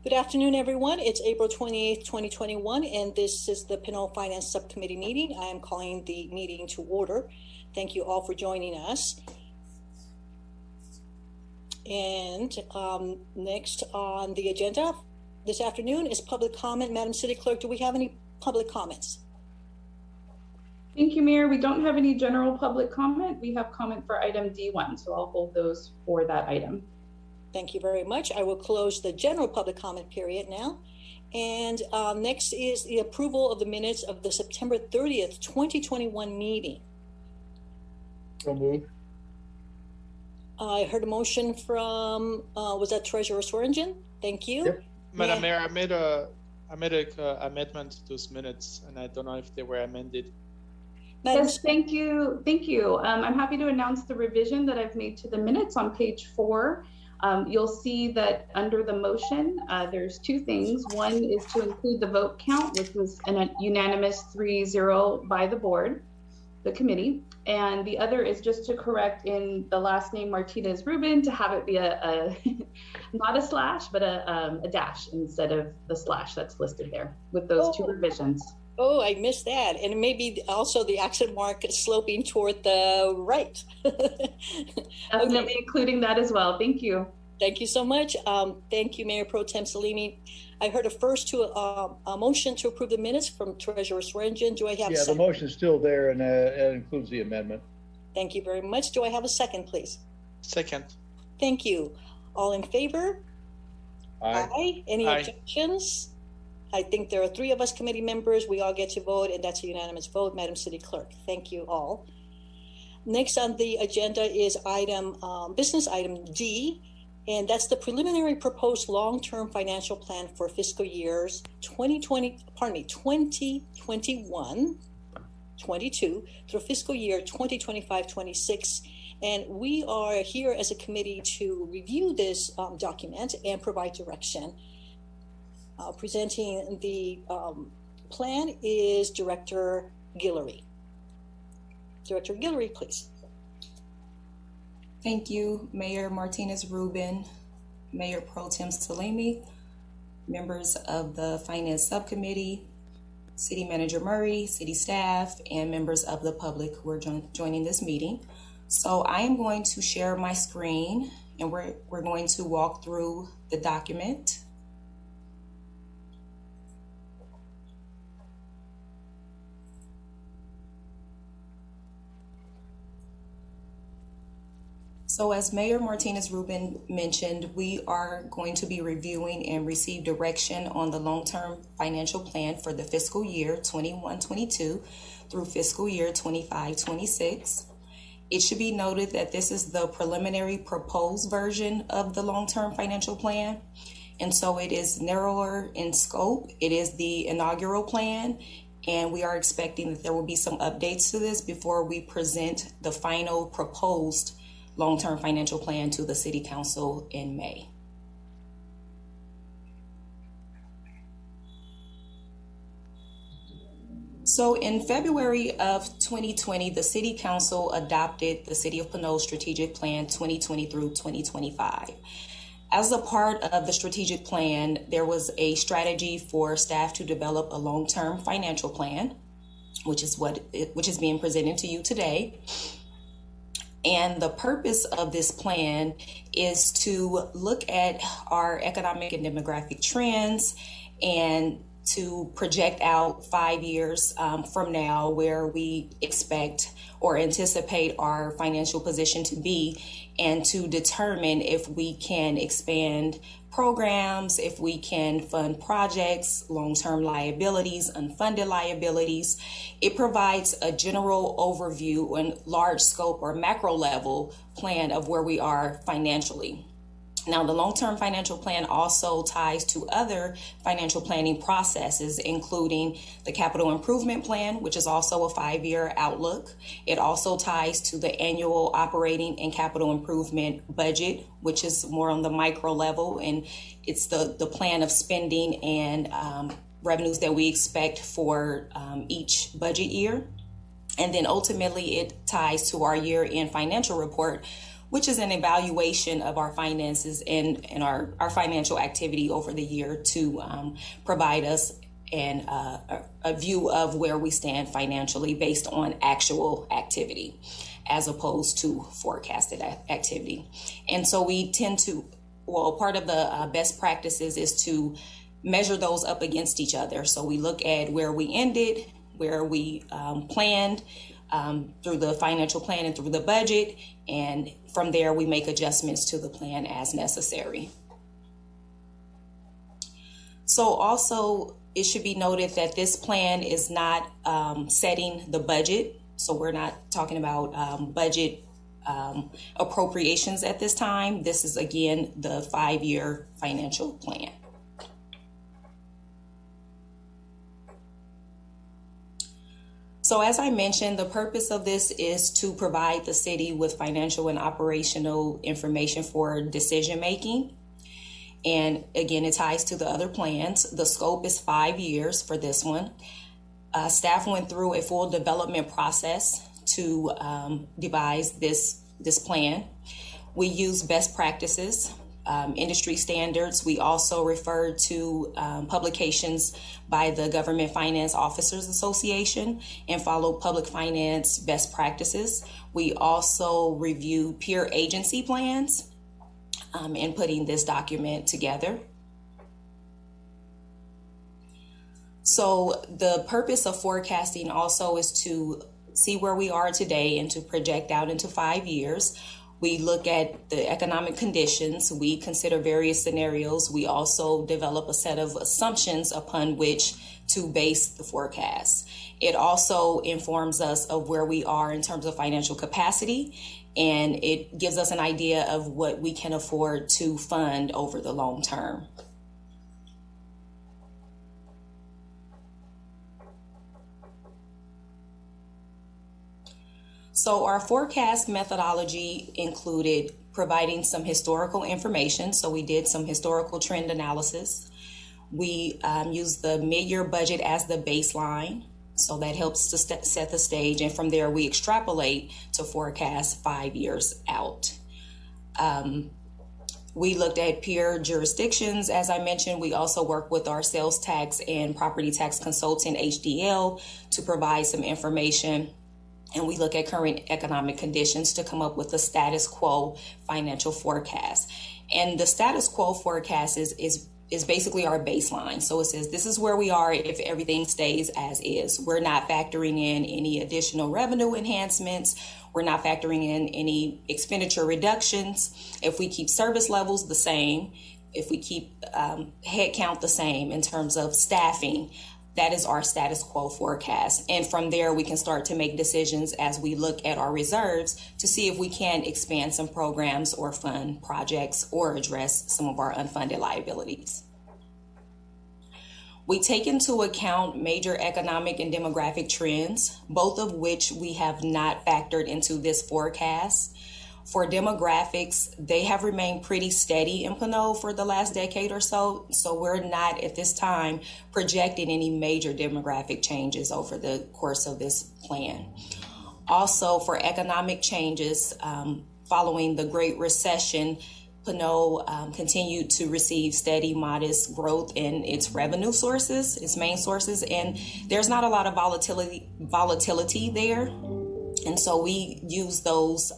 Good afternoon, everyone. It's April 28th, 2021, and this is the Pinole Finance Subcommittee meeting. I am calling the meeting to order. Thank you all for joining us. And next on the agenda this afternoon is public comment. Madam City Clerk, do we have any public comments? Thank you, Mayor. We don't have any general public comment. We have comment for item D1, so I'll hold those for that item. Thank you very much. I will close the general public comment period now. And next is the approval of the minutes of the September 30th, 2021 meeting. So moved. I heard a motion from, was that Treasurer Swearingen? Thank you. Yep. Madam Mayor, I made a amendment to those minutes, and I don't know if they were amended. Yes, thank you. Thank you. I'm happy to announce the revision that I've made to the minutes on page 4. You'll see that under the motion, there's two things. One is to include the vote count, which was a unanimous 3-0 by the board, the committee. And the other is just to correct in the last name Martinez Rubin to have it be a not a slash, but a dash instead of the slash that's listed there with those two revisions. Oh, I missed that. And maybe also the accent mark sloping toward the right. Definitely okay. Including that as well. Thank you. Thank you so much. Thank you, Mayor Pro Tem Salimi. I heard a motion to approve the minutes from Treasurer Swearingen. Do I have a second? The motion is still there, and it includes the amendment. Thank you very much. Do I have a second, please? Second. Thank you. All in favor? Aye. Aye. Any objections? I think there are 3 of us committee members. We all get to vote, and that's a unanimous vote. Madam City Clerk, thank you all. Next on the agenda is business item D, and that's the preliminary proposed long-term financial plan for fiscal years 2021-22 through fiscal year 2025-26. And we are here as a committee to review this document and provide direction. Presenting the plan is Director Guillory. Director Guillory, please. Thank you, Mayor Martinez Rubin, Mayor Pro Tem Salimi, members of the Finance Subcommittee, City Manager Murray, city staff, and members of the public who are joining this meeting. So I am going to share my screen, and we're going to walk through the document. So as Mayor Martinez Rubin mentioned, we are going to be reviewing and receive direction on the long-term financial plan for the fiscal year 21-22 through fiscal year 25-26. It should be noted that this is the preliminary proposed version of the long-term financial plan. And so it is narrower in scope. It is the inaugural plan, and we are expecting that there will be some updates to this before we present the final proposed long-term financial plan to the City Council in May. So in February of 2020, the City Council adopted the City of Pinole Strategic Plan 2020 through 2025. As a part of the strategic plan, there was a strategy for staff to develop a long-term financial plan, which is being presented to you today. And the purpose of this plan is to look at our economic and demographic trends and to project out 5 years from now where we expect or anticipate our financial position to be, and to determine if we can expand programs, if we can fund projects, long-term liabilities, unfunded liabilities. It provides a general overview and large scope or macro level plan of where we are financially. Now, the long-term financial plan also ties to other financial planning processes, including the capital improvement plan, which is also a 5-year outlook. It also ties to the annual operating and capital improvement budget, which is more on the micro level, and it's the plan of spending and revenues that we expect for each budget year. And then ultimately it ties to our year-end financial report, which is an evaluation of our finances and our financial activity over the year to provide us a view of where we stand financially based on actual activity as opposed to forecasted activity. And so we tend to, part of the best practices is to measure those up against each other. So we look at where we ended, where we planned through the financial plan and through the budget, and from there we make adjustments to the plan as necessary. So also, it should be noted that this plan is not setting the budget. So we're not talking about budget appropriations at this time. This is, again, the 5-year financial plan. So as I mentioned, the purpose of this is to provide the city with financial and operational information for decision making. And again, it ties to the other plans. The scope is 5 years for this one. Staff went through a full development process to devise this plan. We use best practices, industry standards. We also refer to publications by the Government Finance Officers Association and follow public finance best practices. We also review peer agency plans in putting this document together. So the purpose of forecasting also is to see where we are today and to project out into 5 years. We look at the economic conditions. We consider various scenarios. We also develop a set of assumptions upon which to base the forecast. It also informs us of where we are in terms of financial capacity, and it gives us an idea of what we can afford to fund over the long term. So our forecast methodology included providing some historical information. So we did some historical trend analysis. We used the mid-year budget as the baseline. So that helps to set the stage. And from there, we extrapolate to forecast 5 years out. We looked at peer jurisdictions. As I mentioned, we also work with our sales tax and property tax consultant, HDL, to provide some information. And we look at current economic conditions to come up with the status quo financial forecast. And the status quo forecast is basically our baseline. So it says this is where we are if everything stays as is. We're not factoring in any additional revenue enhancements. We're not factoring in any expenditure reductions. If we keep service levels the same, if we keep head count the same in terms of staffing, that is our status quo forecast. And from there, we can start to make decisions as we look at our reserves to see if we can expand some programs or fund projects or address some of our unfunded liabilities. We take into account major economic and demographic trends, both of which we have not factored into this forecast. For demographics, they have remained pretty steady in Pinole for the last decade or so. So we're not at this time projecting any major demographic changes over the course of this plan. Also, for economic changes, following the Great Recession, Pinole continued to receive steady, modest growth in its revenue sources, its main sources, and there's not a lot of volatility there. And so we use those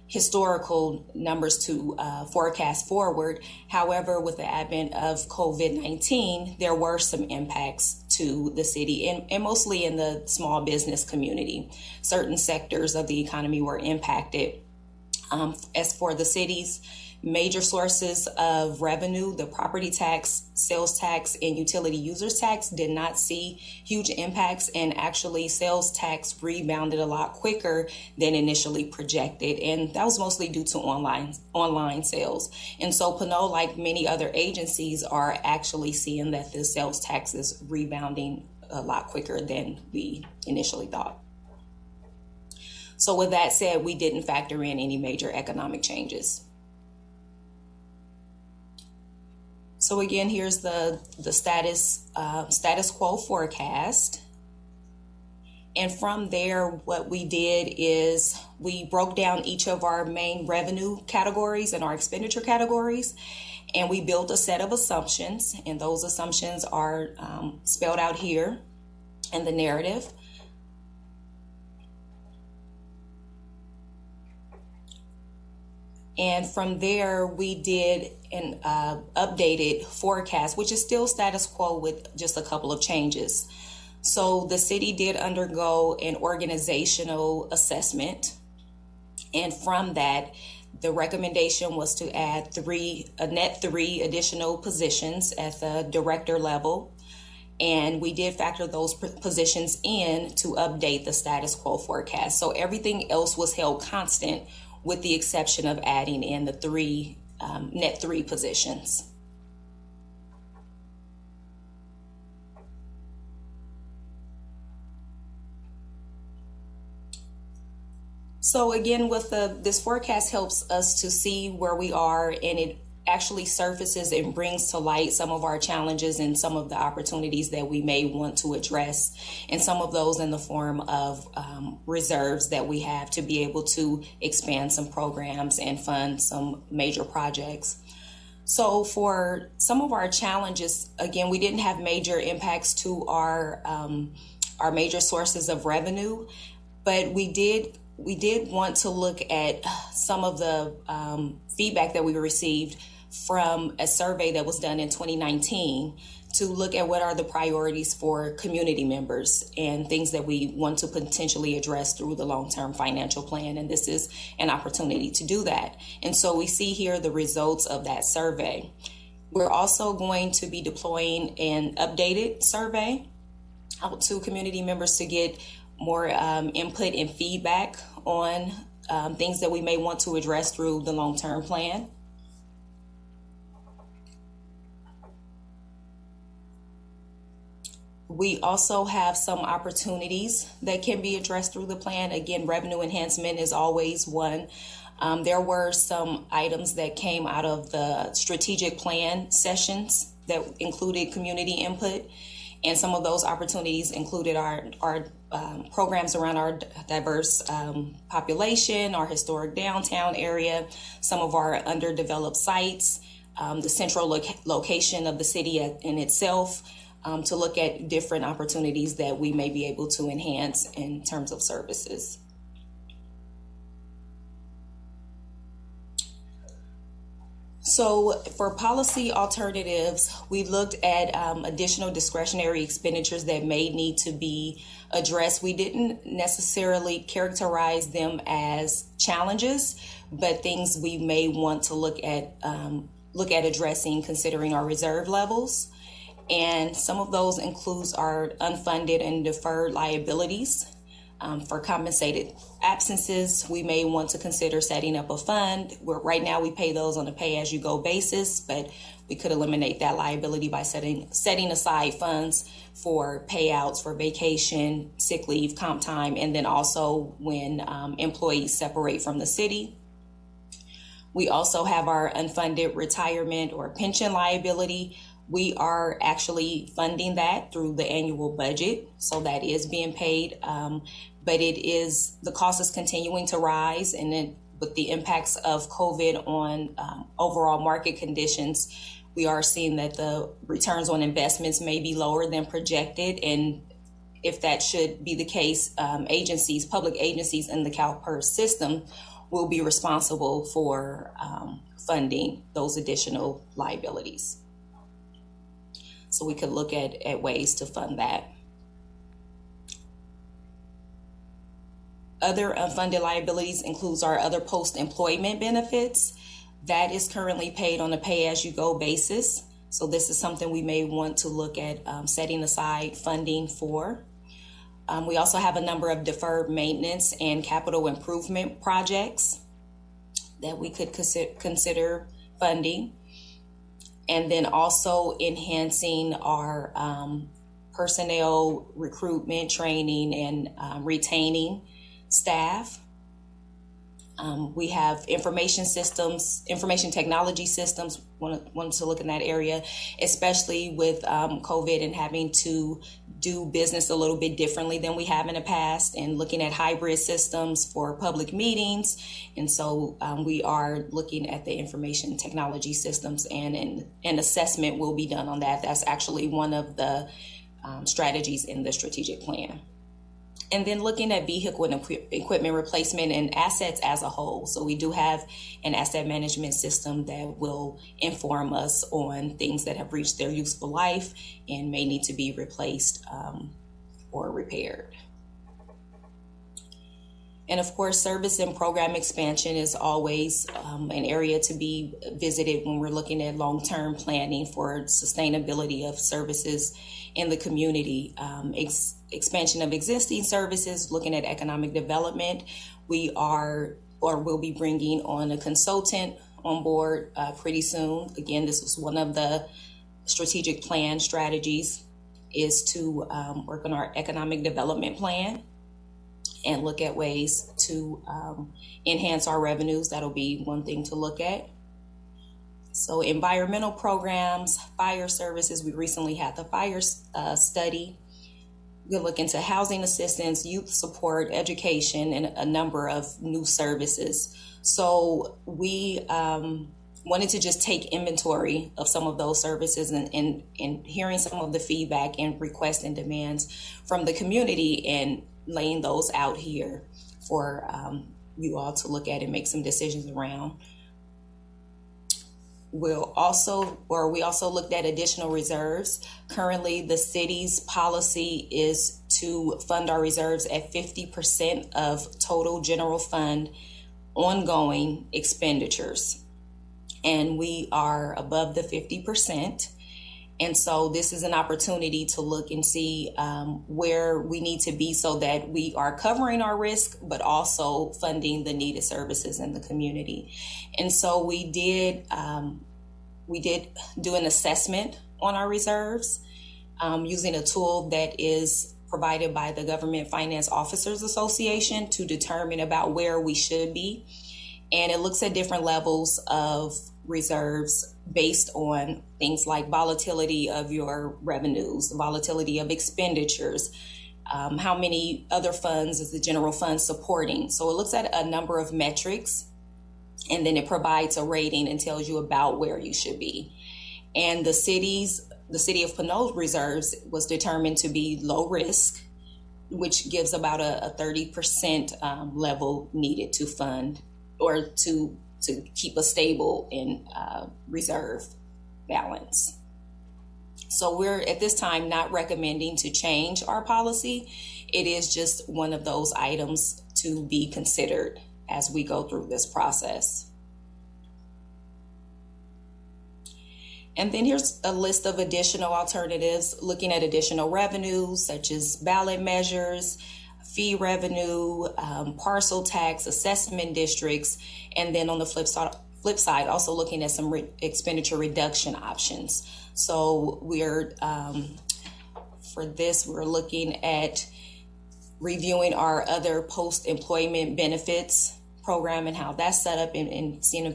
historical numbers to forecast forward. However, with the advent of COVID-19, there were some impacts to the city and mostly in the small business community. Certain sectors of the economy were impacted. As for the city's major sources of revenue, the property tax, sales tax, and utility users tax did not see huge impacts, and actually sales tax rebounded a lot quicker than initially projected, and that was mostly due to online sales. And so Pinole, like many other agencies, are actually seeing that the sales tax is rebounding a lot quicker than we initially thought. So with that said, we didn't factor in any major economic changes. So again, here's the status quo forecast. And from there, what we did is we broke down each of our main revenue categories and our expenditure categories, and we built a set of assumptions, and those assumptions are spelled out here in the narrative. And from there, we did an updated forecast, which is still status quo with just a couple of changes. So the city did undergo an organizational assessment. And from that, the recommendation was to add a net three additional positions at the director level. And we did factor those positions in to update the status quo forecast. So everything else was held constant, with the exception of adding in the net three positions. So again, with this forecast helps us to see where we are, and it actually surfaces and brings to light some of our challenges and some of the opportunities that we may want to address, and some of those in the form of reserves that we have to be able to expand some programs and fund some major projects. So for some of our challenges, again, we didn't have major impacts to our major sources of revenue, but we did want to look at some of the feedback that we received from a survey that was done in 2019 to look at what are the priorities for community members and things that we want to potentially address through the long-term financial plan. And this is an opportunity to do that. And so we see here the results of that survey. We're also going to be deploying an updated survey out to community members to get more input and feedback on things that we may want to address through the long-term plan. We also have some opportunities that can be addressed through the plan. Again, revenue enhancement is always one. There were some items that came out of the strategic plan sessions that included community input. And some of those opportunities included our programs around our diverse population, our historic downtown area, some of our underdeveloped sites, the central location of the city in itself, to look at different opportunities that we may be able to enhance in terms of services. So for policy alternatives, we looked at additional discretionary expenditures that may need to be addressed. We didn't necessarily characterize them as challenges, but things we may want to look at addressing, considering our reserve levels. And some of those includes our unfunded and deferred liabilities. For compensated absences, we may want to consider setting up a fund where right now we pay those on a pay-as-you-go basis, but we could eliminate that liability by setting aside funds for payouts for vacation, sick leave, comp time, and then also when employees separate from the city. We also have our unfunded retirement or pension liability. We are actually funding that through the annual budget, so that is being paid, but the cost is continuing to rise, and then with the impacts of COVID on overall market conditions, we are seeing that the returns on investments may be lower than projected, and if that should be the case, public agencies in the CalPERS system will be responsible for funding those additional liabilities. So we could look at ways to fund that. Other unfunded liabilities includes our other post-employment benefits. That is currently paid on a pay-as-you-go basis. So this is something we may want to look at setting aside funding for. We also have a number of deferred maintenance and capital improvement projects that we could consider funding. And then also enhancing our personnel recruitment, training, and retaining staff. We have information technology systems, wanted to look in that area, especially with COVID and having to do business a little bit differently than we have in the past, and looking at hybrid systems for public meetings. And so we are looking at the information technology systems, and an assessment will be done on that. That's actually one of the strategies in the strategic plan. And then looking at vehicle and equipment replacement and assets as a whole. So we do have an asset management system that will inform us on things that have reached their useful life and may need to be replaced or repaired. And of course, service and program expansion is always an area to be visited when we're looking at long-term planning for sustainability of services in the community. Expansion of existing services, looking at economic development. We are or will be bringing on a consultant on board pretty soon. Again, this was one of the strategic plan strategies, is to work on our economic development plan and look at ways to enhance our revenues. That'll be one thing to look at. So environmental programs, fire services, we recently had the fire study. We'll look into housing assistance, youth support, education, and a number of new services. So we wanted to just take inventory of some of those services and hearing some of the feedback and requests and demands from the community and laying those out here for you all to look at and make some decisions around. We also looked at additional reserves. Currently, the city's policy is to fund our reserves at 50% of total general fund ongoing expenditures. And we are above the 50%. And so this is an opportunity to look and see where we need to be so that we are covering our risk, but also funding the needed services in the community. And so we did do an assessment on our reserves using a tool that is provided by the Government Finance Officers Association to determine about where we should be. And it looks at different levels of reserves based on things like volatility of your revenues, volatility of expenditures, how many other funds is the general fund supporting. So it looks at a number of metrics, and then it provides a rating and tells you about where you should be. And the city of Pinole reserves was determined to be low risk, which gives about a 30% level needed to fund or to keep a stable in reserve balance. So we're at this time not recommending to change our policy. It is just one of those items to be considered as we go through this process. And then here's a list of additional alternatives, looking at additional revenues such as ballot measures, fee revenue, parcel tax, assessment districts, and then on the flip side, also looking at some expenditure reduction options. So we're, for this, we're looking at reviewing our other post-employment benefits program and how that's set up, and seeing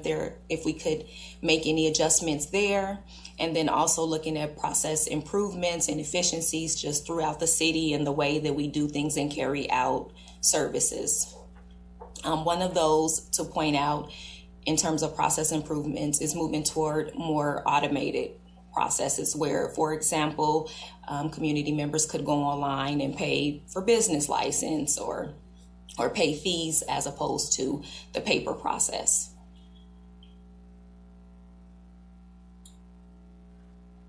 if we could make any adjustments there. And then also looking at process improvements and efficiencies just throughout the city and the way that we do things and carry out services. One of those to point out in terms of process improvements is moving toward more automated processes where, for example, community members could go online and pay for business license or pay fees as opposed to the paper process.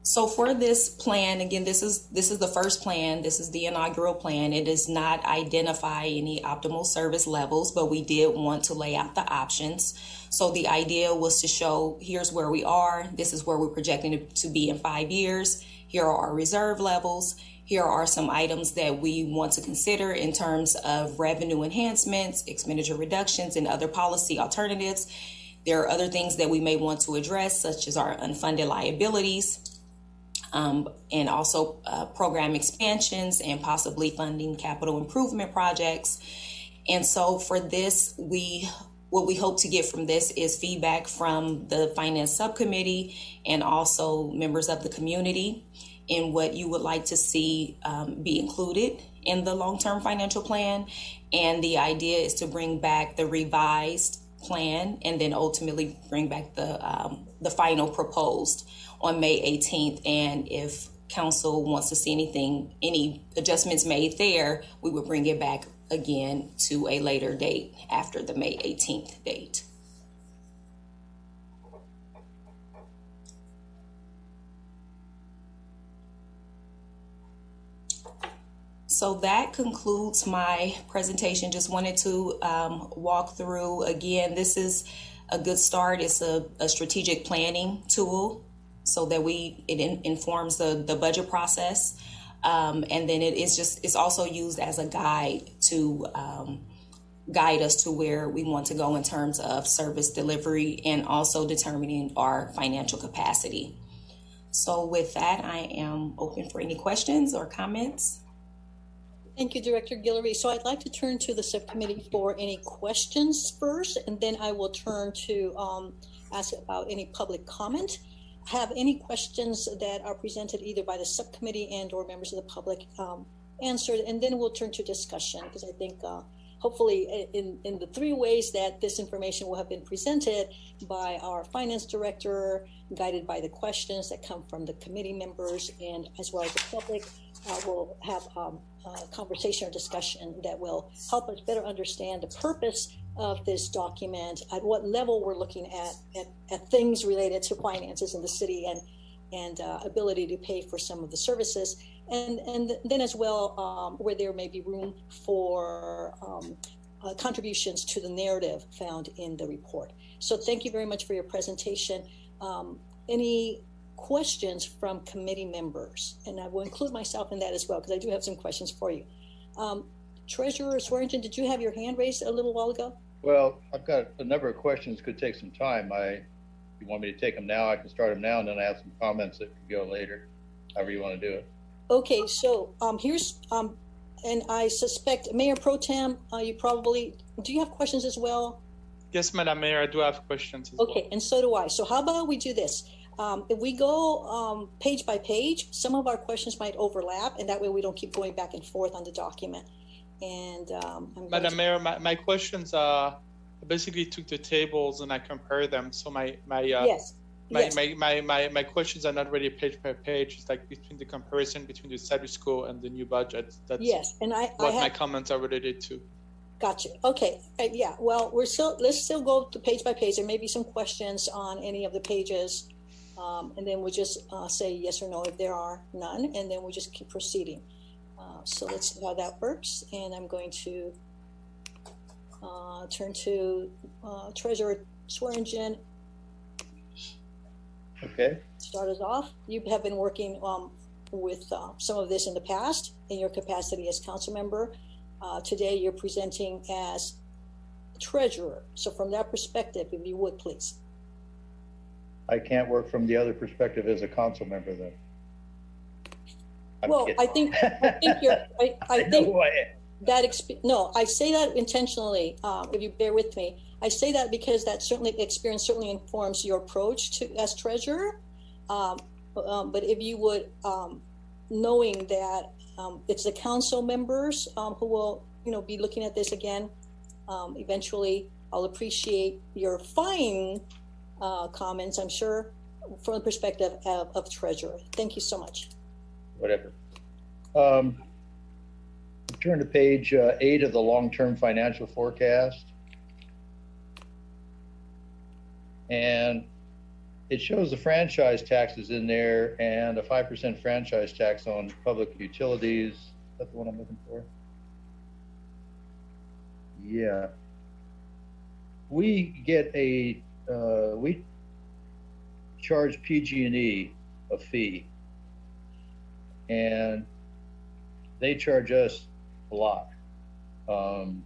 So for this plan, again, this is the first plan. This is the inaugural plan. It does not identify any optimal service levels, but we did want to lay out the options. So the idea was to show, here's where we are. This is where we're projecting it to be in 5 years. Here are our reserve levels. Here are some items that we want to consider in terms of revenue enhancements, expenditure reductions, and other policy alternatives. There are other things that we may want to address, such as our unfunded liabilities, and also program expansions and possibly funding capital improvement projects. And so for this, what we hope to get from this is feedback from the Finance Subcommittee and also members of the community. in what you would like to see be included in the long-term financial plan. And the idea is to bring back the revised plan and then ultimately bring back the final proposed on May 18th. And if council wants to see any adjustments made there, we would bring it back again to a later date after the May 18th date. So that concludes my presentation. Just wanted to walk through again. This is a good start. It's a strategic planning tool so that it informs the budget process. And then it's also used as a guide to guide us to where we want to go in terms of service delivery and also determining our financial capacity. So with that, I am open for any questions or comments. Thank you, Director Guillory. So I'd like to turn to the subcommittee for any questions first, and then I will turn to ask about any public comment. Have any questions that are presented either by the subcommittee and or members of the public answered, and then we'll turn to discussion, because I think hopefully in the three ways that this information will have been presented by our finance director, guided by the questions that come from the committee members and as well as the public, we'll have a conversation or discussion that will help us better understand the purpose of this document, at what level we're looking at things related to finances in the city and ability to pay for some of the services, and then as well where there may be room for contributions to the narrative found in the report. So thank you very much for your presentation. Any questions from committee members? And I will include myself in that as well, because I do have some questions for you. Treasurer Swearingen, did you have your hand raised a little while ago? Well, I've got a number of questions, could take some time. If you want me to take them now, I can start them now, and then I have some comments that could go later, however you want to do it. Okay, so here's, and I suspect, Mayor Pro Tem, you probably, do you have questions as well? Yes, Madam Mayor, I do have questions as well. Okay, and so do I. So how about we do this? If we go page by page, some of our questions might overlap, and that way we don't keep going back and forth on the document. And Madam Mayor, my questions basically took the tables and I compared them. So my questions are not really page by page. It's like between the comparison between the status quo and the new budget. That's my comments are related to. Gotcha. Okay. Yeah. Well, let's still go to page by page. There may be some questions on any of the pages. And then we'll just say yes or no if there are none, and then we'll just keep proceeding. So let's see how that works. And I'm going to turn to Treasurer Swearingen. Okay. Start us off. You have been working with some of this in the past in your capacity as council member. Today you're presenting as treasurer. So from that perspective, if you would, please. I can't work from the other perspective as a council member, then. Well, I think you're. I think that no, I say that intentionally. If you bear with me, I say that because that experience certainly informs your approach to as treasurer. But if you would, knowing that it's the council members who will, be looking at this again. Eventually, I'll appreciate your fine comments, I'm sure, from the perspective of treasurer. Thank you so much. Whatever. Turn to page 8 of the long-term financial forecast. And it shows the franchise taxes in there and a 5% franchise tax on public utilities. Is that the one I'm looking for? Yeah. We get we charge PG&E a fee, and they charge us a lot. I'm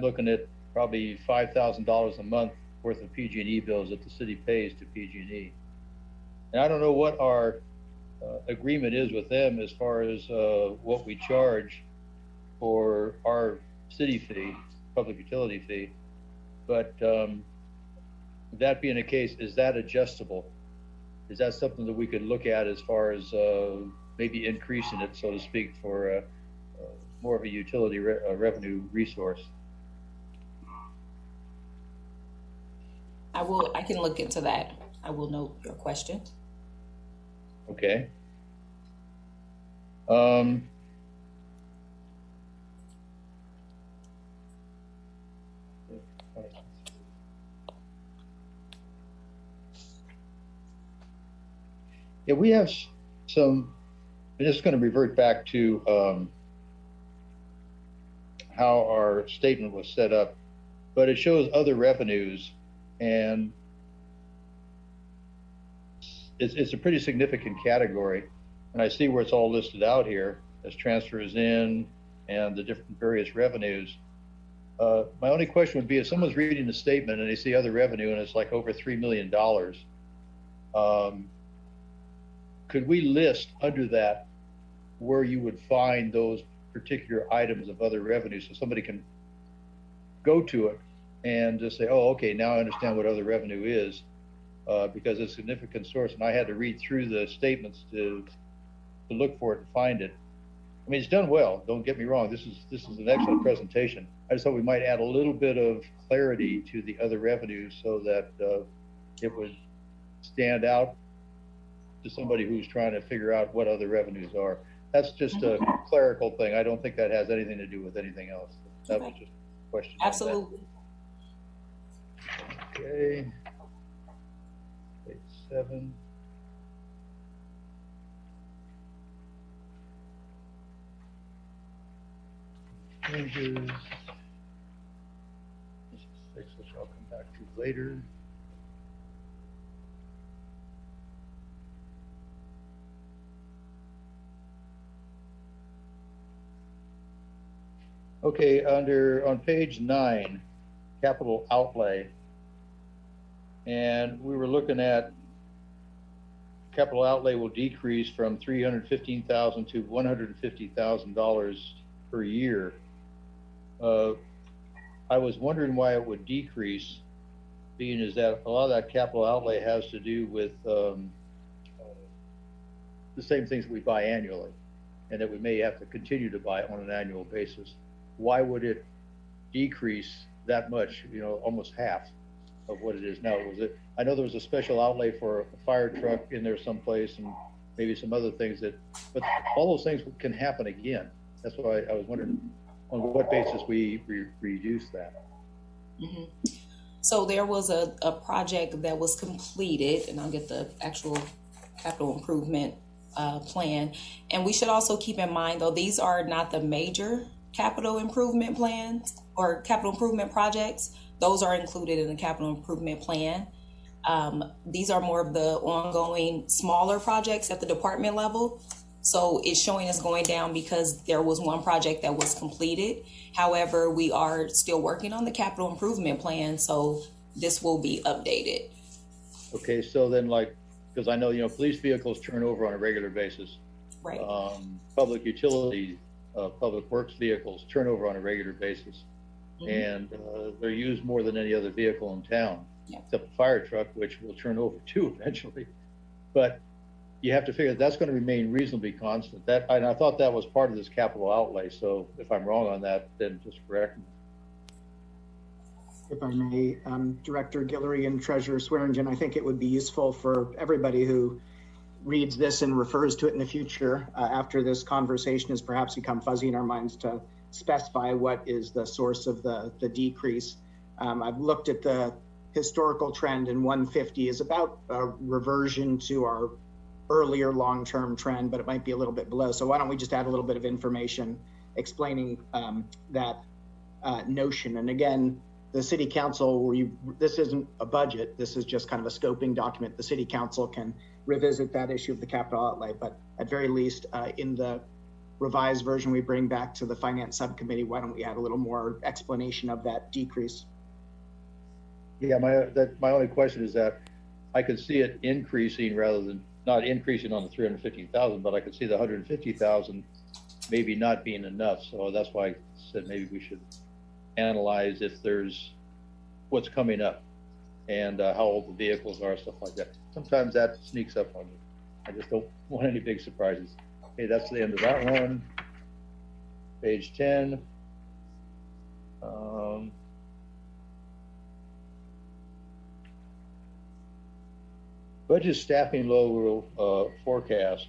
looking at probably $5,000 a month worth of PG&E bills that the city pays to PG&E. And I don't know what our agreement is with them as far as what we charge for our city fee, public utility fee. But that being the case, is that adjustable? is that something that we could look at as far as maybe increasing it, so to speak, for more of a utility revenue resource? I can look into that. I will note your question. Okay. Yeah, we have some, I'm just going to revert back to how our statement was set up, but it shows other revenues, and it's a pretty significant category. And I see where it's all listed out here as transfers in and the different various revenues. My only question would be, if someone's reading the statement and they see other revenue and it's like over $3 million, could we list under that where you would find those particular items of other revenue, so somebody can go to it and just say, oh, okay, now I understand what other revenue is, because it's a significant source. And I had to read through the statements to look for it and find it. I mean, it's done well, don't get me wrong. This is an excellent presentation. I just thought we might add a little bit of clarity to the other revenue so that it would stand out to somebody who's trying to figure out what other revenues are. That's just a clerical thing. I don't think that has anything to do with anything else. That was just a question. Absolutely. Okay. Page 7. Changes. This is 6, which I'll come back to later. Okay, on page 9, capital outlay, and we were looking at capital outlay will decrease from $315,000 to $150,000 per year. I was wondering why it would decrease, being is that a lot of that capital outlay has to do with the same things we buy annually, and that we may have to continue to buy on an annual basis. Why would it decrease that much, almost half of what it is now? I know there was a special outlay for a fire truck in there someplace, and maybe some other things but all those things can happen again. That's why I was wondering on what basis we reduce that. Mm-hmm. So there was a project that was completed, and I'll get the actual capital improvement plan. And we should also keep in mind, though, these are not the major capital improvement plans or capital improvement projects. Those are included in the capital improvement plan. These are more of the ongoing smaller projects at the department level. So it's showing us going down because there was one project that was completed. However, we are still working on the capital improvement plan, so this will be updated. Okay, so then because I know, police vehicles turn over on a regular basis. Right. Public utilities, public works vehicles turn over on a regular basis. Mm-hmm. And they're used more than any other vehicle in town, except a fire truck, which will turn over too eventually. But you have to figure that's going to remain reasonably constant. And I thought that was part of this capital outlay. So if I'm wrong on that, then just correct me. If I may, Director Guillory and Treasurer Swearingen, I think it would be useful for everybody who reads this and refers to it in the future, after this conversation has perhaps become fuzzy in our minds, to specify what is the source of the decrease. I've looked at the historical trend, and 150 is about a reversion to our earlier long-term trend, but it might be a little bit below. So why don't we just add a little bit of information explaining that notion. And again, the City Council, this isn't a budget, this is just kind of a scoping document. The City Council can revisit that issue of the capital outlay, but at very least in the revised version we bring back to the Finance Subcommittee, why don't we add a little more explanation of that decrease? Yeah, my only question is that I could see it increasing rather than not increasing on the 315,000, but I could see the 150,000 maybe not being enough. So that's why I said maybe we should analyze if there's what's coming up. and how old the vehicles are, stuff like that. Sometimes that sneaks up on you. I just don't want any big surprises. Okay, that's the end of that one. Page 10. Budget staffing low forecast.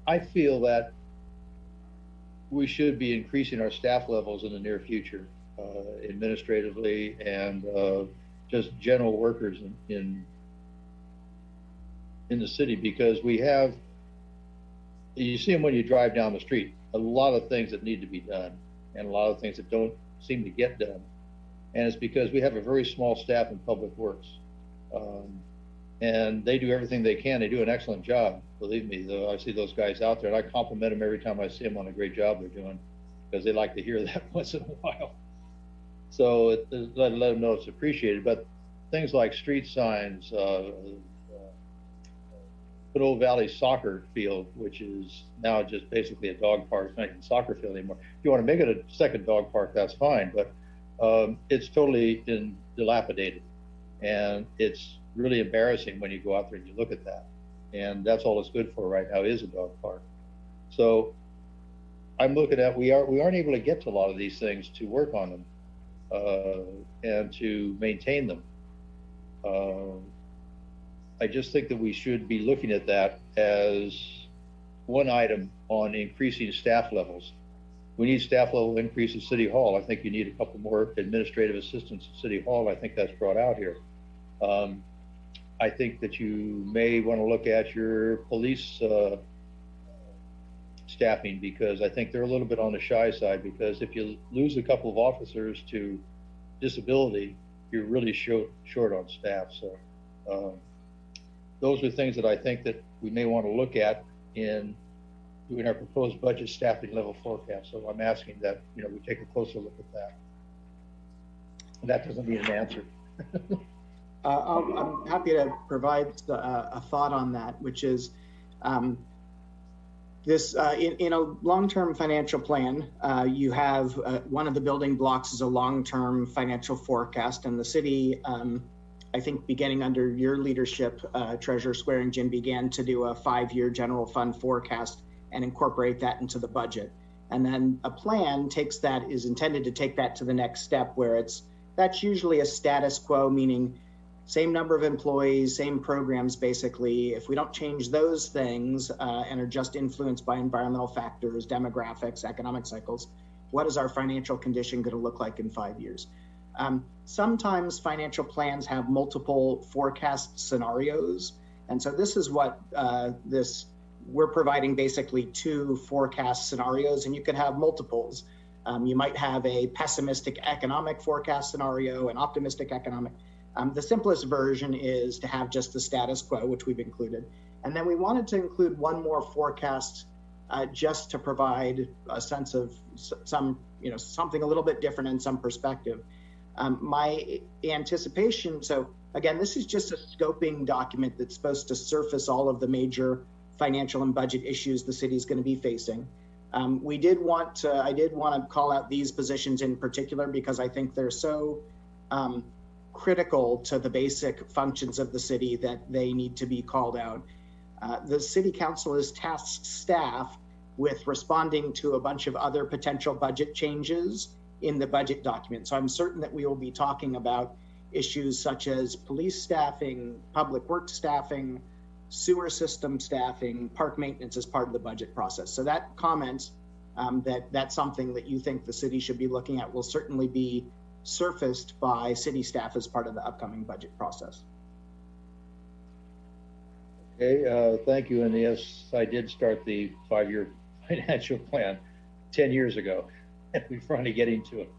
I feel that we should be increasing our staff levels in the near future, administratively and just general workers in the city, because we have, you see them when you drive down the street, a lot of things that need to be done and a lot of things that don't seem to get done. And it's because we have a very small staff in public works. And they do everything they can. They do an excellent job, believe me. Though I see those guys out there, and I compliment them every time I see them on a great job they're doing, because they like to hear that once in a while. So let them know it's appreciated. But things like street signs, Pinole Valley soccer field, which is now just basically a dog park. It's not even a soccer field anymore. If you want to make it a second dog park, that's fine. But it's totally dilapidated, and it's really embarrassing when you go out there and you look at that. And that's all it's good for right now is a dog park. So I'm looking at, we aren't able to get to a lot of these things to work on them and to maintain them. I just think that we should be looking at that as one item on increasing staff levels. We need staff level increase at City Hall. I think you need a couple more administrative assistants at City Hall. I think that's brought out here. I think that you may want to look at your police staffing, because I think they're a little bit on the shy side, because if you lose a couple of officers to disability, you're really short on staff. So those are things that I think that we may want to look at in doing our proposed budget staffing level forecast. So I'm asking that, we take a closer look at that. And that doesn't need an answer. I'm happy to provide a thought on that, which is this in a long-term financial plan, you have one of the building blocks is a long-term financial forecast, and the city, I think beginning under your leadership, Treasurer Swearingen, began to do a 5-year general fund forecast and incorporate that into the budget. And then a plan is intended to take that to the next step, where that's usually a status quo, meaning same number of employees, same programs, basically. If we don't change those things and are just influenced by environmental factors, demographics, economic cycles, what is our financial condition going to look like in 5 years? Sometimes financial plans have multiple forecast scenarios. And so this is what we're providing basically 2 forecast scenarios, and you can have multiples. You might have a pessimistic economic forecast scenario, an optimistic economic. The simplest version is to have just the status quo, which we've included. And then we wanted to include one more forecast just to provide a sense of something a little bit different and some perspective. My anticipation, so again, this is just a scoping document that's supposed to surface all of the major financial and budget issues the city is going to be facing. I did want to call out these positions in particular because I think they're so critical to the basic functions of the city that they need to be called out. The city council has tasked staff with responding to a bunch of other potential budget changes in the budget document. So I'm certain that we will be talking about issues such as police staffing, public works staffing, sewer system staffing, park maintenance as part of the budget process. So that comment that's something that you think the city should be looking at will certainly be surfaced by city staff as part of the upcoming budget process. Okay, thank you. And yes, I did start the 5-year financial plan 10 years ago, and we're finally getting to it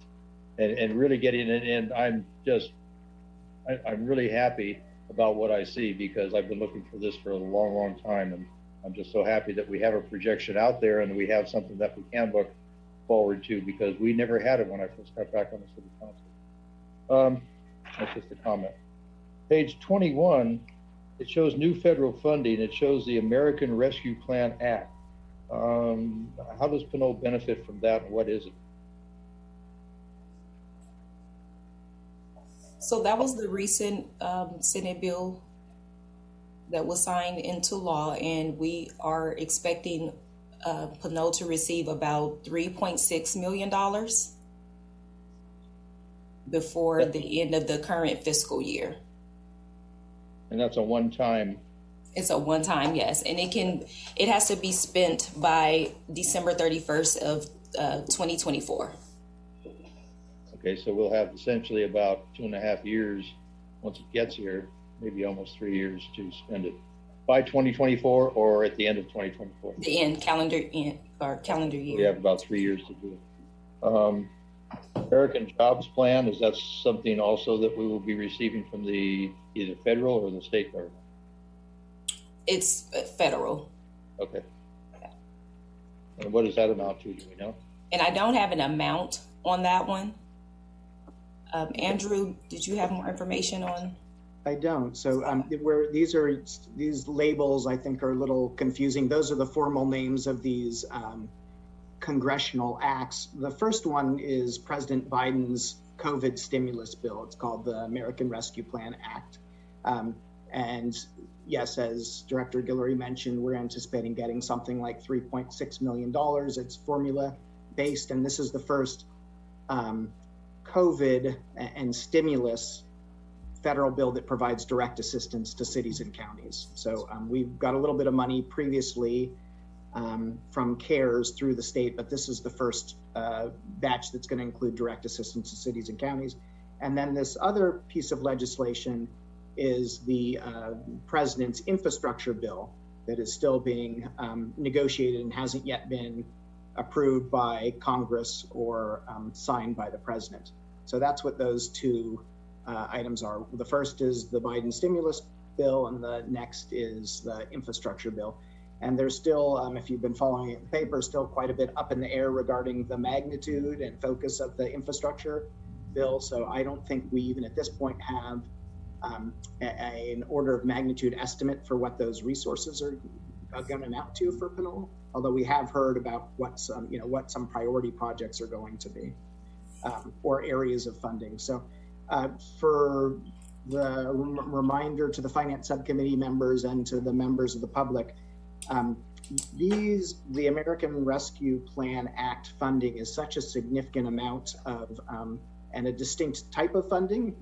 and really getting it. And I'm really happy about what I see, because I've been looking for this for a long, long time. And I'm just so happy that we have a projection out there and we have something that we can look forward to, because we never had it when I first got back on the city council. That's just a comment. Page 21, it shows new federal funding. It shows the American Rescue Plan Act. How does Pinole benefit from that, and what is it? So that was the recent Senate bill that was signed into law, and we are expecting Pinole to receive about $3.6 million before the end of the current fiscal year. And that's a one-time. It's a one-time, yes, and it has to be spent by December 31st of 2024. Okay, so we'll have essentially about 2.5 years once it gets here, maybe almost 3 years to spend it by 2024 or at the end of 2024. The calendar year. We have about 3 years to do it. American Jobs Plan, is that something also that we will be receiving from the either federal or the state government? It's federal. Okay. And what does that amount to? Do we know? And I don't have an amount on that one. Andrew, did you have more information on? I don't. So where these labels, I think, are a little confusing. Those are the formal names of these congressional acts. The first one is President Biden's COVID stimulus bill. It's called the American Rescue Plan Act. And yes, as Director Guillory mentioned, we're anticipating getting something like $3.6 million. It's formula based, and this is the first COVID and stimulus federal bill that provides direct assistance to cities and counties. So we've got a little bit of money previously from CARES through the state, but this is the first batch that's going to include direct assistance to cities and counties. And then this other piece of legislation is the president's infrastructure bill that is still being negotiated and hasn't yet been approved by Congress or signed by the president. So that's what those two items are. The first is the Biden stimulus bill, and the next is the infrastructure bill. And there's still, if you've been following it in the paper, still quite a bit up in the air regarding the magnitude and focus of the infrastructure bill. So I don't think we even at this point have an order of magnitude estimate for what those resources are going to amount to for Pinole. Although we have heard about what some priority projects are going to be or areas of funding. So for the reminder to the Finance Subcommittee members and to the members of the public, the American Rescue Plan Act funding is such a significant amount of and a distinct type of funding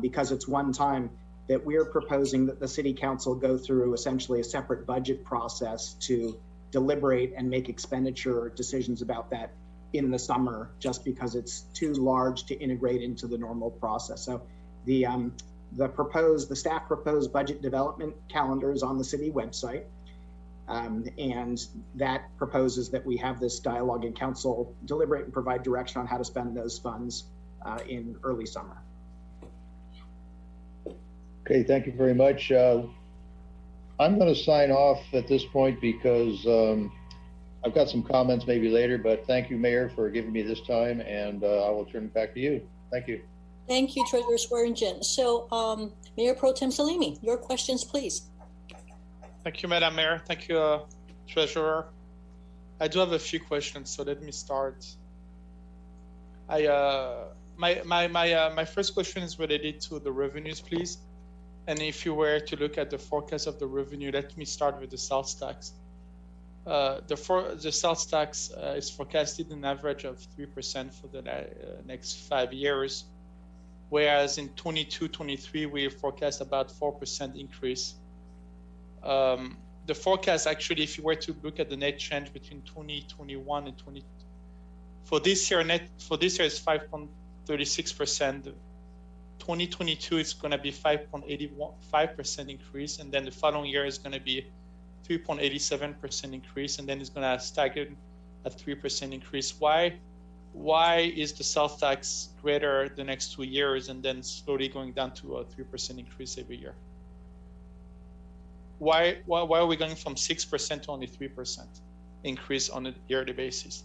because it's one time that we're proposing that the City Council go through essentially a separate budget process to deliberate and make expenditure decisions about that in the summer, just because it's too large to integrate into the normal process. So the staff proposed budget development calendar is on the city website. And that proposes that we have this dialogue in council deliberate and provide direction on how to spend those funds in early summer. Okay, thank you very much. I'm going to sign off at this point because I've got some comments maybe later, but thank you, Mayor, for giving me this time, and I will turn it back to you. Thank you. Thank you, Treasurer Swearingen. So, Mayor Pro Tem Salimi, your questions, please. Thank you, Madam Mayor. Thank you, Treasurer. I do have a few questions, so let me start. My first question is related to the revenues, please. And if you were to look at the forecast of the revenue, let me start with the sales tax. The sales tax is forecasted an average of 3% for the next 5 years, whereas in 22-23 we forecast about 4% increase. The forecast actually, if you were to look at the net change between 2021 and 20, for this year is 5.36%. 2022 is going to be 5.85% increase, and then the following year is going to be 3.87% increase, and then it's going to stagger at 3% increase. Why is the sales tax greater the next 2 years and then slowly going down to a 3% increase every year? Why are we going from 6% to only 3% increase on a yearly basis?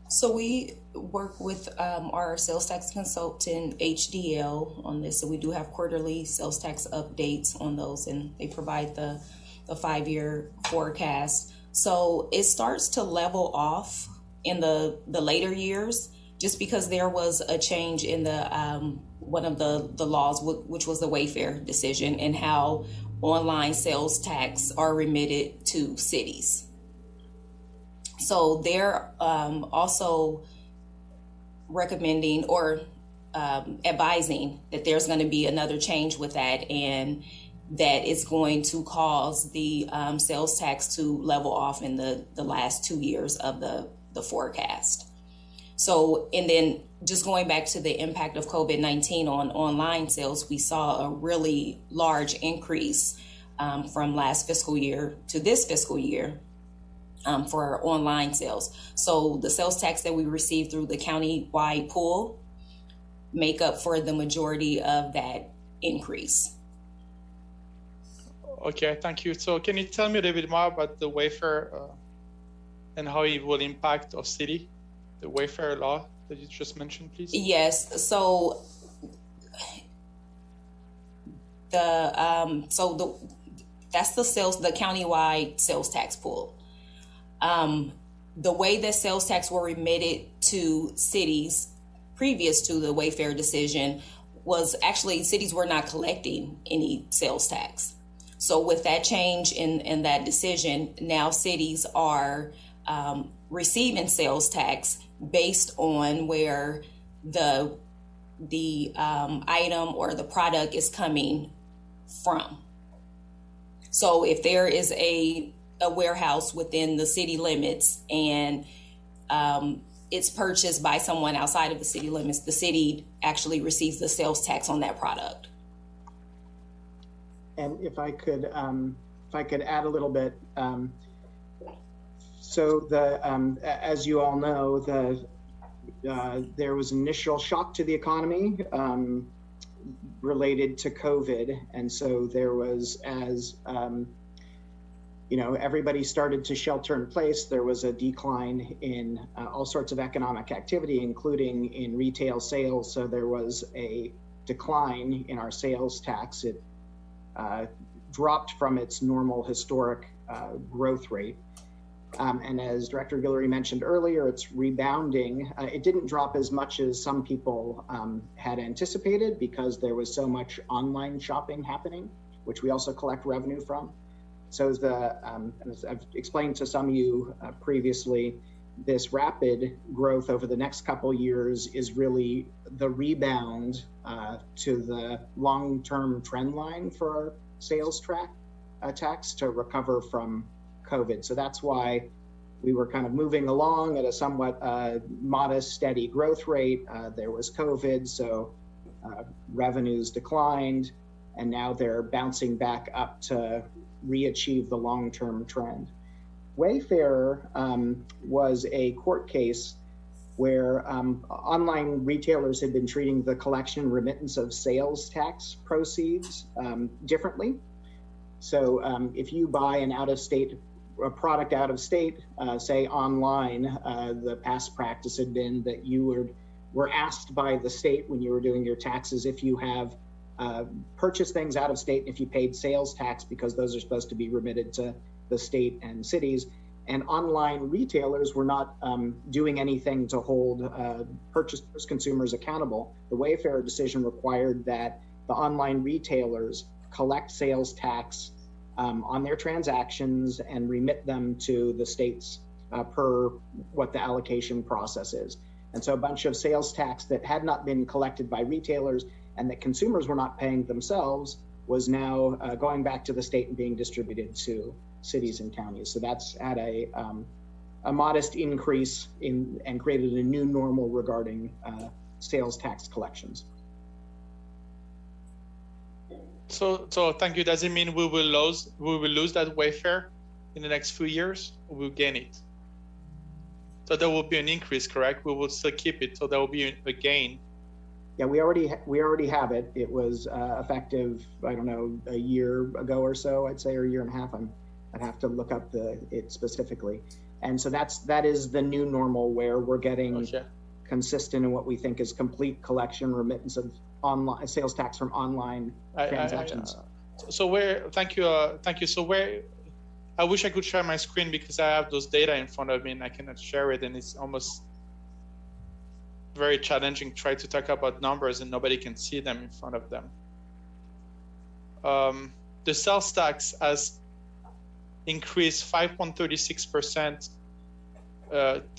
So we work with our sales tax consultant, HDL, on this. So we do have quarterly sales tax updates on those, and they provide the 5-year forecast. So it starts to level off in the later years, just because there was a change in the one of the laws, which was the Wayfair decision, and how online sales tax are remitted to cities. So they're also recommending or advising that there's going to be another change with that, and that it's going to cause the sales tax to level off in the last 2 years of the forecast. So, and then just going back to the impact of COVID-19 on online sales, we saw a really large increase from last fiscal year to this fiscal year for online sales. So the sales tax that we received through the county-wide pool make up for the majority of that increase. Okay, thank you. So can you tell me a little bit more about the Wayfair and how it will impact our city, the Wayfair law that you just mentioned, please? Yes, so that's the county-wide sales tax pool. The way that sales tax were remitted to cities previous to the Wayfair decision was actually cities were not collecting any sales tax. So with that change in that decision, now cities are receiving sales tax based on where the item or the product is coming from. So if there is a warehouse within the city limits and it's purchased by someone outside of the city limits, the city actually receives the sales tax on that product. And if I could add a little bit, so as you all know, there was initial shock to the economy related to COVID, and so there was, as everybody started to shelter in place, there was a decline in all sorts of economic activity, including in retail sales. So there was a decline in our sales tax. It dropped from its normal historic growth rate. And as Director Guillory mentioned earlier, it's rebounding. It didn't drop as much as some people had anticipated because there was so much online shopping happening, which we also collect revenue from. So as I've explained to some of you previously, this rapid growth over the next couple years is really the rebound to the long-term trend line for our sales tax to recover from COVID. So that's why we were kind of moving along at a somewhat modest, steady growth rate. There was COVID, so revenues declined, and now they're bouncing back up to re-achieve the long-term trend. Wayfair was a court case where online retailers had been treating the collection and remittance of sales tax proceeds differently. So if you buy a product out of state, say online, the past practice had been that you were asked by the state when you were doing your taxes if you have purchased things out of state, if you paid sales tax, because those are supposed to be remitted to the state and cities. And online retailers were not doing anything to hold purchasers, consumers accountable. The Wayfair decision required that the online retailers collect sales tax on their transactions and remit them to the states per what the allocation process is. And so a bunch of sales tax that had not been collected by retailers and that consumers were not paying themselves was now going back to the state and being distributed to cities and counties. So that's had a modest increase and created a new normal regarding sales tax collections. So thank you. Does it mean we will lose that Wayfair in the next few years, or we'll gain it? So there will be an increase, correct? We will still keep it, so there will be a gain. Yeah, we already have it. It was effective, I don't know, a year ago or so, I'd say, or a year and a half. I'd have to look up it specifically. And so that is the new normal, where we're getting consistent in what we think is complete collection remittance of online sales tax from online transactions. Thank you. So I wish I could share my screen because I have those data in front of me and I cannot share it, and it's almost very challenging to try to talk about numbers and nobody can see them in front of them. The sales tax has increased 5.36%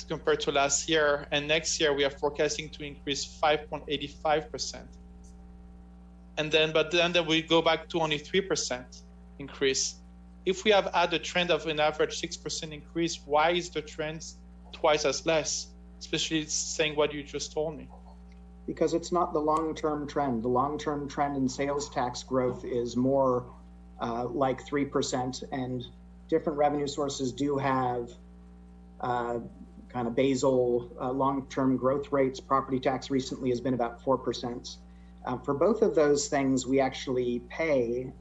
compared to last year, and next year we are forecasting to increase 5.85%. And then we go back to only 3% increase. If we have had a trend of an average 6% increase, why is the trend twice as less? Especially saying what you just told me. Because it's not the long-term trend. The long-term trend in sales tax growth is more like 3%, and different revenue sources do have kind of basal long-term growth rates. Property tax recently has been about 4%. For both of those things, we actually pay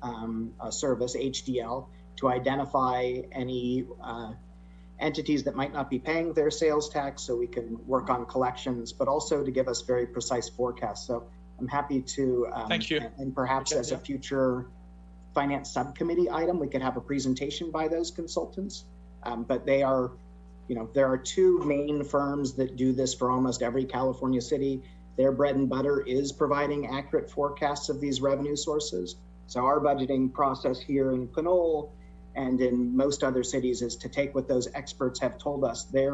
a service, HDL, to identify any entities that might not be paying their sales tax so we can work on collections, but also to give us very precise forecasts. So I'm happy to, thank you. And perhaps as a future finance subcommittee item, we could have a presentation by those consultants. But they are, there are two main firms that do this for almost every California city. Their bread and butter is providing accurate forecasts of these revenue sources. So our budgeting process here in Pinole and in most other cities is to take what those experts have told us. They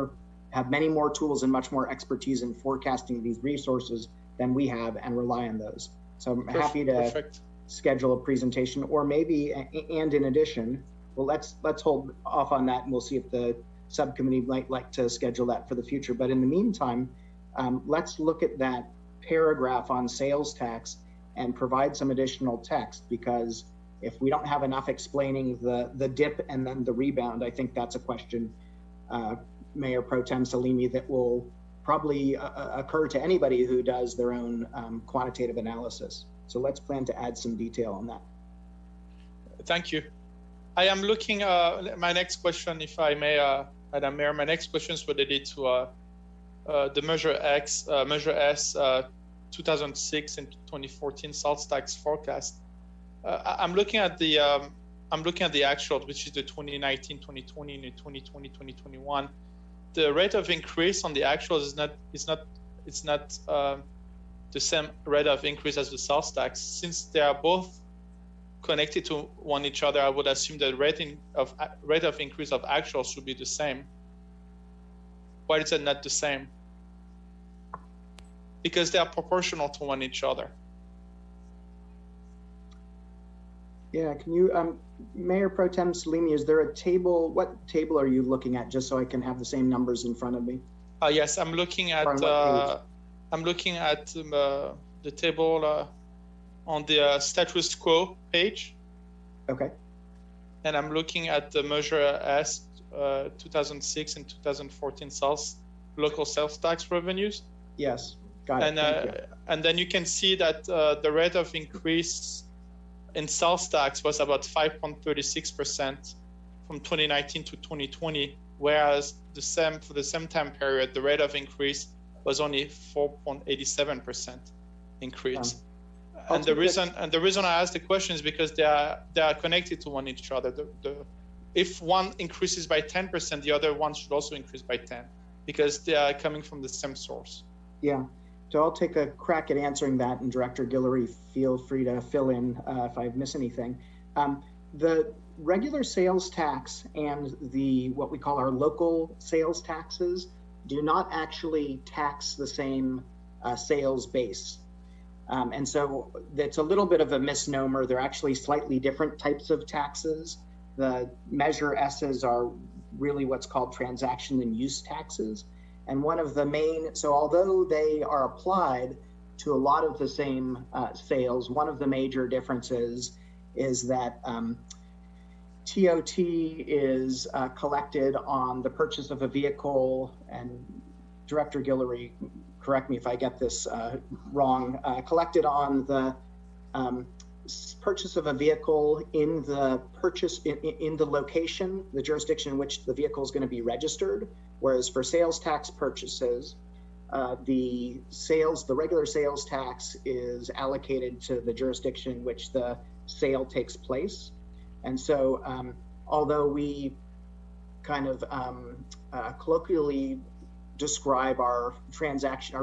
have many more tools and much more expertise in forecasting these resources than we have, and rely on those. So I'm happy to schedule a presentation, or maybe, and in addition, well, let's hold off on that and we'll see if the subcommittee might like to schedule that for the future. But in the meantime, let's look at that paragraph on sales tax and provide some additional text, because if we don't have enough explaining the dip and then the rebound, I think that's a question, Mayor Pro Tem Salimi, that will probably occur to anybody who does their own quantitative analysis. So let's plan to add some detail on that. Thank you. I am looking, my next question, if I may, Madam Mayor, my next question is related to the Measure S 2006 and 2014 sales tax forecast. I'm looking at the actual, which is the 2019, 2020, and the 2020, 2021. The rate of increase on the actual is not the same rate of increase as the sales tax. Since they are both connected to one each other, I would assume the rate of increase of actual should be the same. Why is it not the same? Because they are proportional to one each other. Yeah, can you, Mayor Pro Tem Salimi, is there a table, what table are you looking at, just so I can have the same numbers in front of me? Yes, I'm looking at the table on the status quo page. Okay. And I'm looking at the Measure S 2006 and 2014 local sales tax revenues. Yes, got it. And then you can see that the rate of increase in sales tax was about 5.36% from 2019 to 2020, whereas for the same time period, the rate of increase was only 4.87% increase. And the reason I asked the question is because they are connected to one each other. If one increases by 10%, the other one should also increase by 10, because they are coming from the same source. Yeah. So I'll take a crack at answering that, and Director Guillory, feel free to fill in if I miss anything. The regular sales tax and what we call our local sales taxes do not actually tax the same sales base. And so it's a little bit of a misnomer. They're actually slightly different types of taxes. The Measure S's are really what's called transaction and use taxes. And one of the main, so although they are applied to a lot of the same sales, one of the major differences is that TOT is collected on the purchase of a vehicle, and Director Guillory, correct me if I get this wrong, collected on the purchase of a vehicle in the location, the jurisdiction in which the vehicle is going to be registered. Whereas for sales tax purchases, the regular sales tax is allocated to the jurisdiction in which the sale takes place. And so although we kind of colloquially describe our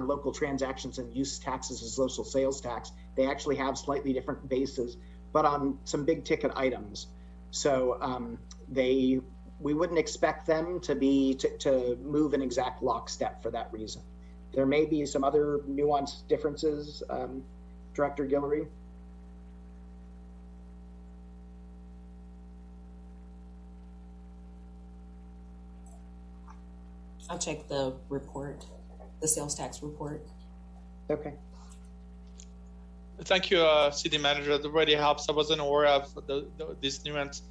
local transactions and use taxes as local sales tax. They actually have slightly different bases, but on some big ticket items. So we wouldn't expect them to move in exact lockstep for that reason. There may be some other nuanced differences, Director Guillory. I'll check the report, the sales tax report. Okay. Thank you, City Manager. That really helps. I wasn't aware of this nuance.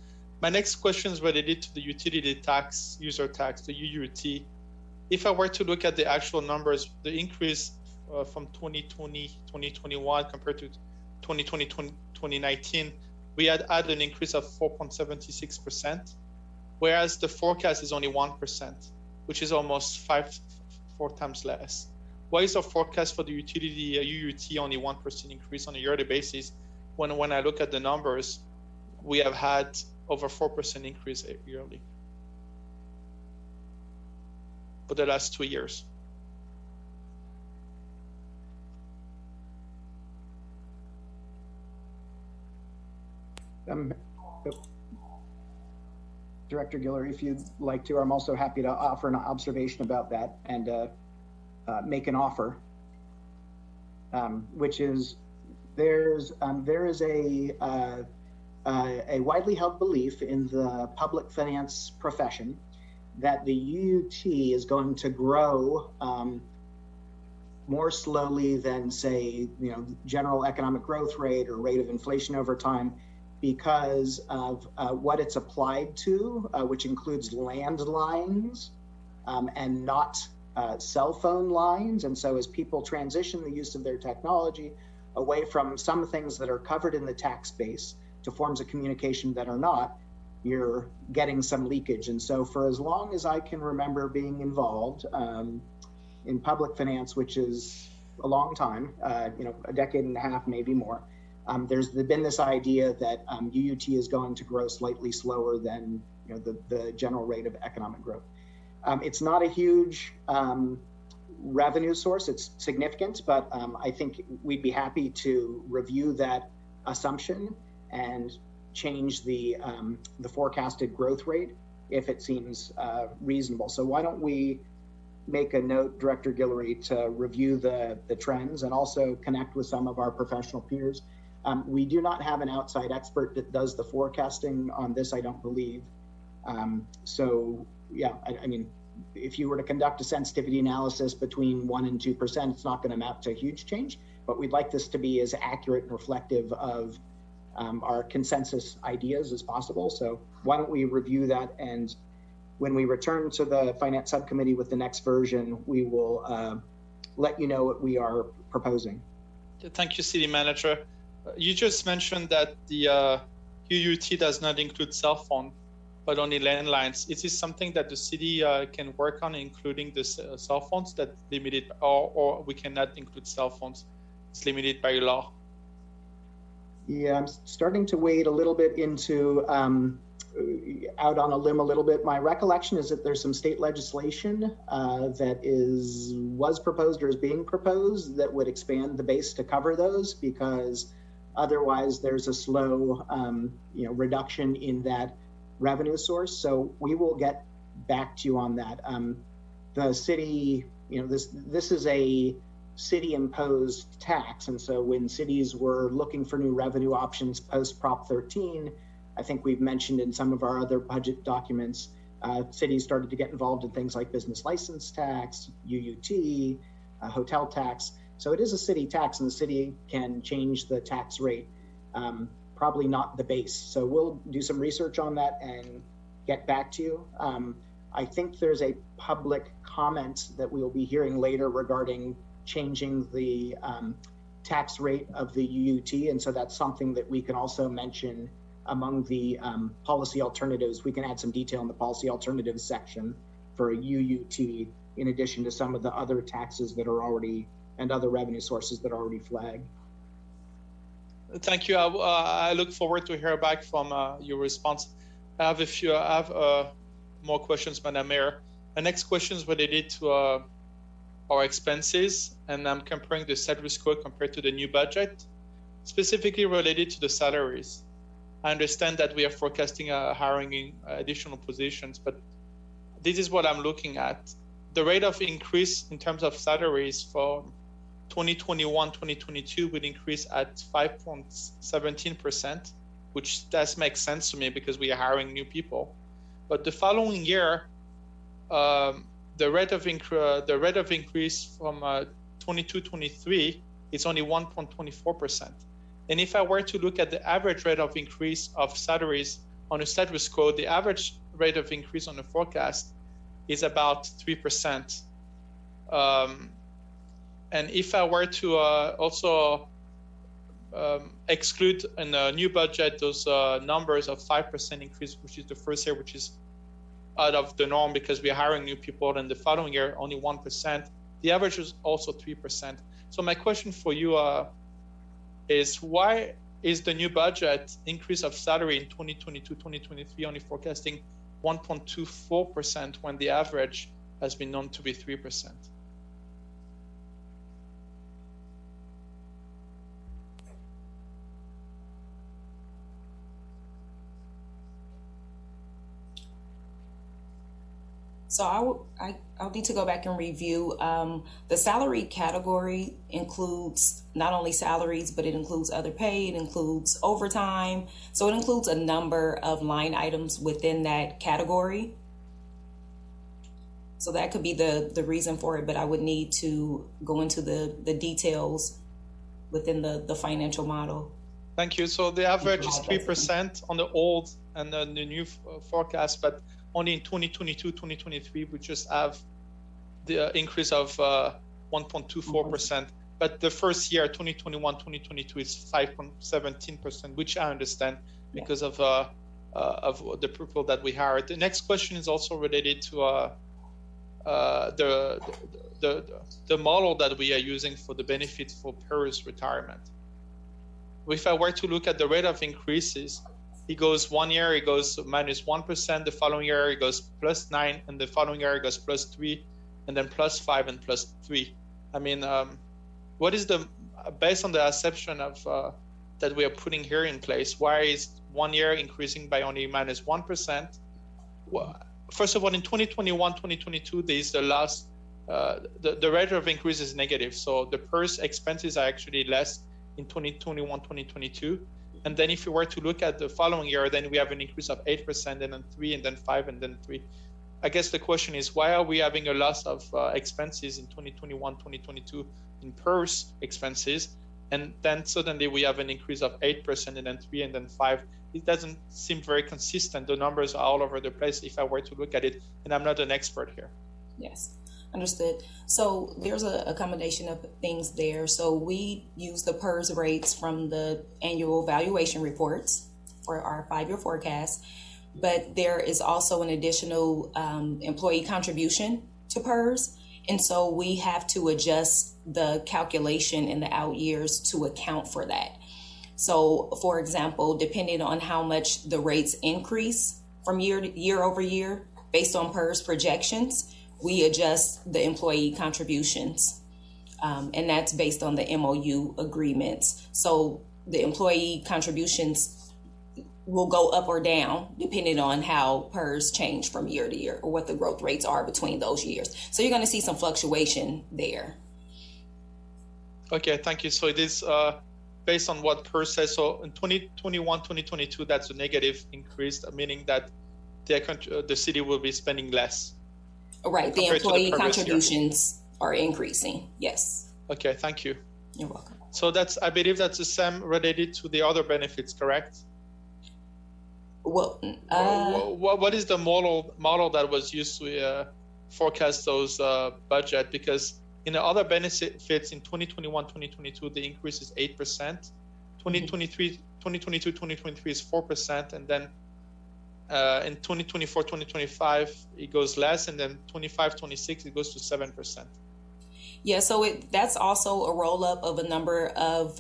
My next question is related to the utility tax, user tax, the UUT. If I were to look at the actual numbers, the increase from 2020, 2021 compared to 2020, 2019, we had an increase of 4.76%, whereas the forecast is only 1%, which is almost four times less. Why is the forecast for the utility UUT only 1% increase on a yearly basis when I look at the numbers, we have had over 4% increase yearly for the last 2 years? Director Guillory, if you'd like to, I'm also happy to offer an observation about that and make an offer, which is there is a widely held belief in the public finance profession that the UUT is going to grow more slowly than, say, general economic growth rate or rate of inflation over time, because of what it's applied to, which includes landlines and not cell phone lines. And so as people transition the use of their technology away from some things that are covered in the tax base to forms of communication that are not, you're getting some leakage. And so for as long as I can remember being involved in public finance, which is a long time, a decade and a half, maybe more, there's been this idea that UUT is going to grow slightly slower than the general rate of economic growth. It's not a huge revenue source. It's significant, but I think we'd be happy to review that assumption and change the forecasted growth rate if it seems reasonable. So why don't we make a note, Director Guillory, to review the trends and also connect with some of our professional peers. We do not have an outside expert that does the forecasting on this, I don't believe. So yeah, I mean, if you were to conduct a sensitivity analysis between 1% and 2%, it's not going to map to a huge change, but we'd like this to be as accurate and reflective of our consensus ideas as possible. So why don't we review that, and when we return to the Finance Subcommittee with the next version, we will let you know what we are proposing. Thank you, City Manager. You just mentioned that the UUT does not include cell phone, but only landlines. Is this something that the city can work on, including the cell phones that limited, or we cannot include cell phones? It's limited by law. Yeah, I'm starting to wade a little bit into out on a limb a little bit. My recollection is that there's some state legislation that was proposed or is being proposed that would expand the base to cover those, because otherwise there's a slow reduction in that revenue source. So we will get back to you on that. The city, this is a city-imposed tax, and so when cities were looking for new revenue options post Prop 13, I think we've mentioned in some of our other budget documents, cities started to get involved in things like business license tax, UUT, hotel tax. So it is a city tax, and the city can change the tax rate, probably not the base. So we'll do some research on that and get back to you. I think there's a public comment that we will be hearing later regarding changing the tax rate of the UUT, and so that's something that we can also mention among the policy alternatives. We can add some detail in the policy alternatives section for a UUT, in addition to some of the other taxes that are already, and other revenue sources that are already flagged. Thank you. I look forward to hear back from your response. I have more questions, Madam Mayor. My next question is related to our expenses, and I'm comparing the status quo compared to the new budget, specifically related to the salaries. I understand that we are forecasting hiring in additional positions, but this is what I'm looking at. The rate of increase in terms of salaries for 2021, 2022 would increase at 5.17%, which does make sense to me because we are hiring new people. But the following year, the rate of increase from 22-23 is only 1.24%. And if I were to look at the average rate of increase of salaries on a status quo, the average rate of increase on the forecast is about 3%. And if I were to also exclude in the new budget those numbers of 5% increase, which is the first year, which is out of the norm because we're hiring new people, and the following year only 1%, the average is also 3%. So my question for you is, why is the new budget increase of salary in 2022-2023 only forecasting 1.24% when the average has been known to be 3%? So I'll need to go back and review. The salary category includes not only salaries, but it includes other pay, it includes overtime. So it includes a number of line items within that category. So that could be the reason for it, but I would need to go into the details within the financial model. Thank you. So the average is 3% on the old and the new forecast, but only in 2022, 2023, we just have the increase of 1.24%. But the first year, 2021, 2022, is 5.17%, which I understand because of the people that we hired. The next question is also related to the model that we are using for the benefit for PERS retirement. If I were to look at the rate of increases, it goes 1 year, it goes minus 1%, the following year it goes plus 9, and the following year it goes plus 3, and then plus 5 and plus 3. I mean, what is based on the assumption of that we are putting here in place, why is 1 year increasing by only minus 1%? Well, first of all, in 2021, 2022, there is the last, the rate of increase is negative. So the PERS expenses are actually less in 2021, 2022. And then if you were to look at the following year, then we have an increase of 8%, and then 3, and then 5, and then 3. I guess the question is, why are we having a loss of expenses in 2021, 2022 in PERS expenses? And then suddenly we have an increase of 8%, and then 3, and then 5. It doesn't seem very consistent. The numbers are all over the place if I were to look at it, and I'm not an expert here. Yes. Understood. So there's a combination of things there. So we use the PERS rates from the annual valuation reports for our 5-year forecast, but there is also an additional employee contribution to PERS. And so we have to adjust the calculation in the out years to account for that. So for example, depending on how much the rates increase from year over year, based on PERS projections, we adjust the employee contributions, and that's based on the MOU agreements. So the employee contributions will go up or down depending on how PERS change from year to year or what the growth rates are between those years. So you're going to see some fluctuation there. Okay, thank you. So it is based on what PERS says. So in 2021, 2022, that's a negative increase, meaning that the city will be spending less. Right, the employee contributions are increasing, yes. Okay, thank you. You're welcome. So I believe that's the same related to the other benefits, correct? Well, what is the model that was used to forecast those budget? Because in the other benefits in 2021, 2022, the increase is 8%. 2022, 2023 is 4%, and then in 2024, 2025, it goes less, and then 25, 26, it goes to 7%. Yeah, so that's also a roll-up of a number of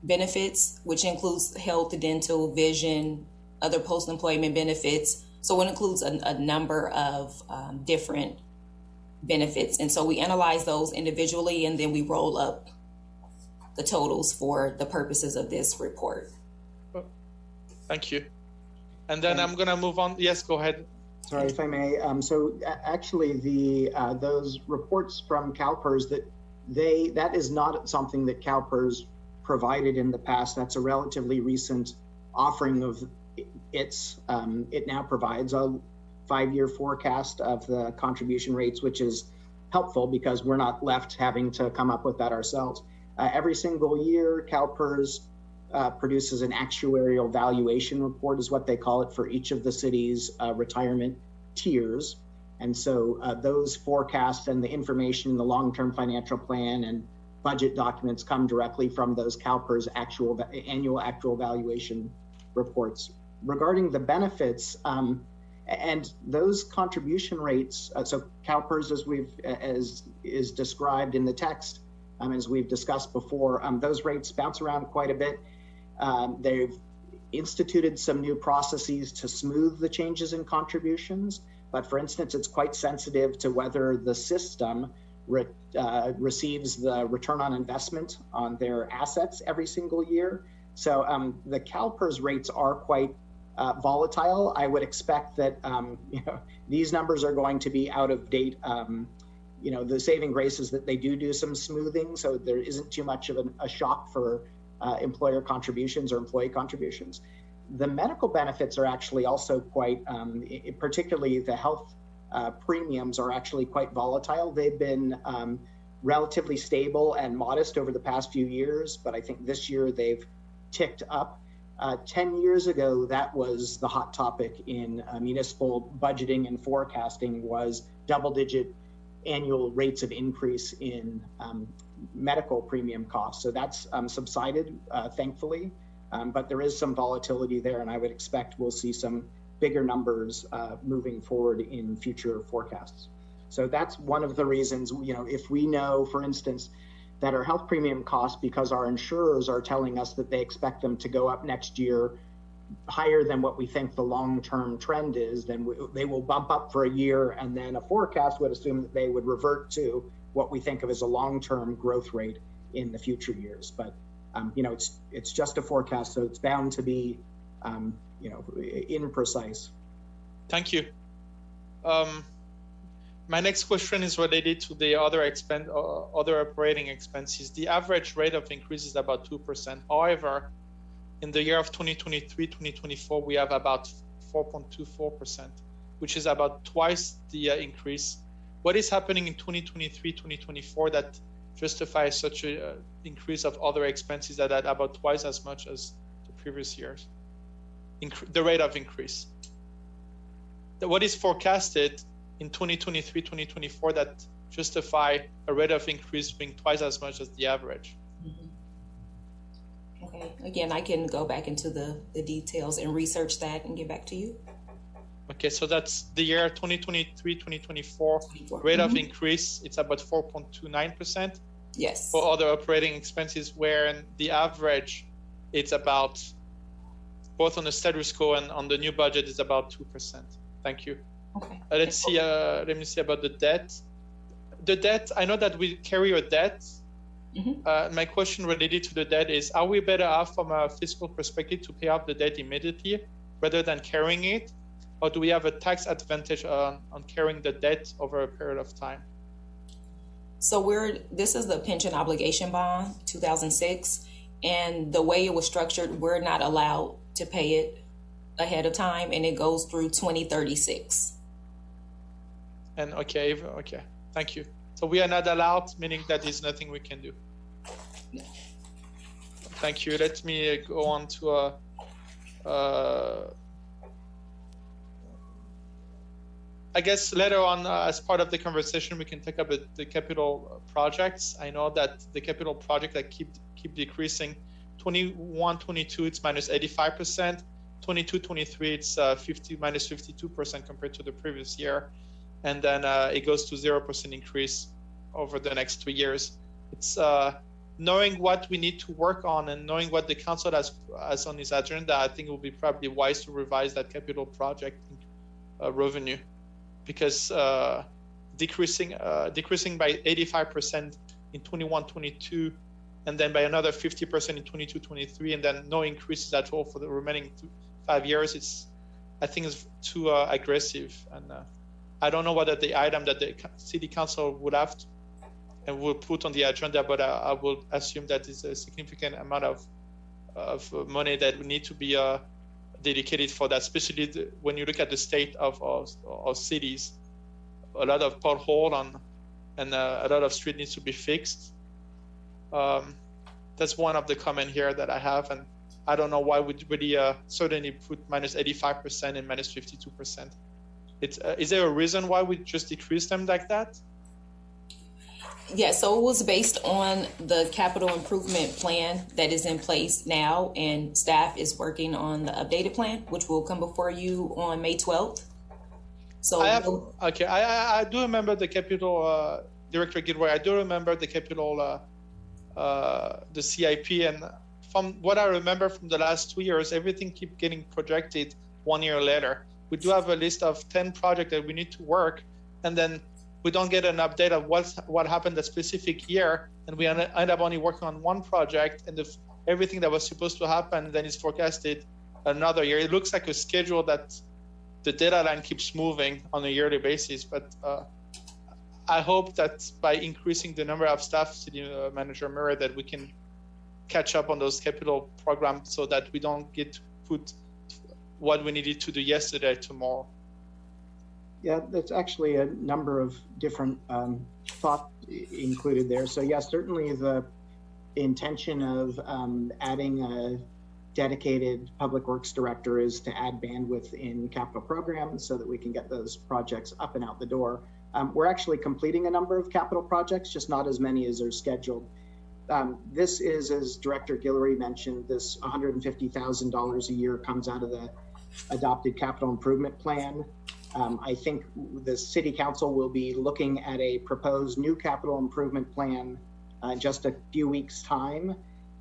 benefits, which includes health, dental, vision, other post-employment benefits. So it includes a number of different benefits. And so we analyze those individually, and then we roll up the totals for the purposes of this report. Thank you. And then I'm going to move on. Yes, go ahead. Sorry, if I may. So actually, those reports from CalPERS, that is not something that CalPERS provided in the past. That's a relatively recent offering of its. It now provides a 5-year forecast of the contribution rates, which is helpful because we're not left having to come up with that ourselves. Every single year, CalPERS produces an actuarial valuation report, is what they call it, for each of the city's retirement tiers. And so those forecasts and the information in the long-term financial plan and budget documents come directly from those CalPERS annual actual valuation reports. Regarding the benefits, and those contribution rates, so CalPERS, as is described in the text, as we've discussed before, those rates bounce around quite a bit. They've instituted some new processes to smooth the changes in contributions, but for instance, it's quite sensitive to whether the system receives the return on investment on their assets every single year. So the CalPERS rates are quite volatile. I would expect that these numbers are going to be out of date. The saving grace is that they do some smoothing, so there isn't too much of a shock for employer contributions or employee contributions. The medical benefits are actually also quite, particularly the health premiums are actually quite volatile. They've been relatively stable and modest over the past few years, but I think this year they've ticked up. 10 years ago, that was the hot topic in municipal budgeting and forecasting, was double-digit annual rates of increase in medical premium costs. So that's subsided, thankfully, but there is some volatility there, and I would expect we'll see some bigger numbers moving forward in future forecasts. So that's one of the reasons, if we know, for instance, that our health premium costs, because our insurers are telling us that they expect them to go up next year higher than what we think the long-term trend is, then they will bump up for a year, and then a forecast would assume that they would revert to what we think of as a long-term growth rate in the future years. But it's just a forecast, so it's bound to be imprecise. Thank you. My next question is related to the other operating expenses. The average rate of increase is about 2%. However, in the year of 2023-2024, we have about 4.24%, which is about twice the increase. What is happening in 2023-2024 that justifies such an increase of other expenses that are about twice as much as the previous years? The rate of increase. What is forecasted in 2023-2024 that justify a rate of increase being twice as much as the average? Mm-hmm. Okay, again, I can go back into the details and research that and get back to you. Okay, so that's the year 2023-2024 rate of increase. It's about 4.29%. Yes. For other operating expenses, where the average, it's about, both on the status quo and on the new budget, is about 2%. Thank you. Okay. Let's see. Let me see about the debt. The debt, I know that we carry a debt. Mm-hmm. My question related to the debt is, are we better off from a fiscal perspective to pay off the debt immediately rather than carrying it? Or do we have a tax advantage on carrying the debt over a period of time? So this is the pension obligation bond, 2006. And the way it was structured, we're not allowed to pay it ahead of time, and it goes through 2036. And okay, thank you. So we are not allowed, meaning that there's nothing we can do. No. Thank you. Let me go on to I guess later on, as part of the conversation, we can take up the capital projects. I know that the capital project that keep decreasing. 21-22, it's minus 85%. 22-23, it's minus 52% compared to the previous year. And then it goes to 0% increase over the next 3 years. It's knowing what we need to work on and knowing what the council has on its agenda, I think it will be probably wise to revise that capital project revenue, because decreasing by 85% in 21-22, and then by another 50% in 22-23, and then no increases at all for the remaining 5 years. I think it's too aggressive, and I don't know whether the item that the city council would have to, and will put on the agenda, but I will assume that is a significant amount of money that would need to be dedicated for that, especially when you look at the state of cities. A lot of pothole and a lot of street needs to be fixed. That's one of the comment here that I have, and I don't know why we'd really suddenly put minus 85% and minus 52%. Is there a reason why we just decrease them like that? Yeah, so it was based on the capital improvement plan that is in place now, and staff is working on the updated plan, which will come before you on May 12th. So I do remember the capital, Director Gilroy, I do remember the capital, the CIP, and from what I remember from the last 2 years, everything keeps getting projected 1 year later. We do have a list of 10 projects that we need to work, and then we don't get an update of what happened that specific year, and we end up only working on one project, and everything that was supposed to happen then is forecasted another year. It looks like a schedule that the data line keeps moving on a yearly basis, but I hope that by increasing the number of staff, City Manager Murray, that we can catch up on those capital programs so that we don't get to put what we needed to do yesterday tomorrow. Yeah, there's actually a number of different thoughts included there. So yes, certainly the intention of adding a dedicated public works director is to add bandwidth in capital programs so that we can get those projects up and out the door. We're actually completing a number of capital projects, just not as many as are scheduled. This is, as Director Guillory mentioned, this $150,000 a year comes out of the adopted capital improvement plan. I think the City Council will be looking at a proposed new capital improvement plan in just a few weeks' time.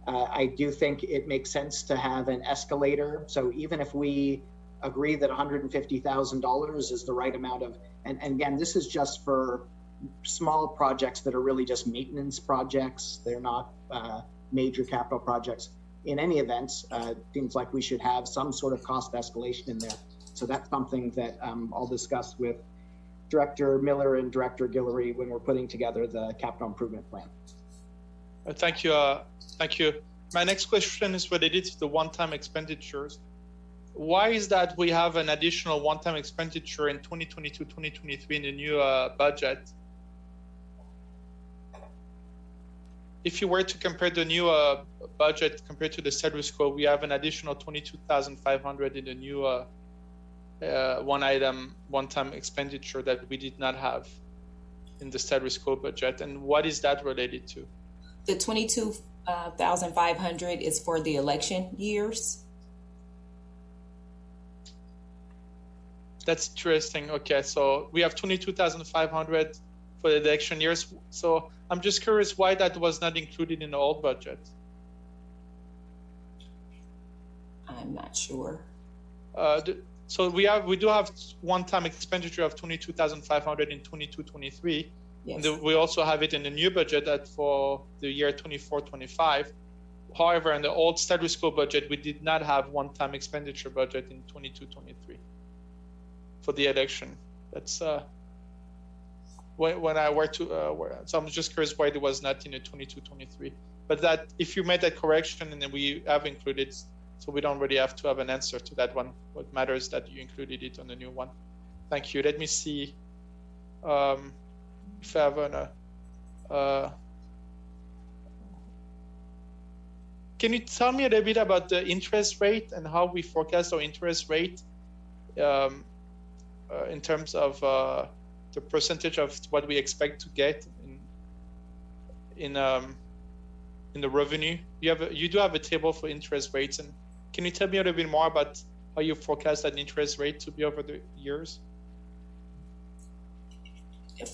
I do think it makes sense to have an escalator. So even if we agree that $150,000 is the right amount of, and again, this is just for small projects that are really just maintenance projects. They're not major capital projects. In any event, seems like we should have some sort of cost escalation in there. So that's something that I'll discuss with Director Miller and Director Guillory when we're putting together the capital improvement plan. Thank you. Thank you. My next question is related to the one-time expenditures. Why is that we have an additional one-time expenditure in 2022-2023 in the new budget? If you were to compare the new budget compared to the status quo, we have an additional $22,500 in the new one-time expenditure that we did not have in the status quo budget. And what is that related to? The $22,500 is for the election years. That's interesting. Okay, so we have 22,500 for the election years. So I'm just curious why that was not included in the old budget. I'm not sure. So we do have one-time expenditure of 22,500 in 22-23. Yes. And we also have it in the new budget for the year 24-25. However, in the old status quo budget, we did not have one-time expenditure budget in 22-23 for the election. That's when I were to. So I'm just curious why it was not in the 22-23. But that, if you made that correction, and then we have included, so we don't really have to have an answer to that one. What matters is that you included it on the new one. Thank you. Let me see if I have an. Can you tell me a little bit about the interest rate and how we forecast our interest rate in terms of the percentage of what we expect to get in the revenue? You do have a table for interest rates, and can you tell me a little bit more about how you forecast that interest rate to be over the years?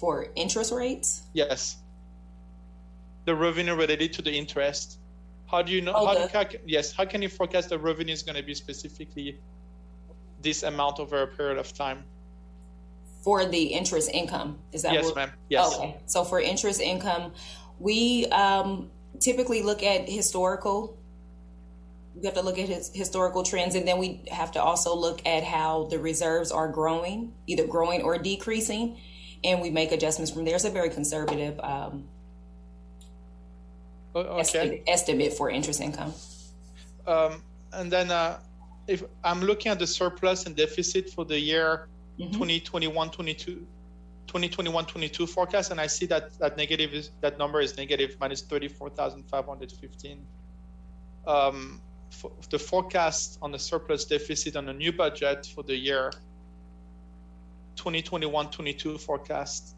For interest rates? Yes. The revenue related to the interest. How do you know? How can you forecast the revenue is going to be specifically this amount over a period of time? For the interest income, is that Yes, ma'am. Yes. Okay. So for interest income, we typically look at historical. We have to look at historical trends, and then we have to also look at how the reserves are growing, either growing or decreasing, and we make adjustments from there. It's a very conservative estimate for interest income. And then if I'm looking at the surplus and deficit for the year 2021-22 forecast, and I see that that number is negative, minus 34,515. The forecast on the surplus deficit on the new budget for the year 2021-22 forecast,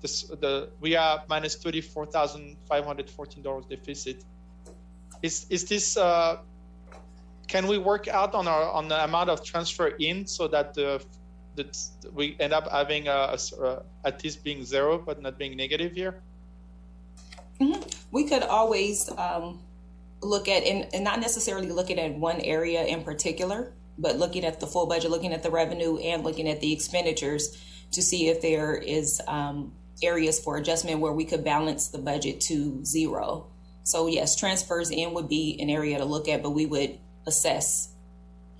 we are minus $34,514 deficit. Is this? Can we work out on the amount of transfer in so that we end up having at least being zero but not being negative here? We could always look at and not necessarily looking at one area in particular, but looking at the full budget, looking at the revenue and looking at the expenditures to see if there is areas for adjustment where we could balance the budget to zero. So yes, transfers in would be an area to look at, but we would assess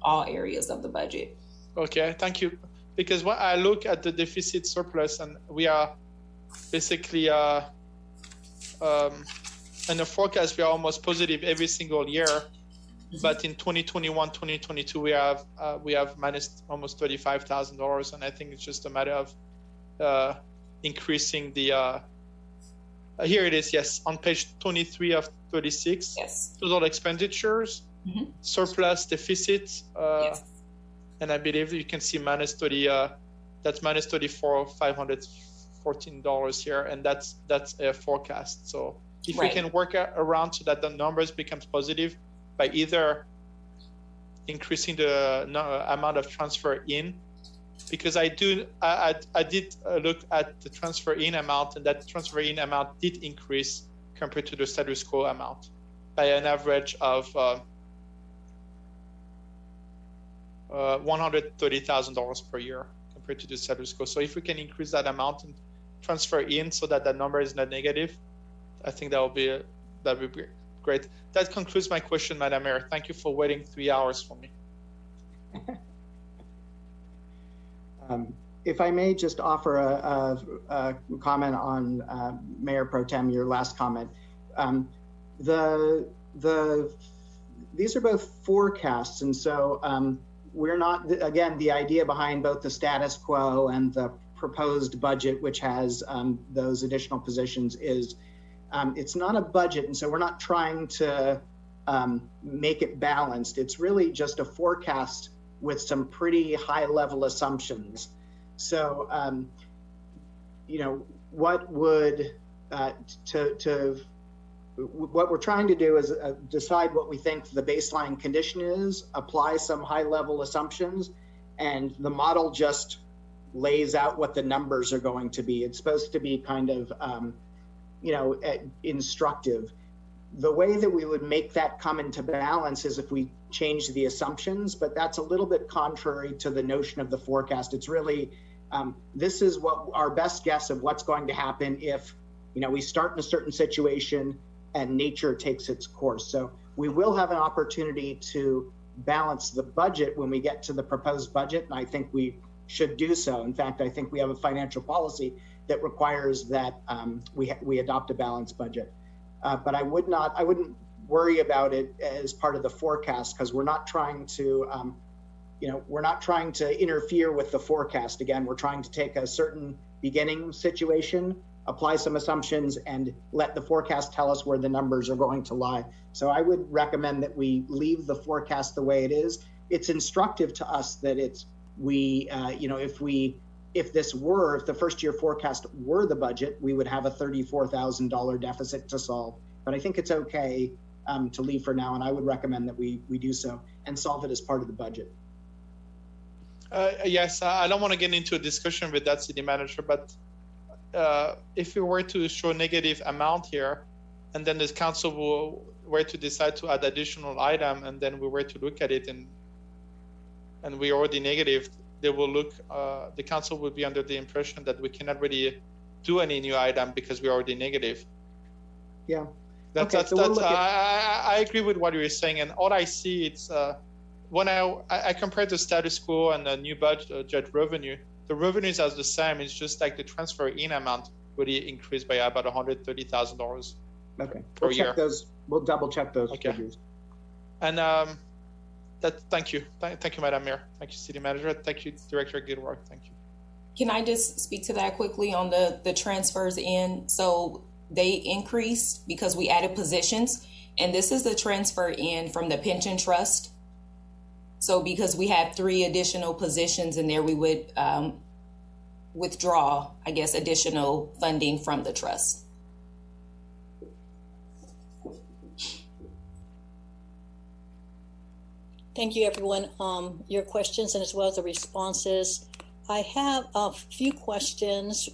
all areas of the budget. Okay, thank you. Because when I look at the deficit surplus, and we are basically in the forecast, we are almost positive every single year. But in 2021-2022, we have minus almost $35,000, and I think it's just a matter of increasing the. Here it is. Yes, on page 23 of 36. Yes. Total expenditures, surplus, deficit, and I believe you can see minus 30. That's minus $34,514 here, and that's a forecast. So if we can work around so that the numbers becomes positive, by either increasing the amount of transfer in, because I did look at the transfer in amount, and that transfer in amount did increase compared to the status quo amount by an average of $130,000 per year compared to the status quo. So if we can increase that amount and transfer in so that number is not negative, I think that would be great. That concludes my question, Madam Mayor. Thank you for waiting 3 hours for me. If I may just offer a comment on Mayor Pro Tem, your last comment. These are both forecasts, and so we're not, again, the idea behind both the status quo and the proposed budget, which has those additional positions, is it's not a budget, and so we're not trying to make it balanced. It's really just a forecast with some pretty high-level assumptions. So, what we're trying to do is decide what we think the baseline condition is, apply some high-level assumptions, and the model just lays out what the numbers are going to be. It's supposed to be kind of instructive. The way that we would make that come into balance is if we change the assumptions, but that's a little bit contrary to the notion of the forecast. It's really, this is what our best guess of what's going to happen if, we start in a certain situation and nature takes its course. So we will have an opportunity to balance the budget when we get to the proposed budget, and I think we should do so. In fact, I think we have a financial policy that requires that we adopt a balanced budget. But I wouldn't worry about it as part of the forecast, because we're not trying to, interfere with the forecast. Again, we're trying to take a certain beginning situation, apply some assumptions, and let the forecast tell us where the numbers are going to lie. So I would recommend that we leave the forecast the way it is. It's instructive to us that if the first year forecast were the budget, we would have a $34,000 deficit to solve. But I think it's okay to leave for now, and I would recommend that we do so and solve it as part of the budget. Yes, I don't want to get into a discussion with that city manager, but if we were to show negative amount here, and then the council were to decide to add additional item, and then we were to look at it and we're already negative, they will look, the council will be under the impression that we cannot really do any new item because we're already negative. Yeah. I agree with what you're saying, and all I see, it's when I compare the status quo and the new budget revenue, the revenues are the same. It's just like the transfer in amount really increased by about $130,000. Okay, per year. Check those. We'll double check those figures. And thank you, thank you, Madam Mayor. Thank you, City Manager. Thank you, Director Gilroy. Thank you. Can I just speak to that quickly on the transfers in? So they increased because we added positions, and this is the transfer in from the pension trust. So because we had 3 additional positions in there, we would withdraw, I guess, additional funding from the trust. Thank you, everyone. Your questions and as well as the responses. I have a few questions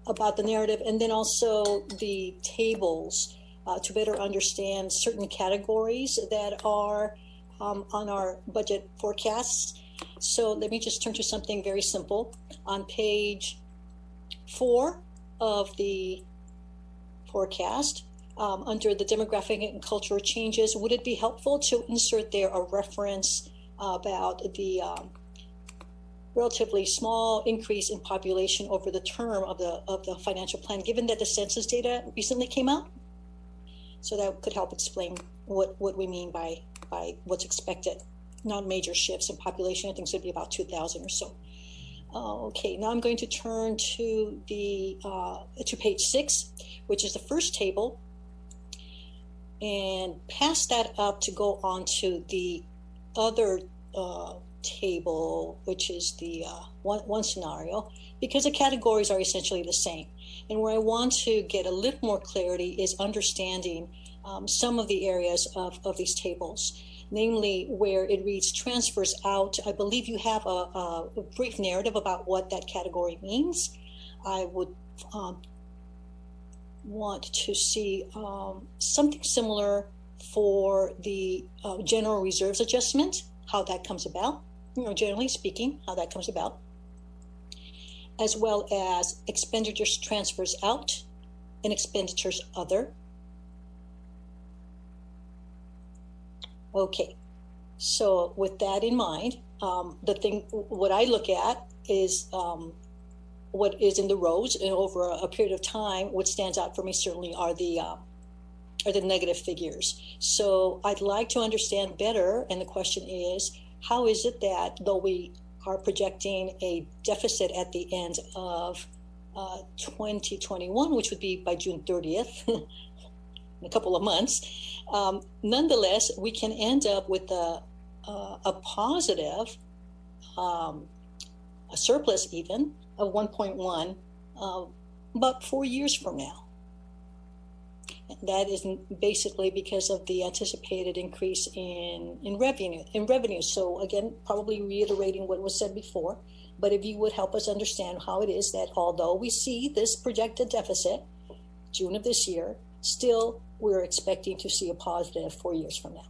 about the narrative and then also the tables to better understand certain categories that are on our budget forecasts. So let me just turn to something very simple. On page 4 of the forecast, under the demographic and cultural changes, would it be helpful to insert there a reference about the relatively small increase in population over the term of the financial plan, given that the census data recently came out? So that could help explain what we mean by what's expected. Not major shifts in population. I think it should be about 2,000 or so. Okay, now I'm going to turn to to page 6, which is the first table, and pass that up to go on to the other table, which is the one scenario, because the categories are essentially the same. And where I want to get a little more clarity is understanding some of the areas of these tables, namely where it reads transfers out. I believe you have a brief narrative about what that category means. I would want to see something similar for the general reserves adjustment, how that comes about, generally speaking, how that comes about, as well as expenditures transfers out and expenditures other. Okay, so with that in mind, what I look at is what is in the rows, and over a period of time, what stands out for me certainly are the negative figures. So I'd like to understand better, and the question is, how is it that though we are projecting a deficit at the end of 2021, which would be by June 30th, in a couple of months, nonetheless, we can end up with a positive, a surplus even, of 1.1 about 4 years from now. And that is basically because of the anticipated increase in revenue. So again, probably reiterating what was said before, but if you would help us understand how it is that although we see this projected deficit, June of this year, still we're expecting to see a positive 4 years from now.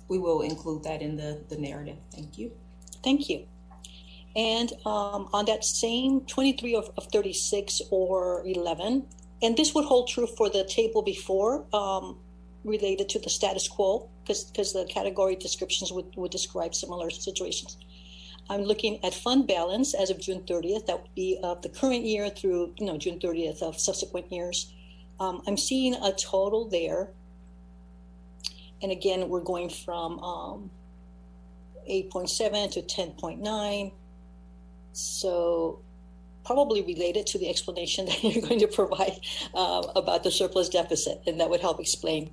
We will include that in the narrative. Thank you. Thank you. And on that same 23 of 36 or 11, and this would hold true for the table before related to the status quo, because the category descriptions would describe similar situations. I'm looking at fund balance as of June 30th. That would be of the current year through June 30th of subsequent years. I'm seeing a total there. And again, we're going from 8.7 to 10.9. So probably related to the explanation that you're going to provide about the surplus deficit, and that would help explain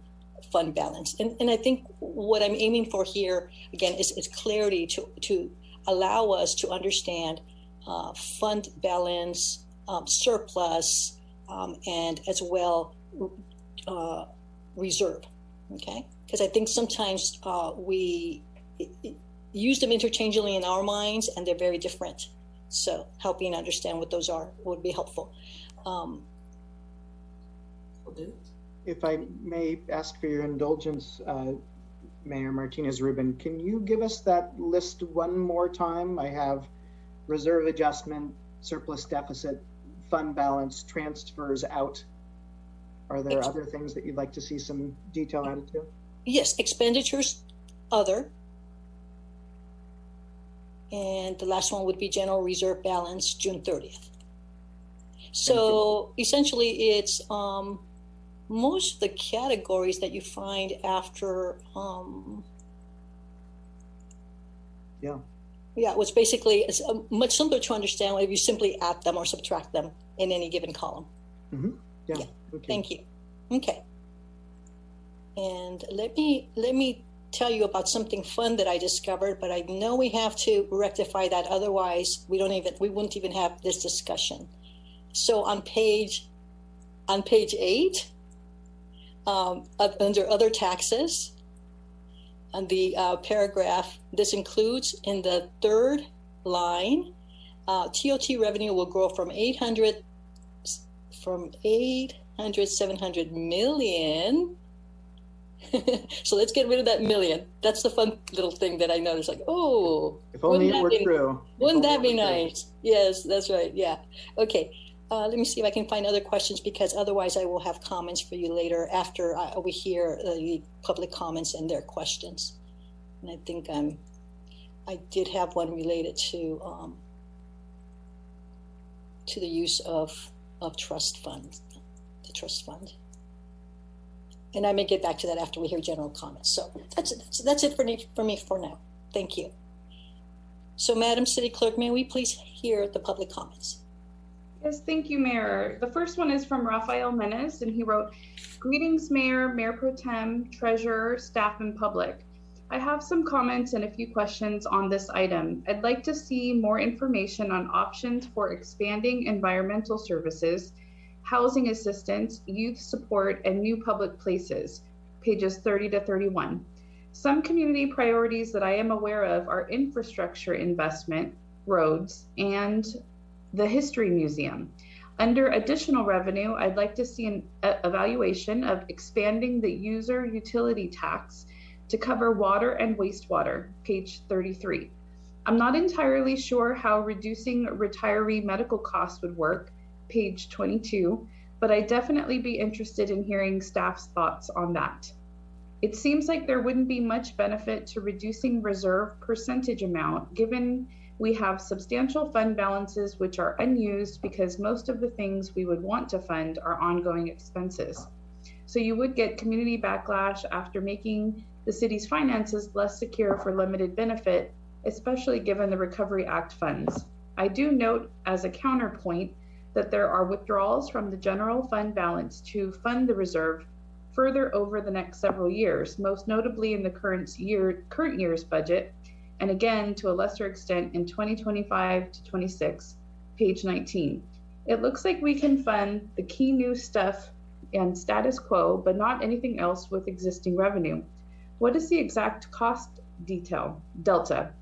fund balance. And I think what I'm aiming for here, again, is clarity to allow us to understand fund balance, surplus, and as well reserve, okay? Because I think sometimes we use them interchangeably in our minds, and they're very different. So helping understand what those are would be helpful. Will do. If I may ask for your indulgence, Mayor Martinez-Rubin, can you give us that list one more time? I have reserve adjustment, surplus deficit, fund balance, transfers out. Are there other things that you'd like to see some detail added to? Yes, expenditures, other. And the last one would be general reserve balance, June 30th. So essentially it's most of the categories that you find after, which basically is much simpler to understand if you simply add them or subtract them in any given column. Mm-hmm. Yeah. Okay. Thank you. Okay. And let me tell you about something fun that I discovered, but I know we have to rectify that. Otherwise, we wouldn't even have this discussion. So on page 8, under other taxes, on the paragraph, this includes in the third line, TOT revenue will grow from 700 million. So let's get rid of that million. That's the fun little thing that I noticed. Like, oh, if only it were true. Wouldn't that be nice? Yes, that's right. Yeah. Okay. Let me see if I can find other questions, because otherwise I will have comments for you later after we hear the public comments and their questions. And I think I did have one related to the use of trust funds, the trust fund. And I may get back to that after we hear general comments. So that's it for me for now. Thank you. So Madam City Clerk, may we please hear the public comments? Yes, thank you, Mayor. The first one is from Rafael Menes, and he wrote, "Greetings, Mayor, Mayor Pro Tem, Treasurer, staff, and public. I have some comments and a few questions on this item. I'd like to see more information on options for expanding environmental services, housing assistance, youth support, and new public places," pages 30 to 31. Some community priorities that I am aware of are infrastructure investment, roads, and the History Museum. Under additional revenue, I'd like to see an evaluation of expanding the user utility tax to cover water and wastewater, page 33. I'm not entirely sure how reducing retiree medical costs would work, page 22, but I'd definitely be interested in hearing staff's thoughts on that. It seems like there wouldn't be much benefit to reducing reserve percentage amount, given we have substantial fund balances which are unused because most of the things we would want to fund are ongoing expenses. So you would get community backlash after making the city's finances less secure for limited benefit, especially given the Recovery Act funds. I do note as a counterpoint that there are withdrawals from the general fund balance to fund the reserve further over the next several years, most notably in the current year's budget, and again to a lesser extent in 2025 to 26, page 19. It looks like we can fund the key new stuff and status quo, but not anything else with existing revenue. What is the exact cost delta?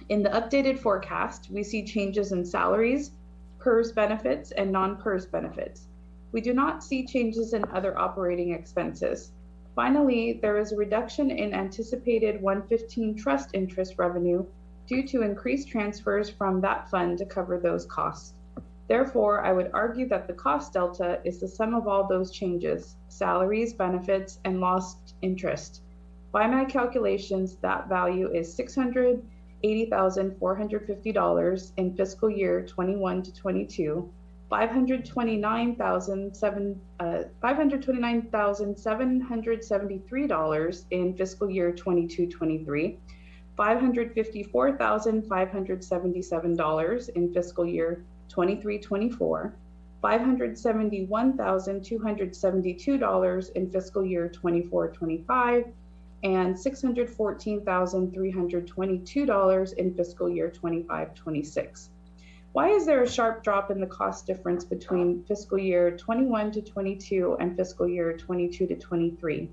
In the updated forecast, we see changes in salaries, PERS benefits, and non-PERS benefits. We do not see changes in other operating expenses. Finally, there is a reduction in anticipated 115 trust interest revenue due to increased transfers from that fund to cover those costs. Therefore, I would argue that the cost delta is the sum of all those changes, salaries, benefits, and lost interest. By my calculations, that value is $680,450 in fiscal year 21 to 22, $529,773 in fiscal year 22-23, $554,577 in fiscal year 23-24, $571,272 in fiscal year 24-25, and $614,322 in fiscal year 25-26. Why is there a sharp drop in the cost difference between fiscal year 21 to 22 and fiscal year 22 to 23?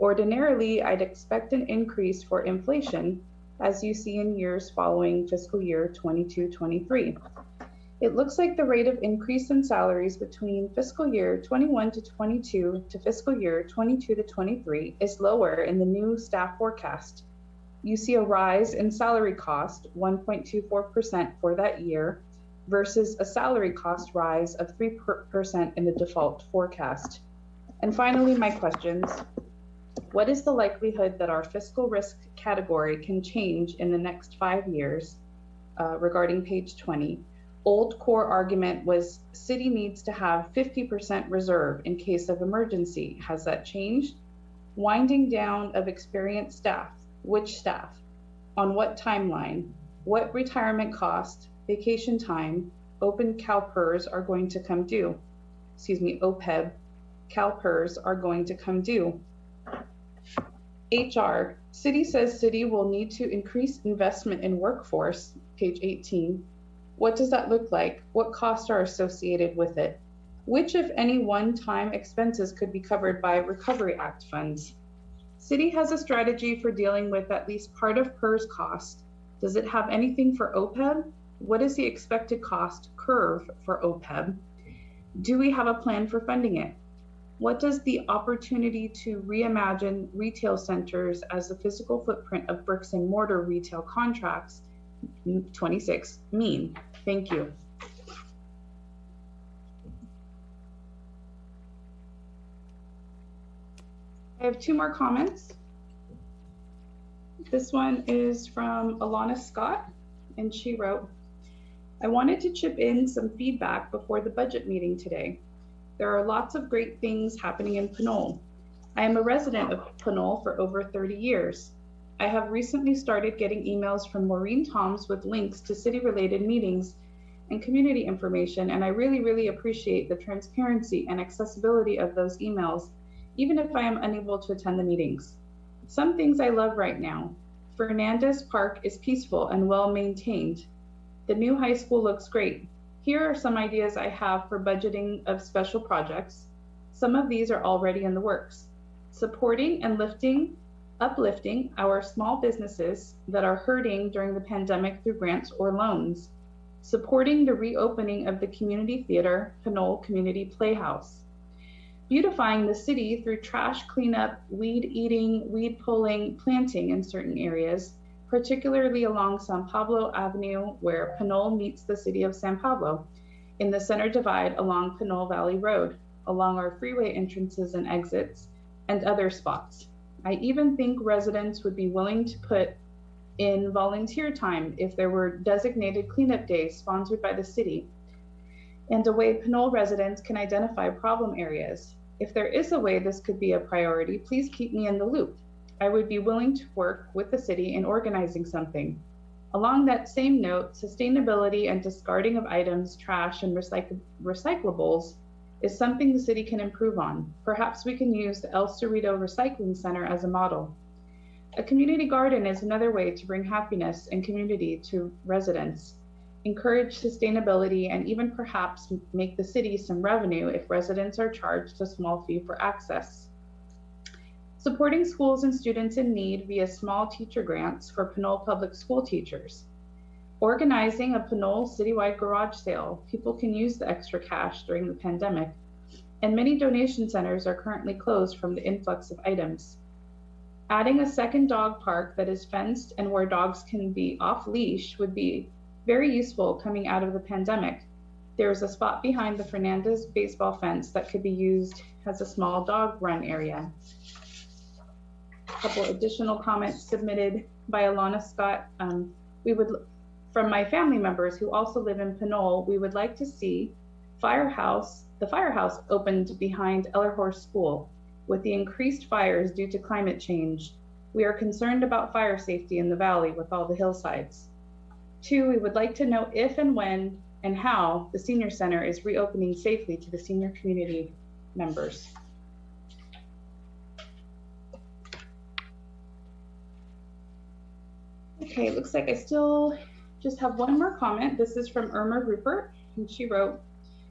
Ordinarily, I'd expect an increase for inflation, as you see in years following fiscal year 22-23. It looks like the rate of increase in salaries between fiscal year 21 to 22 to fiscal year 22 to 23 is lower in the new staff forecast. You see a rise in salary cost, 1.24% for that year, versus a salary cost rise of 3% in the default forecast. And finally, my questions. What is the likelihood that our fiscal risk category can change in the next 5 years? Regarding page 20, old core argument was city needs to have 50% reserve in case of emergency. Has that changed? Winding down of experienced staff. Which staff? On what timeline? What retirement cost, vacation time, open CalPERS are going to come due? Excuse me, OPEB, CalPERS are going to come due. HR, city says city will need to increase investment in workforce, page 18. What does that look like? What costs are associated with it? Which, if any, one-time expenses could be covered by Recovery Act funds? City has a strategy for dealing with at least part of PERS cost. Does it have anything for OPEB? What is the expected cost curve for OPEB? Do we have a plan for funding it? What does the opportunity to reimagine retail centers as the physical footprint of bricks and mortar retail contracts 26 mean? Thank you. I have 2 more comments. This one is from Alana Scott, and she wrote, I wanted to chip in some feedback before the budget meeting today. There are lots of great things happening in Pinole. I am a resident of Pinole for over 30 years. I have recently started getting emails from Maureen Toms with links to city-related meetings and community information, and I really appreciate the transparency and accessibility of those emails, even if I am unable to attend the meetings. Some things I love right now. Fernandez Park is peaceful and well maintained. The new high school looks great. Here are some ideas I have for budgeting of special projects. Some of these are already in the works. Supporting and uplifting our small businesses that are hurting during the pandemic through grants or loans. Supporting the reopening of the community theater, Pinole Community Playhouse. Beautifying the city through trash cleanup, weed eating, weed pulling, planting in certain areas, particularly along San Pablo Avenue, where Pinole meets the city of San Pablo, in the center divide along Pinole Valley Road, along our freeway entrances and exits, and other spots. I even think residents would be willing to put in volunteer time if there were designated cleanup days sponsored by the city, and a way Pinole residents can identify problem areas. If there is a way this could be a priority, please keep me in the loop. I would be willing to work with the city in organizing something. Along that same note, sustainability and discarding of items, trash, and recyclables is something the city can improve on. Perhaps we can use the El Cerrito Recycling Center as a model. A community garden is another way to bring happiness and community to residents, encourage sustainability, and even perhaps make the city some revenue if residents are charged a small fee for access. Supporting schools and students in need via small teacher grants for Pinole public school teachers. Organizing a Pinole citywide garage sale. People can use the extra cash during the pandemic, and many donation centers are currently closed from the influx of items. Adding a second dog park that is fenced and where dogs can be off leash would be very useful coming out of the pandemic. There is a spot behind the Fernandez baseball fence that could be used as a small dog run area. A couple additional comments submitted by Alana Scott. From my family members who also live in Pinole, we would like to see the firehouse opened behind Ellerhorst School. With the increased fires due to climate change, we are concerned about fire safety in the valley with all the hillsides. 2, we would like to know if and when and how the senior center is reopening safely to the senior community members. Okay, it looks like I still just have one more comment. This is from Irma Rupert, and she wrote,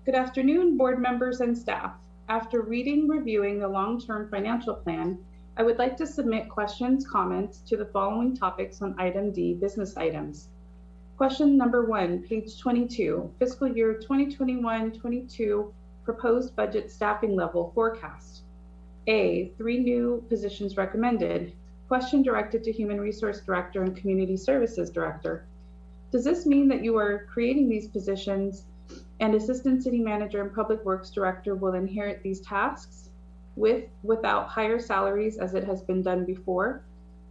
good afternoon, board members and staff. After reviewing the long-term financial plan, I would like to submit questions, comments to the following topics on item D, business items. Question number 1, page 22, fiscal year 2021-22 proposed budget staffing level forecast. A, 3 new positions recommended. Question directed to Human Resource Director and Community Services Director. Does this mean that you are creating these positions and Assistant City Manager and Public Works Director will inherit these tasks without higher salaries as it has been done before?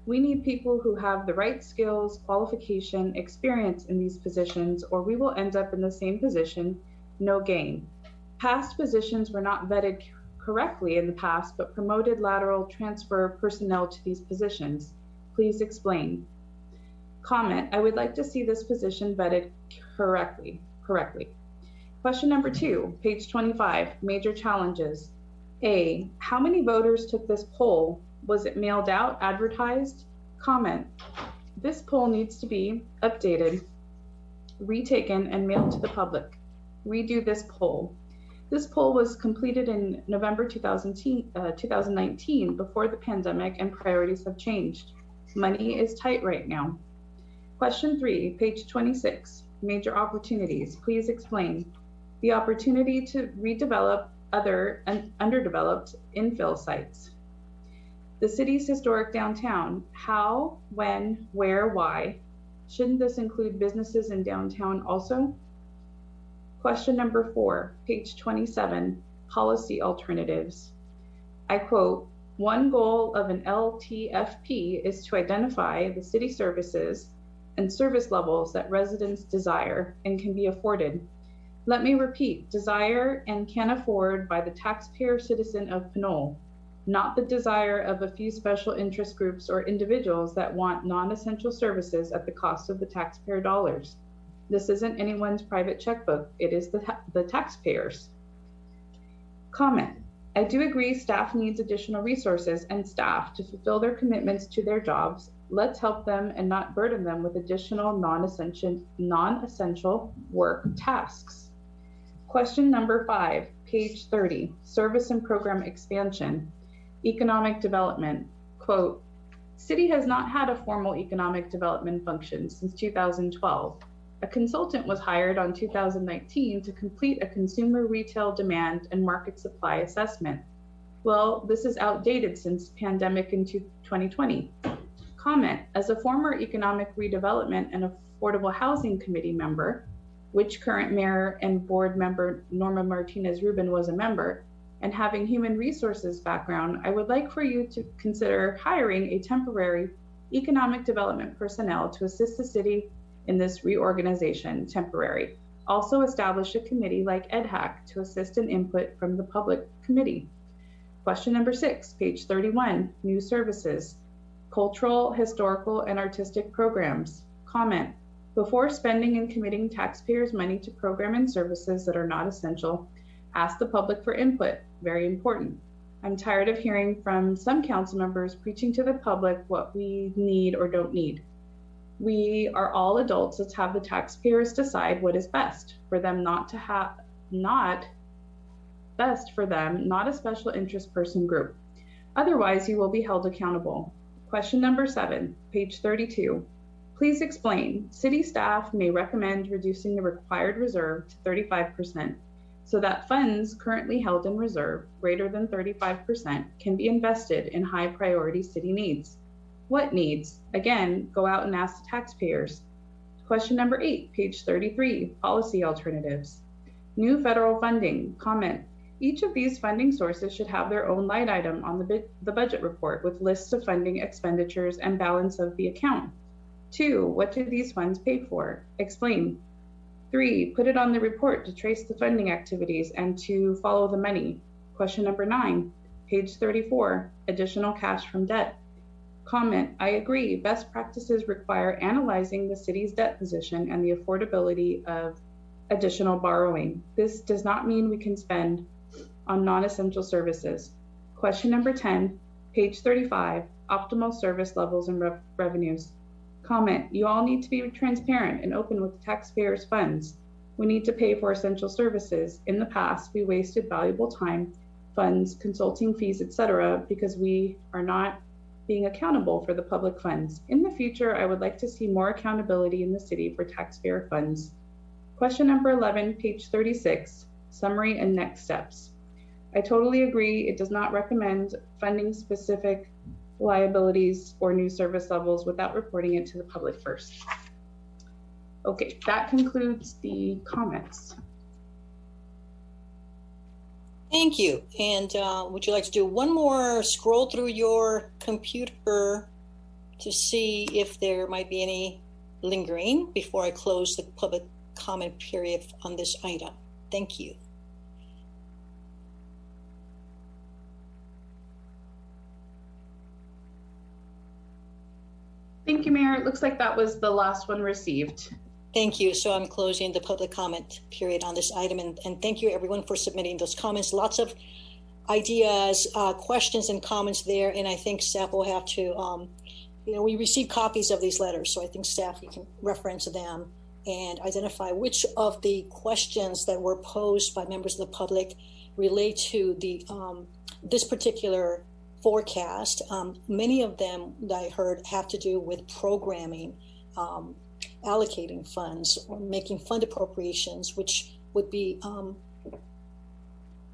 We need people who have the right skills, qualification, experience in these positions, or we will end up in the same position, no gain. Past positions were not vetted correctly in the past, but promoted lateral transfer personnel to these positions. Please explain. Comment, I would like to see this position vetted correctly. Question number 2, page 25, major challenges. A, how many voters took this poll? Was it mailed out, advertised? Comment, this poll needs to be updated, retaken, and mailed to the public. Redo this poll. This poll was completed in November 2019 before the pandemic, and priorities have changed. Money is tight right now. Question 3, page 26, major opportunities. Please explain. The opportunity to redevelop other and underdeveloped infill sites. The city's historic downtown. How, when, where, why? Shouldn't this include businesses in downtown also? Question number 4, page 27, policy alternatives. I quote, one goal of an LTFP is to identify the city services and service levels that residents desire and can be afforded. Let me repeat, desire and can afford by the taxpayer citizen of Pinole, not the desire of a few special interest groups or individuals that want non-essential services at the cost of the taxpayer dollars. This isn't anyone's private checkbook, it is the taxpayers. Comment, I do agree staff needs additional resources and staff to fulfill their commitments to their jobs. Let's help them and not burden them with additional non-essential work tasks. Question number 5, page 30, service and program expansion. Economic development, quote, city has not had a formal economic development function since 2012. A consultant was hired on 2019 to complete a consumer retail demand and market supply assessment. Well, this is outdated since pandemic in 2020. Comment, as a former economic redevelopment and affordable housing committee member, which current mayor and board member Norma Martinez Rubin was a member, and having human resources background, I would like for you to consider hiring a temporary economic development personnel to assist the city in this reorganization, temporary. Also establish a committee like EDHAC to assist in input from the public committee. Question number 6, page 31, new services, cultural, historical, and artistic programs. Comment, before spending and committing taxpayers' money to program and services that are not essential, ask the public for input, very important. I'm tired of hearing from some council members preaching to the public what we need or don't need. We are all adults. Let's have the taxpayers decide what is best for them, not best for them, not a special interest person group. Otherwise, you will be held accountable. Question number 7, page 32. Please explain. City staff may recommend reducing the required reserve to 35% so that funds currently held in reserve greater than 35% can be invested in high priority city needs. What needs? Again, go out and ask the taxpayers. Question number 8, page 33, policy alternatives. New federal funding. Comment. Each of these funding sources should have their own line item on the budget report with lists of funding expenditures and balance of the account. 2, what do these funds pay for? Explain. 3, put it on the report to trace the funding activities and to follow the money. Question number 9, page 34, additional cash from debt. Comment, I agree. Best practices require analyzing the city's debt position and the affordability of additional borrowing. This does not mean we can spend on non-essential services. Question number 10, page 35, optimal service levels and revenues. Comment, you all need to be transparent and open with the taxpayers' funds. We need to pay for essential services. In the past, we wasted valuable time, funds, consulting fees, etc., because we are not being accountable for the public funds. In the future, I would like to see more accountability in the city for taxpayer funds. Question number 11, page 36, summary and next steps. I totally agree. It does not recommend funding specific liabilities or new service levels without reporting it to the public first. Okay, that concludes the comments. Thank you. And would you like to do one more scroll through your computer to see if there might be any lingering before I close the public comment period on this item? Thank you. Thank you, Mayor. It looks like that was the last one received. Thank you. So I'm closing the public comment period on this item. And thank you everyone for submitting those comments. Lots of ideas, questions and comments there. And I think staff will have to, we receive copies of these letters. So I think staff, you can reference them and identify which of the questions that were posed by members of the public relate to the this particular forecast. Many of them that I heard have to do with programming, allocating funds or making fund appropriations, which would be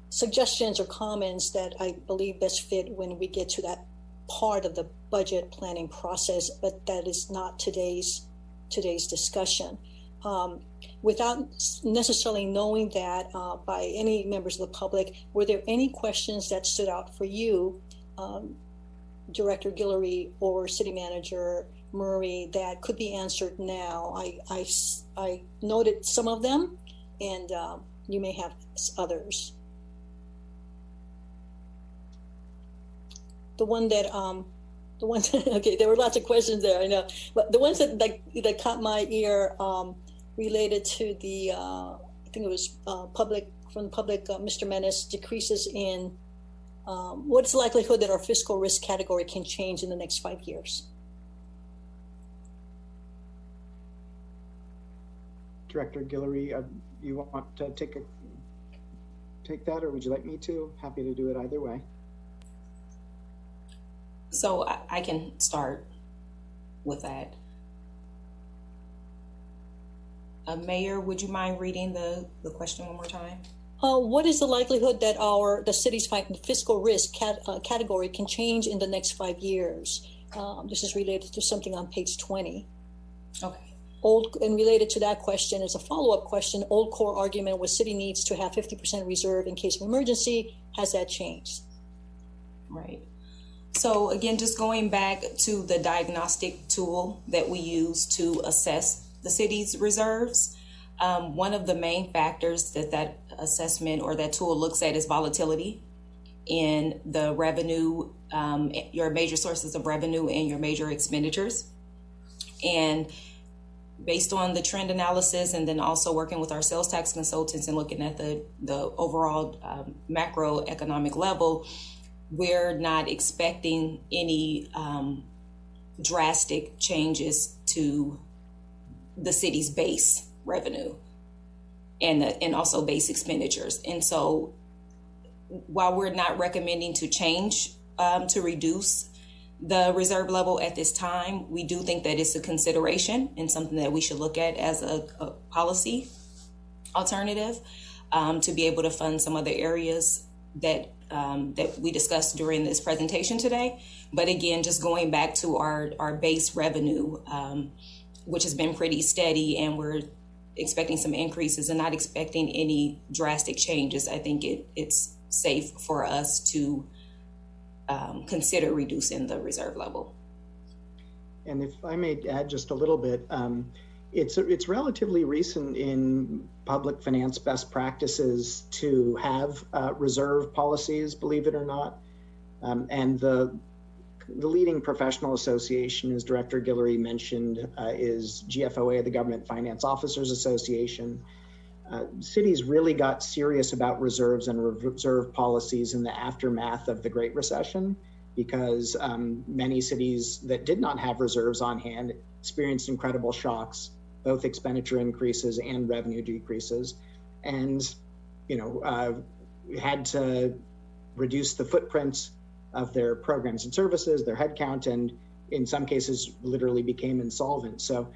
suggestions or comments that I believe best fit when we get to that part of the budget planning process, but that is not today's discussion. Without necessarily knowing that by any members of the public, were there any questions that stood out for you, Director Guillory or City Manager Murray, that could be answered now? I noted some of them, and you may have others. Okay, there were lots of questions there, I know, but the ones that caught my ear related to the, I think it was public, Mr. Menace, decreases in what's the likelihood that our fiscal risk category can change in the next 5 years? Director Guillory, you want to take that, or would you like me to? Happy to do it either way. So I can start with that. Mayor, would you mind reading the question one more time? What is the likelihood that the city's fiscal risk category can change in the next 5 years? This is related to something on page 20. Okay. And related to that question is a follow-up question. Old core argument was city needs to have 50% reserve in case of emergency. Has that changed? Right. So again, just going back to the diagnostic tool that we use to assess the city's reserves, one of the main factors that assessment or that tool looks at is volatility in the revenue, your major sources of revenue and your major expenditures. And based on the trend analysis and then also working with our sales tax consultants and looking at the overall macroeconomic level, we're not expecting any drastic changes to the city's base revenue and also base expenditures. And so while we're not recommending to change, to reduce the reserve level at this time, we do think that it's a consideration and something that we should look at as a policy alternative to be able to fund some other areas that we discussed during this presentation today. But again, just going back to our base revenue, which has been pretty steady, and we're expecting some increases and not expecting any drastic changes, I think it's safe for us to consider reducing the reserve level. And if I may add just a little bit, it's relatively recent in public finance best practices to have reserve policies, believe it or not. And the leading professional association, as Director Guillory mentioned, is GFOA, the Government Finance Officers Association. Cities really got serious about reserves and reserve policies in the aftermath of the Great Recession, because many cities that did not have reserves on hand experienced incredible shocks, both expenditure increases and revenue decreases, and had to reduce the footprints of their programs and services, their headcount, and in some cases literally became insolvent. So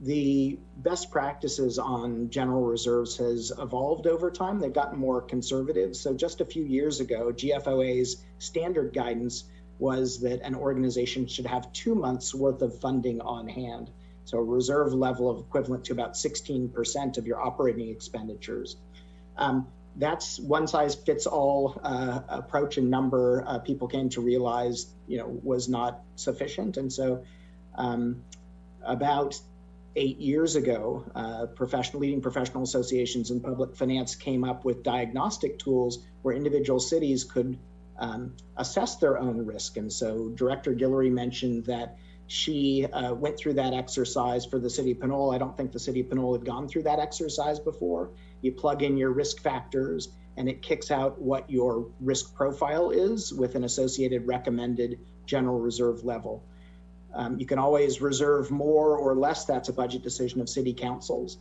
the best practices on general reserves has evolved over time. They've gotten more conservative. So just a few years ago, GFOA's standard guidance was that an organization should have 2 months worth of funding on hand. So a reserve level of equivalent to about 16% of your operating expenditures. That's one size fits all approach and number people came to realize, was not sufficient. And so about 8 years ago, leading professional associations in public finance came up with diagnostic tools where individual cities could assess their own risk. And so Director Guillory mentioned that she went through that exercise for the city of Pinole. I don't think the city of Pinole had gone through that exercise before. You plug in your risk factors and it kicks out what your risk profile is with an associated recommended general reserve level. You can always reserve more or less. That's a budget decision of city councils.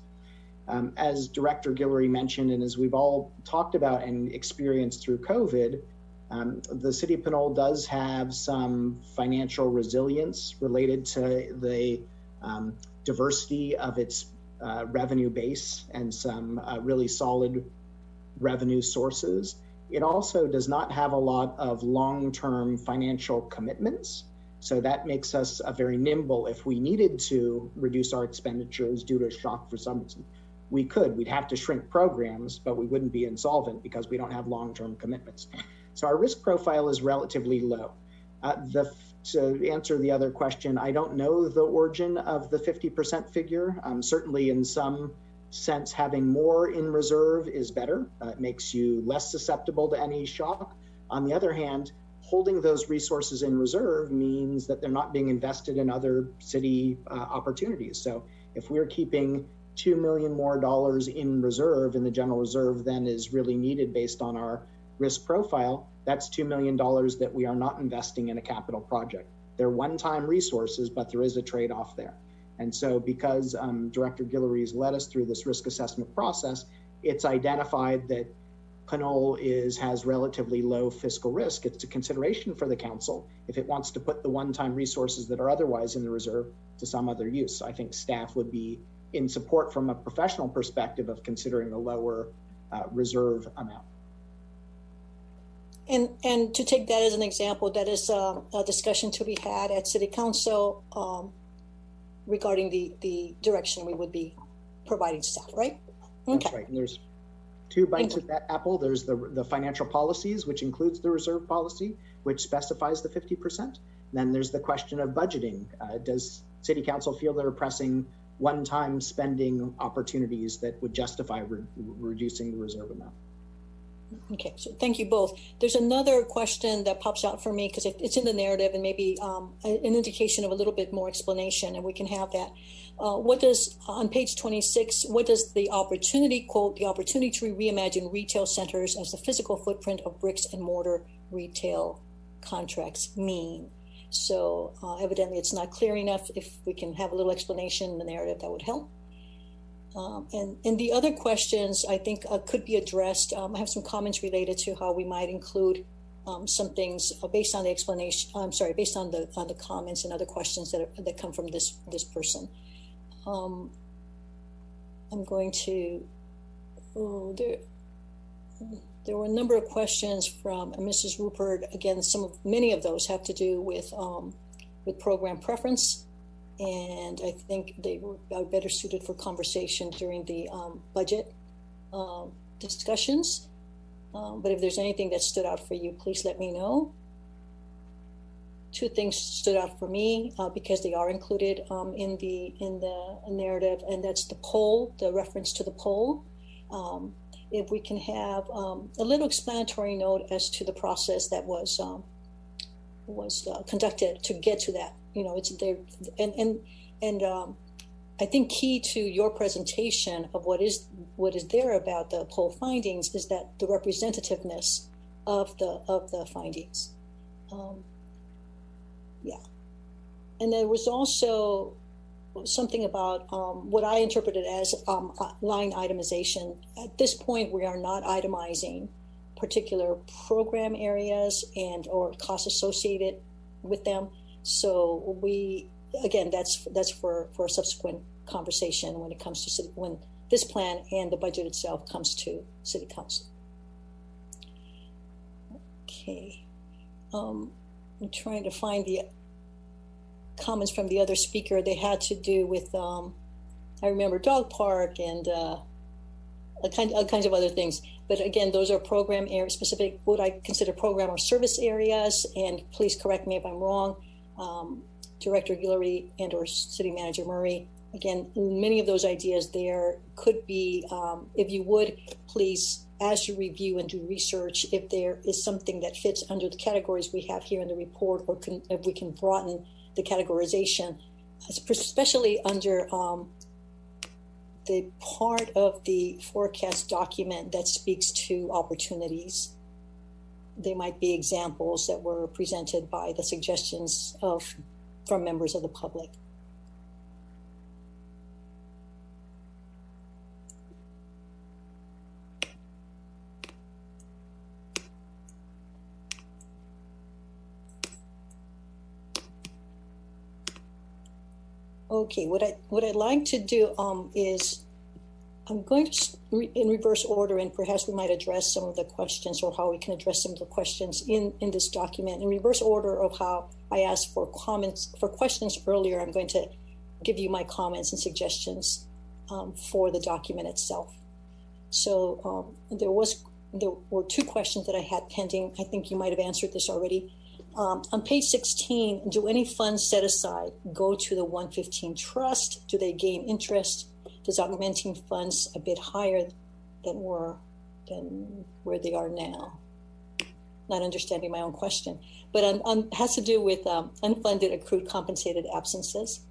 As Director Guillory mentioned, and as we've all talked about and experienced through COVID, the city of Pinole does have some financial resilience related to the diversity of its revenue base and some really solid revenue sources. It also does not have a lot of long-term financial commitments. So that makes us very nimble. If we needed to reduce our expenditures due to a shock for some reason, we could. We'd have to shrink programs, but we wouldn't be insolvent because we don't have long-term commitments. So our risk profile is relatively low. To answer the other question, I don't know the origin of the 50% figure. Certainly in some sense, having more in reserve is better. It makes you less susceptible to any shock. On the other hand, holding those resources in reserve means that they're not being invested in other city opportunities. So if we're keeping $2 million more in reserve in the general reserve than is really needed based on our risk profile, that's $2 million that we are not investing in a capital project. They're one-time resources, but there is a trade-off there. And so because Director Guillory's led us through this risk assessment process, it's identified that Pinole has relatively low fiscal risk. It's a consideration for the council if it wants to put the one-time resources that are otherwise in the reserve to some other use. I think staff would be in support from a professional perspective of considering a lower reserve amount. And to take that as an example, that is a discussion to be had at City Council regarding the direction we would be providing staff, right? Okay. That's right. And there's two bites at that apple. There's the financial policies, which includes the reserve policy, which specifies the 50%. Then there's the question of budgeting. Does City Council feel they're pressing one-time spending opportunities that would justify reducing the reserve amount? Okay, so thank you both. There's another question that pops out for me because it's in the narrative and maybe an indication of a little bit more explanation, and we can have that. What does, on page 26, what does the opportunity, quote, the opportunity to reimagine retail centers as the physical footprint of bricks and mortar retail contracts mean? So evidently it's not clear enough. If we can have a little explanation in the narrative, that would help. And the other questions I think could be addressed. I have some comments related to how we might include some things based on the explanation. I'm sorry, based on the comments and other questions that come from this person. I'm going to. There were a number of questions from Mrs. Rupert. Again, many of those have to do with program preference. And I think they are better suited for conversation during the budget discussions. But if there's anything that stood out for you, please let me know. Two things stood out for me because they are included in the narrative, and that's the poll, the reference to the poll. If we can have a little explanatory note as to the process that was conducted to get to that. It's there, and I think key to your presentation of what is there about the poll findings is that the representativeness of the findings. Yeah, and there was also something about what I interpreted as line itemization. At this point, we are not itemizing particular program areas and or costs associated with them. So again, that's for a subsequent conversation when it comes to when this plan and the budget itself comes to City Council. Okay, I'm trying to find the comments from the other speaker. They had to do with I remember dog park and all kinds of other things. But again, those are program area specific, what I consider program or service areas. And please correct me if I'm wrong, Director Guillory and or City Manager Murray. Again, many of those ideas there could be, if you would, please, as you review and do research, if there is something that fits under the categories we have here in the report, or if we can broaden the categorization, especially under the part of the forecast document that speaks to opportunities. There might be examples that were presented by the suggestions from members of the public. Okay, what I'd like to do is I'm going to in reverse order, and perhaps we might address some of the questions, or how we can address some of the questions in this document. In reverse order of how I asked for questions earlier, I'm going to give you my comments and suggestions for the document itself. So there were two questions that I had pending. I think you might have answered this already. On page 16, do any funds set aside go to the 115 trust? Do they gain interest? Does augmenting funds a bit higher than where they are now? Not understanding my own question, but has to do with unfunded accrued compensated absences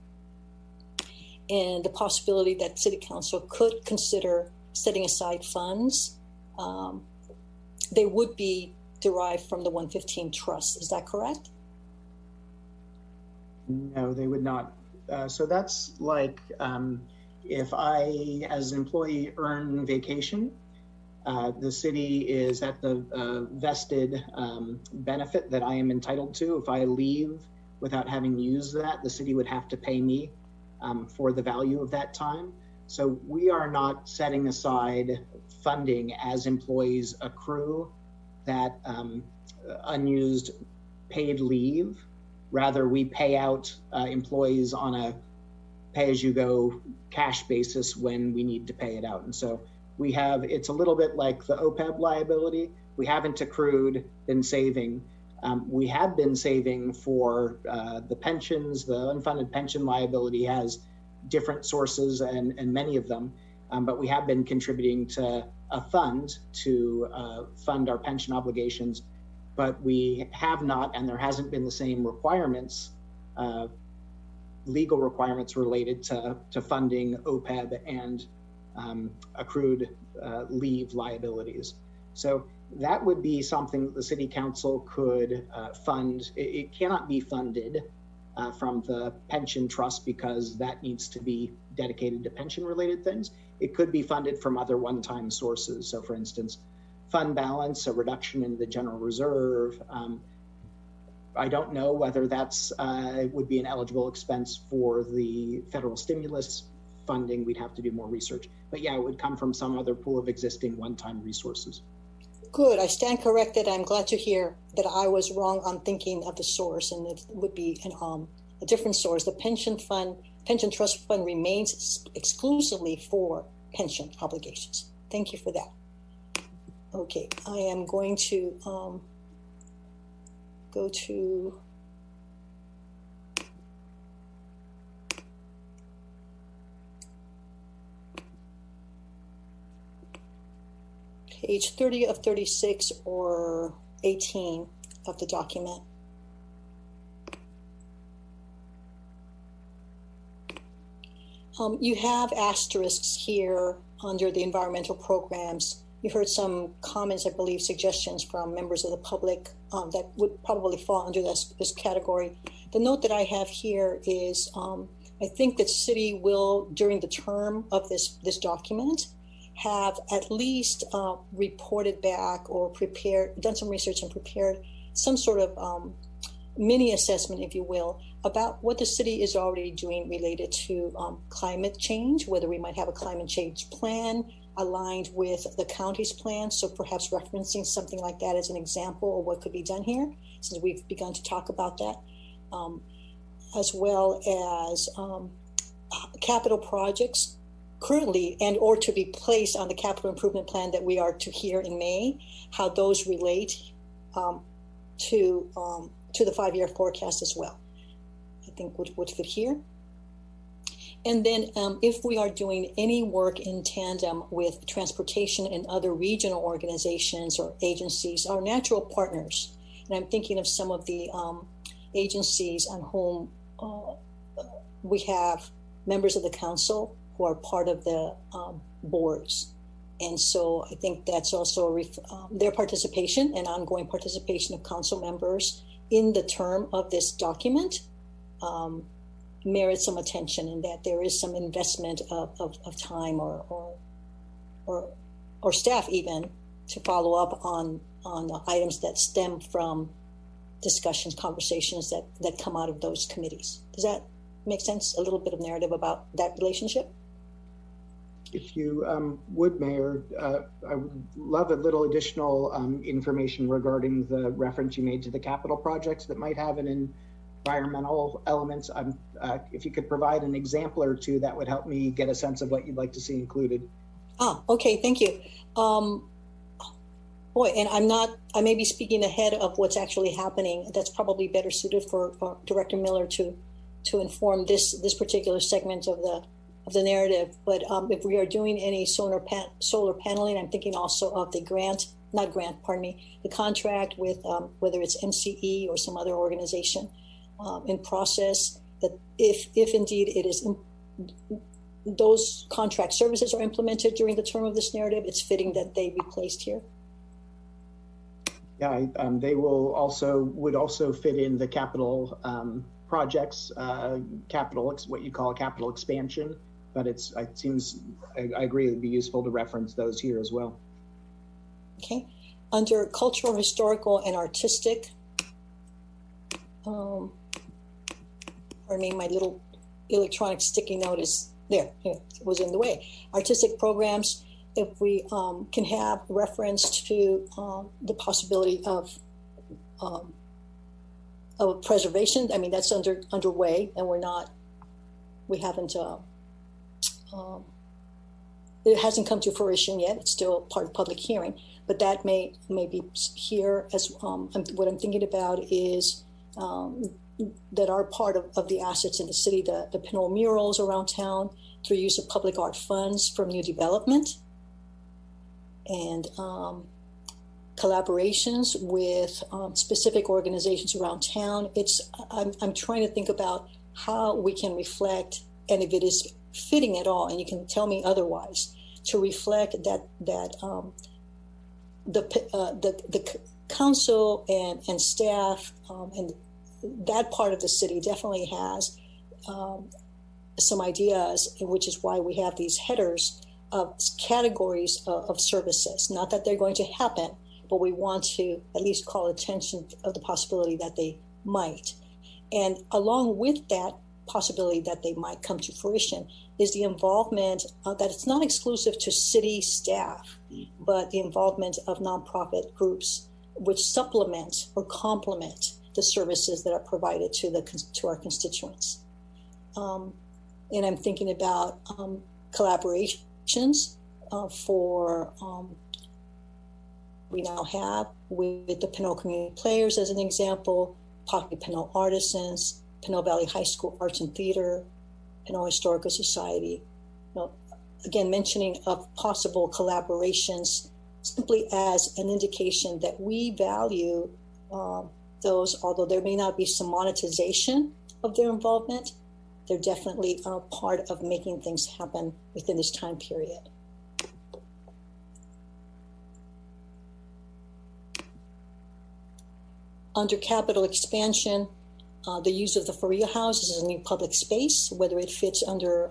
and the possibility that City Council could consider setting aside funds. They would be derived from the 115 trust. Is that correct? No, they would not. So that's like if I, as an employee, earn vacation, the city is at the vested benefit that I am entitled to. If I leave without having used that, the city would have to pay me for the value of that time. So we are not setting aside funding as employees accrue that unused paid leave. Rather, we pay out employees on a pay-as-you-go cash basis when we need to pay it out. And so it's a little bit like the OPEB liability. We haven't accrued, been saving. We have been saving for the pensions. The unfunded pension liability has different sources and many of them, but we have been contributing to a fund to fund our pension obligations, but we have not, and there hasn't been the same requirements, legal requirements related to funding OPEB and accrued leave liabilities. So that would be something that the City Council could fund. It cannot be funded from the pension trust because that needs to be dedicated to pension related things. It could be funded from other one-time sources. So for instance, fund balance, a reduction in the general reserve. I don't know whether that's would be an eligible expense for the federal stimulus funding. We'd have to do more research, but yeah, it would come from some other pool of existing one-time resources. Good, I stand corrected. I'm glad to hear that I was wrong on thinking of the source, and it would be a different source. The pension trust fund remains exclusively for pension obligations. Thank you for that. Okay, I am going to go to page 30 of 36 or 18 of the document. You have asterisks here under the environmental programs. You heard some comments, I believe, suggestions from members of the public that would probably fall under this category. The note that I have here is I think that city will, during the term of this document, have at least reported back or done some research and prepared some sort of mini assessment, if you will, about what the city is already doing related to climate change, whether we might have a climate change plan aligned with the county's plan. So perhaps referencing something like that as an example of what could be done here, since we've begun to talk about that, as well as capital projects currently and or to be placed on the capital improvement plan that we are to hear in May, how those relate to the 5-year forecast as well. I think would fit here. And then if we are doing any work in tandem with transportation and other regional organizations or agencies, our natural partners, and I'm thinking of some of the agencies on whom we have members of the council who are part of the boards. And so I think that's also their participation and ongoing participation of council members in the term of this document merits some attention, in that there is some investment of time or staff even to follow up on items that stem from discussions, conversations that come out of those committees. Does that make sense? A little bit of narrative about that relationship? If you would, Mayor, I would love a little additional information regarding the reference you made to the capital projects that might have an environmental elements. If you could provide an example or two, that would help me get a sense of what you'd like to see included. Okay, thank you. Boy, and I may be speaking ahead of what's actually happening. That's probably better suited for Director Miller to inform this particular segment of the narrative. But if we are doing any solar paneling, I'm thinking also of the the contract with whether it's MCE or some other organization in process, that if indeed it is those contract services are implemented during the term of this narrative, it's fitting that they be placed here. Yeah, they would also fit in the capital projects, what you call a capital expansion. But it seems, I agree, it'd be useful to reference those here as well. Okay, under cultural, historical, and artistic, pardon me, my little electronic sticky note is there. It was in the way. Artistic programs, if we can have reference to the possibility of preservation. I mean, that's underway, and we haven't. It hasn't come to fruition yet. It's still part of public hearing, but that may be here as what I'm thinking about is that are part of the assets in the city, the Pinole murals around town through use of public art funds from new development, and collaborations with specific organizations around town. I'm trying to think about how we can reflect, and if it is fitting at all, and you can tell me otherwise, to reflect that the council and staff and that part of the city definitely has some ideas, which is why we have these headers of categories of services. Not that they're going to happen, but we want to at least call attention of the possibility that they might. And along with that possibility that they might come to fruition is the involvement that it's not exclusive to city staff, but the involvement of nonprofit groups which supplement or complement the services that are provided to our constituents. And I'm thinking about collaborations for we now have with the Pinole Community Players as an example, possibly Pinole Artisans, Pinole Valley High School Arts and Theater, Pinole Historical Society. Again, mentioning of possible collaborations simply as an indication that we value those, although there may not be some monetization of their involvement, they're definitely part of making things happen within this time period. Under capital expansion, the use of the Faria House as a new public space, whether it fits under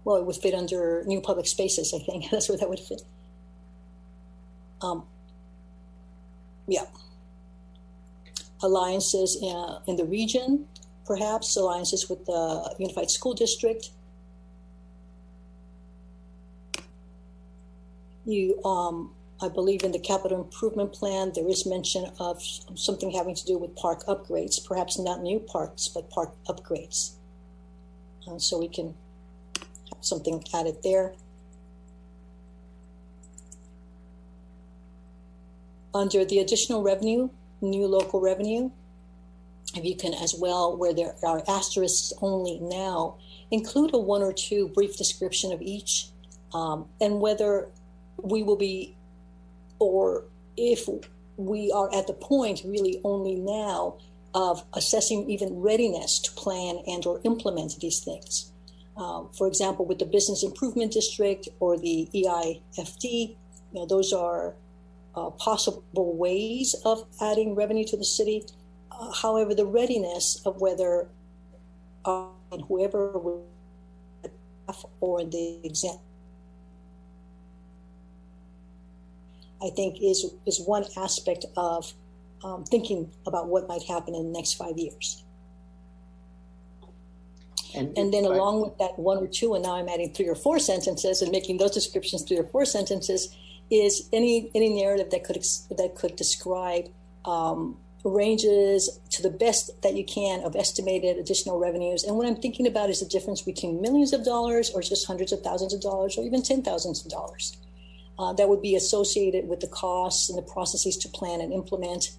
well, it would fit under new public spaces, I think. That's where that would fit. Yeah. Alliances in the region, perhaps, alliances with the Unified School District. I believe in the capital improvement plan, there is mention of something having to do with park upgrades, perhaps not new parks, but park upgrades. So we can have something added there. Under the additional revenue, new local revenue, if you can as well, where there are asterisks only now, include a 1 or 2 brief description of each, and whether we will be, or if we are at the point really only now of assessing even readiness to plan and or implement these things. For example, with the Business Improvement District or the EIFD, those are possible ways of adding revenue to the city. However, the readiness of whether whoever will or the exam, I think is one aspect of thinking about what might happen in the next 5 years. And then along with that 1 or 2, and now I'm adding 3 or 4 sentences and making those descriptions 3 or 4 sentences, is any narrative that could describe ranges to the best that you can of estimated additional revenues. And what I'm thinking about is the difference between millions of dollars or just hundreds of thousands of dollars or even $10,000s of dollars that would be associated with the costs and the processes to plan and implement,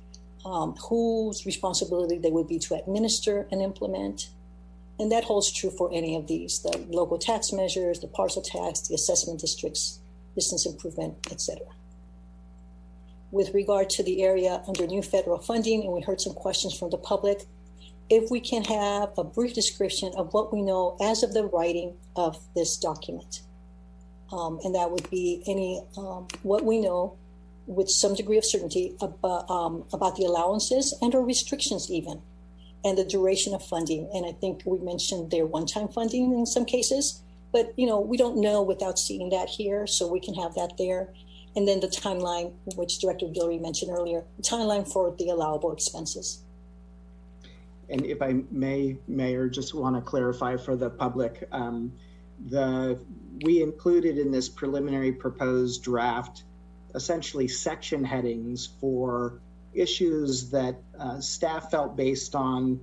whose responsibility they would be to administer and implement. And that holds true for any of these, the local tax measures, the parcel tax, the assessment districts, business improvement, etc. With regard to the area under new federal funding, and we heard some questions from the public, if we can have a brief description of what we know as of the writing of this document. And that would be what we know with some degree of certainty about the allowances and or restrictions even, and the duration of funding. And I think we mentioned their one-time funding in some cases, but we don't know without seeing that here, so we can have that there. And then the timeline, which Director Guillory mentioned earlier, the timeline for the allowable expenses. And if I may, Mayor, just want to clarify for the public, we included in this preliminary proposed draft essentially section headings for issues that staff felt based on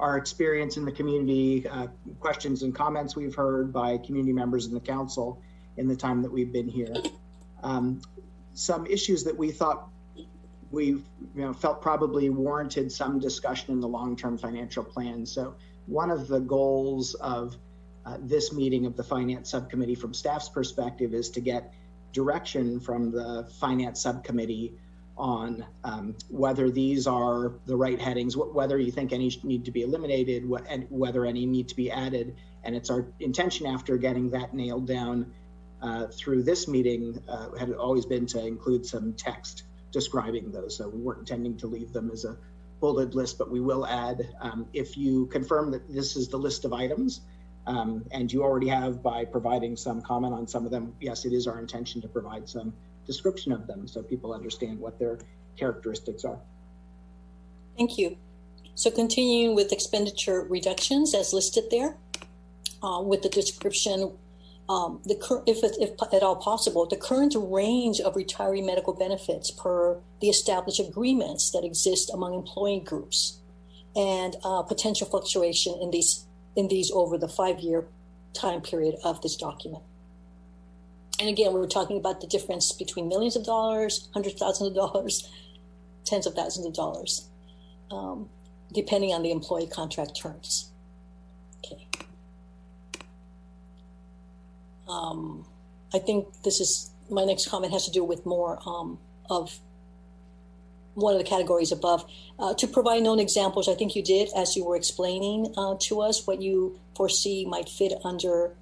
our experience in the community, questions and comments we've heard by community members in the council in the time that we've been here. Some issues that we thought we felt probably warranted some discussion in the long-term financial plan. So one of the goals of this meeting of the Finance Subcommittee from staff's perspective is to get direction from the Finance Subcommittee on whether these are the right headings, whether you think any need to be eliminated, and whether any need to be added. And it's our intention, after getting that nailed down through this meeting, had always been to include some text describing those. So we weren't intending to leave them as a bulleted list, but we will add, if you confirm that this is the list of items, and you already have by providing some comment on some of them, yes, it is our intention to provide some description of them so people understand what their characteristics are. Thank you. So continuing with expenditure reductions as listed there, with the description, if at all possible, the current range of retiree medical benefits per the established agreements that exist among employee groups, and potential fluctuation in these over the 5-year time period of this document. And again, we're talking about the difference between millions of dollars, hundreds of thousands of dollars, tens of thousands of dollars, depending on the employee contract terms. Okay. I think my next comment has to do with more of one of the categories above. To provide known examples, I think you did, as you were explaining to us what you foresee might fit under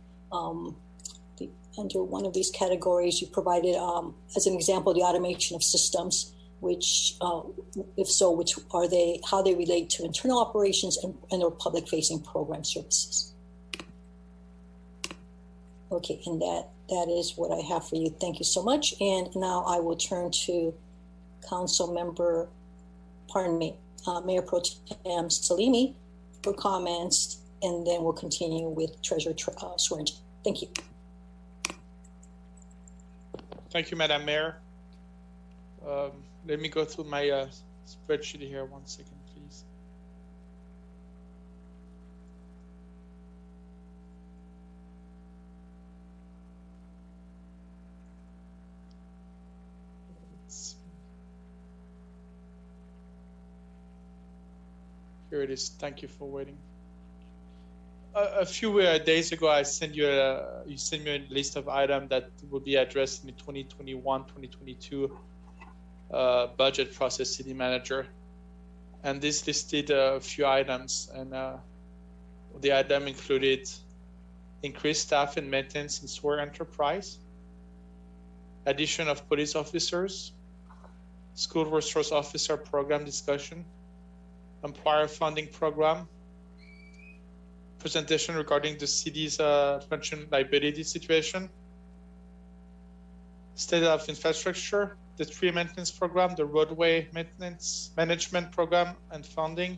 under one of these categories. You provided, as an example, the automation of systems, which, if so, which are they, how they relate to internal operations and or public-facing program services. Okay, and that is what I have for you. Thank you so much. And now I will turn to Mayor Pro Tem Salimi for comments, and then we'll continue with Treasurer Swearingen. Thank you. Thank you, Madam Mayor. Let me go through my spreadsheet here. 1 second, please. Here it is. Thank you for waiting. A few days ago, you sent me a list of items that will be addressed in the 2021-2022 budget process, City Manager. And this listed a few items, and the item included increased staff and maintenance in sewer enterprise, addition of police officers, school resource officer program discussion, employer funding program, presentation regarding the city's pension liability situation, state of infrastructure, the tree maintenance program, the roadway maintenance management program and funding,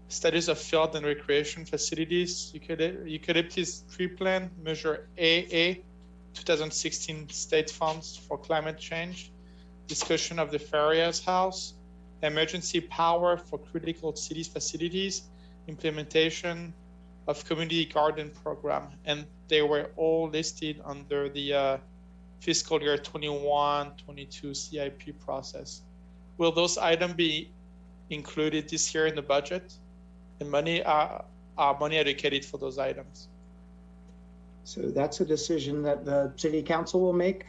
status of field and recreation facilities, eucalyptus tree plan, measure AA, 2016 state funds for climate change, discussion of the Farias House, emergency power for critical cities facilities, implementation of community garden program, and they were all listed under the fiscal year 21-22 CIP process. Will those items be included this year in the budget? And money are money allocated for those items? So that's a decision that the City Council will make.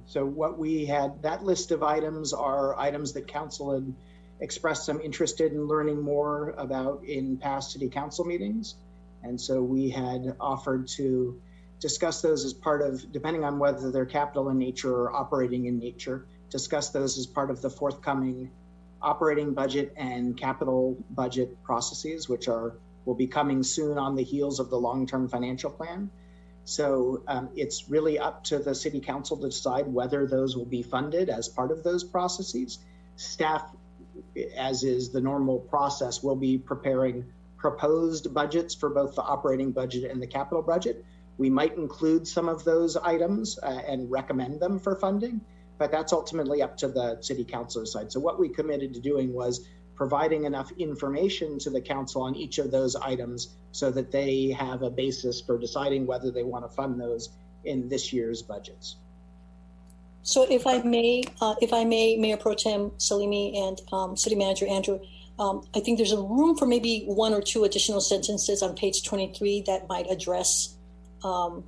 So what we had, that list of items are items that Council had expressed some interest in learning more about in past City Council meetings. And so we had offered to discuss those as part of, depending on whether they're capital in nature or operating in nature, discuss those as part of the forthcoming operating budget and capital budget processes, which will be coming soon on the heels of the long-term financial plan. So it's really up to the City Council to decide whether those will be funded as part of those processes. Staff, as is the normal process, will be preparing proposed budgets for both the operating budget and the capital budget. We might include some of those items and recommend them for funding, but that's ultimately up to the City Council side. So what we committed to doing was providing enough information to the council on each of those items so that they have a basis for deciding whether they want to fund those in this year's budgets. So if I may, Mayor Pro Tem Salimi and City Manager Andrew, I think there's a room for maybe 1 or 2 additional sentences on page 23 that might address or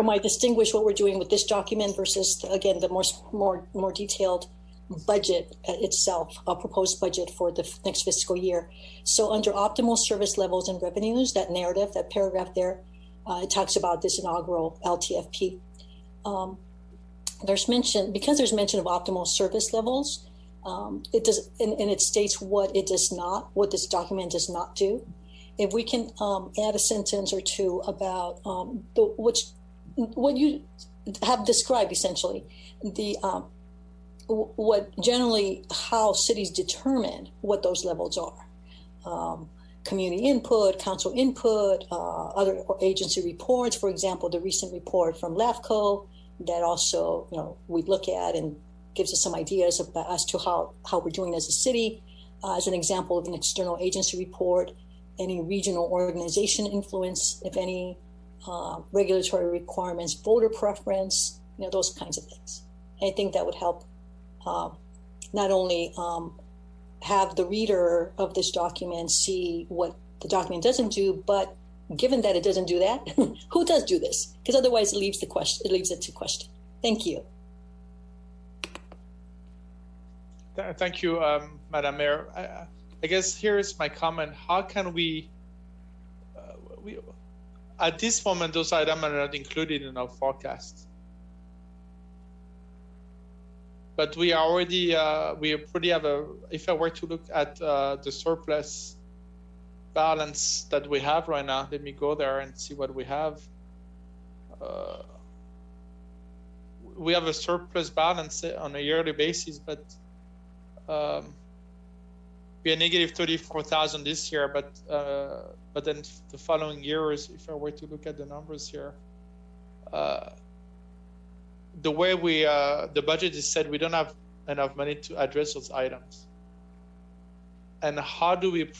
might distinguish what we're doing with this document versus, again, the more detailed budget itself, a proposed budget for the next fiscal year. So under optimal service levels and revenues, that narrative, that paragraph there, it talks about this inaugural LTFP. There's mention of optimal service levels. It does, and it states what it does not, what this document does not do. If we can add a sentence or two about what you have described, essentially, the what generally how cities determine what those levels are. Community input, council input, other agency reports. For example, the recent report from LAFCO that also we look at and gives us some ideas about, as to how we're doing as a city. As an example of an external agency report, any regional organization influence, if any, regulatory requirements, voter preference, those kinds of things. I think that would help not only have the reader of this document see what the document doesn't do, but given that it doesn't do that, who does do this? Because otherwise it leaves it to question. Thank you. Thank you, Madam Mayor. I guess here is my comment. How can we at this moment, those items are not included in our forecast. But we are already, we pretty have if I were to look at the surplus balance that we have right now. Let me go there and see what we have. We have a surplus balance on a yearly basis, but we are negative 34,000 this year. But then the following years, if I were to look at the numbers here, the way the budget is set, we don't have enough money to address those items. And how do we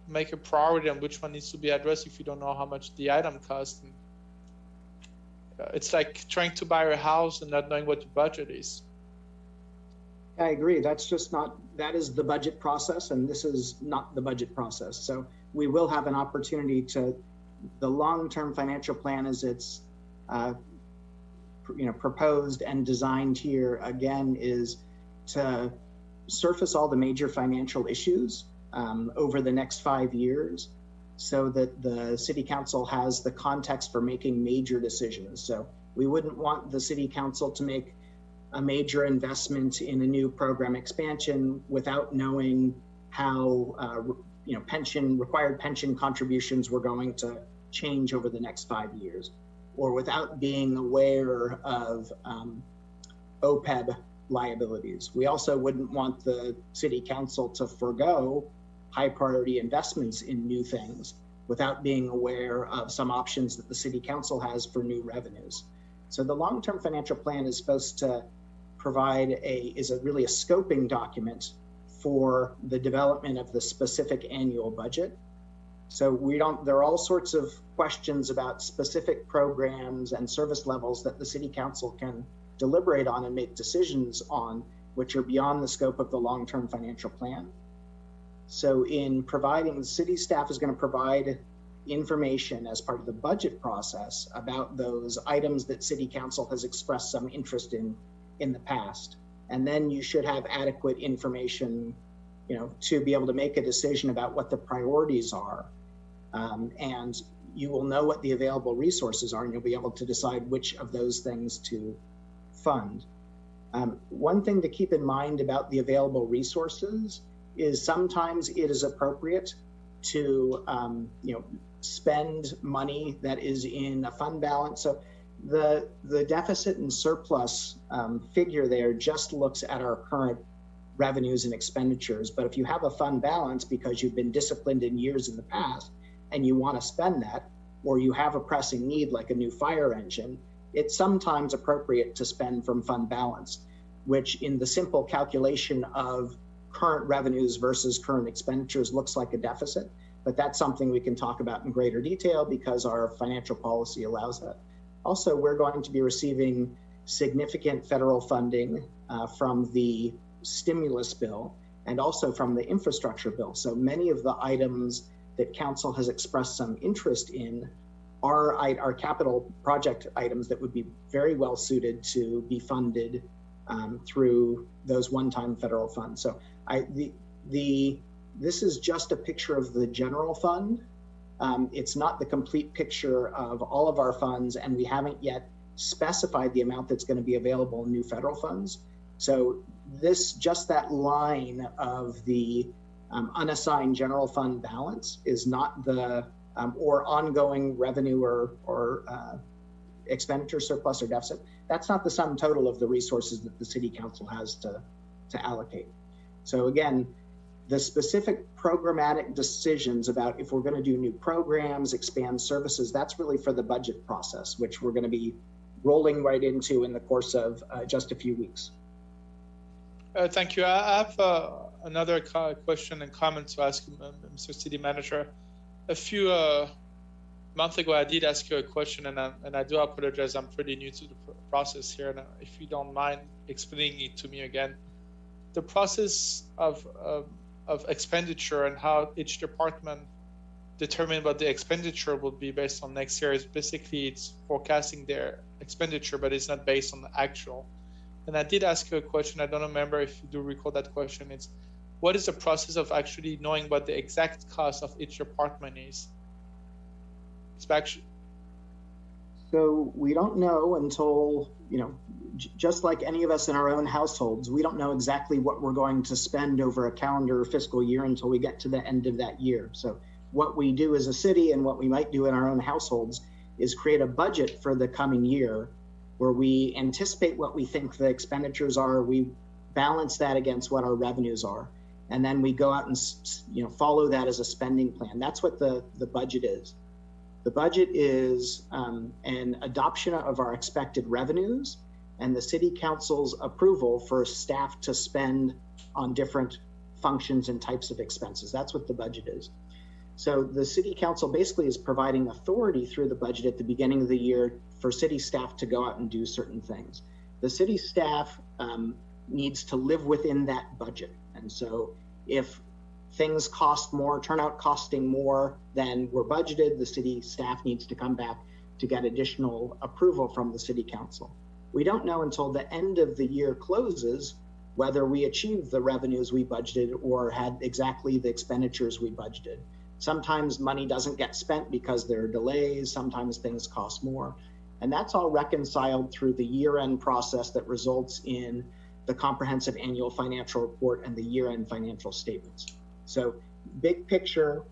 make a priority on which one needs to be addressed if you don't know how much the item costs? And, it's like trying to buy a house and not knowing what the budget is. I agree. That's just not, that is the budget process, and this is not the budget process. So we will have an opportunity to, the long-term financial plan as it's proposed and designed here, again, is to surface all the major financial issues over the next 5 years, so that the city council has the context for making major decisions. So we wouldn't want the city council to make a major investment in a new program expansion without knowing how required pension contributions were going to change over the next 5 years, or without being aware of OPEB liabilities. We also wouldn't want the city council to forgo high priority investments in new things without being aware of some options that the city council has for new revenues. So the long-term financial plan is supposed to provide really a scoping document for the development of the specific annual budget. So there are all sorts of questions about specific programs and service levels that the city council can deliberate on and make decisions on, which are beyond the scope of the long-term financial plan. So in providing, the city staff is going to provide information as part of the budget process about those items that city council has expressed some interest in the past. And then you should have adequate information, to be able to make a decision about what the priorities are. And you will know what the available resources are, and you'll be able to decide which of those things to fund. One thing to keep in mind about the available resources is sometimes it is appropriate to spend money that is in a fund balance. So the deficit and surplus figure there just looks at our current revenues and expenditures. But if you have a fund balance because you've been disciplined in years in the past and you want to spend that, or you have a pressing need like a new fire engine, it's sometimes appropriate to spend from fund balance, which in the simple calculation of current revenues versus current expenditures looks like a deficit, but that's something we can talk about in greater detail because our financial policy allows that. Also, we're going to be receiving significant federal funding from the stimulus bill and also from the infrastructure bill. So many of the items that council has expressed some interest in are capital project items that would be very well suited to be funded through those one-time federal funds. So this is just a picture of the general fund. It's not the complete picture of all of our funds, and we haven't yet specified the amount that's going to be available in new federal funds. So just that line of the unassigned general fund balance is not the or ongoing revenue or expenditure surplus or deficit. That's not the sum total of the resources that the city council has to allocate. So again, the specific programmatic decisions about if we're going to do new programs, expand services, that's really for the budget process, which we're going to be rolling right into in the course of just a few weeks. Thank you. I have another question and comment to ask Mr. City Manager. A few months ago, I did ask you a question, and I do apologize. I'm pretty new to the process here, and if you don't mind explaining it to me again. The process of expenditure and how each department determine what the expenditure will be based on next year is basically it's forecasting their expenditure, but it's not based on the actual. And I did ask you a question. I don't remember if you do recall that question. It's what is the process of actually knowing what the exact cost of each department is? So we don't know until, just like any of us in our own households, we don't know exactly what we're going to spend over a calendar or fiscal year until we get to the end of that year. So what we do as a city and what we might do in our own households is create a budget for the coming year where we anticipate what we think the expenditures are, we balance that against what our revenues are, and then we go out and follow that as a spending plan. That's what the budget is. The budget is an adoption of our expected revenues and the city council's approval for staff to spend on different functions and types of expenses. That's what the budget is. So the city council basically is providing authority through the budget at the beginning of the year for city staff to go out and do certain things. The city staff needs to live within that budget. And so if things cost more, turn out costing more than were budgeted, the city staff needs to come back to get additional approval from the city council. We don't know until the end of the year closes whether we achieved the revenues we budgeted or had exactly the expenditures we budgeted. Sometimes money doesn't get spent because there are delays, sometimes things cost more. And that's all reconciled through the year-end process that results in the comprehensive annual financial report and the year-end financial statements. So big picture,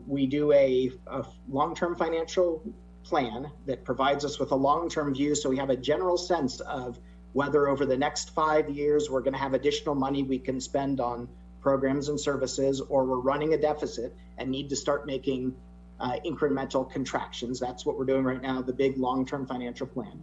we do a long-term financial plan that provides us with a long-term view, so we have a general sense of whether over the next 5 years we're going to have additional money we can spend on programs and services, or we're running a deficit and need to start making incremental contractions. That's what we're doing right now, the big long-term financial plan.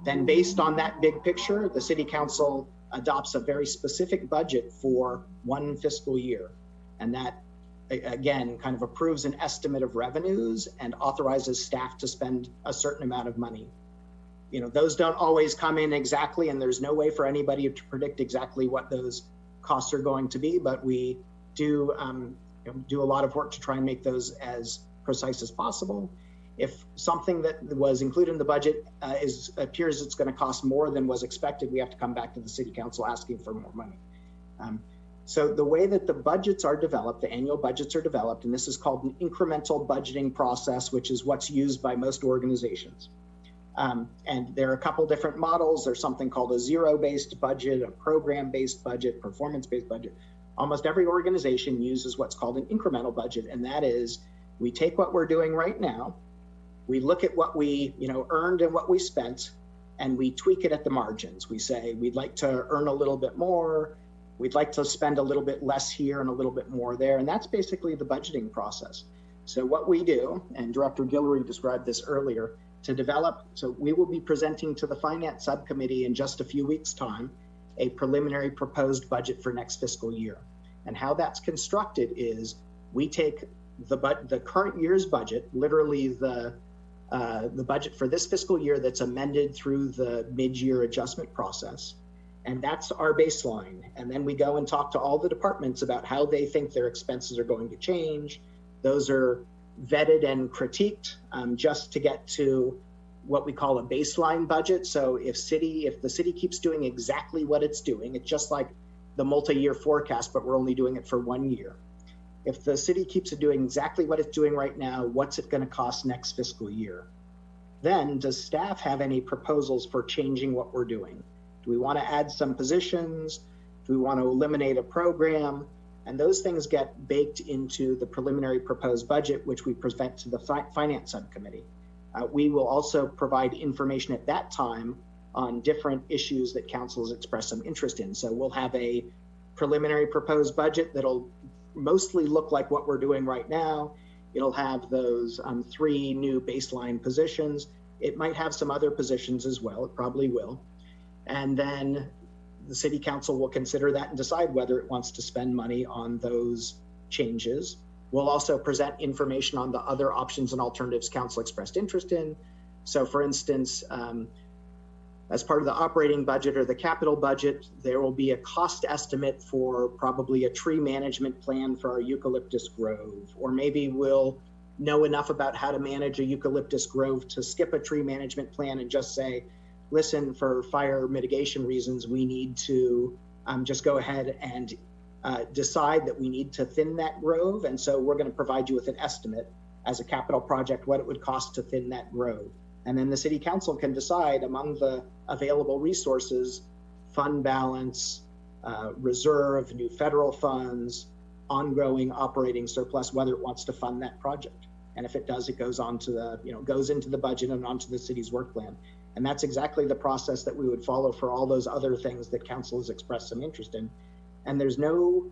Then based on that big picture, the city council adopts a very specific budget for one fiscal year. And that, again, kind of approves an estimate of revenues and authorizes staff to spend a certain amount of money. You know, those don't always come in exactly, and there's no way for anybody to predict exactly what those costs are going to be, but we do do a lot of work to try and make those as precise as possible. If something that was included in the budget appears it's going to cost more than was expected, we have to come back to the city council asking for more money. So the way that the budgets are developed, the annual budgets are developed, and this is called an incremental budgeting process, which is what's used by most organizations. And there are a couple different models. There's something called a zero-based budget, a program-based budget, performance-based budget. Almost every organization uses what's called an incremental budget, and that is we take what we're doing right now, we look at what we earned and what we spent, and we tweak it at the margins. We say we'd like to earn a little bit more, we'd like to spend a little bit less here and a little bit more there, and that's basically the budgeting process. So what we do, and Director Guillory described this earlier, to develop, so we will be presenting to the Finance Subcommittee in just a few weeks' time a preliminary proposed budget for next fiscal year. And how that's constructed is we take the current year's budget, literally the budget for this fiscal year that's amended through the mid-year adjustment process, and that's our baseline. And then we go and talk to all the departments about how they think their expenses are going to change. Those are vetted and critiqued just to get to what we call a baseline budget. So if the city keeps doing exactly what it's doing, it's just like the multi-year forecast, but we're only doing it for 1 year. If the city keeps doing exactly what it's doing right now, what's it going to cost next fiscal year? Then does staff have any proposals for changing what we're doing? Do we want to add some positions? Do we want to eliminate a program? And those things get baked into the preliminary proposed budget, which we present to the Finance Subcommittee. We will also provide information at that time on different issues that council has expressed some interest in. So we'll have a preliminary proposed budget that'll mostly look like what we're doing right now. It'll have those 3 new baseline positions. It might have some other positions as well. It probably will. And then the city council will consider that and decide whether it wants to spend money on those changes. We'll also present information on the other options and alternatives council expressed interest in. So for instance, as part of the operating budget or the capital budget, there will be a cost estimate for probably a tree management plan for our eucalyptus grove, or maybe we'll know enough about how to manage a eucalyptus grove to skip a tree management plan and just say, listen, for fire mitigation reasons, we need to just go ahead and decide that we need to thin that grove. And so we're going to provide you with an estimate as a capital project, what it would cost to thin that grove. And then the city council can decide among the available resources, fund balance, reserve, new federal funds, ongoing operating surplus, whether it wants to fund that project. And if it does, it goes on to the, goes into the budget and onto the city's work plan. And that's exactly the process that we would follow for all those other things that council has expressed some interest in. And there's no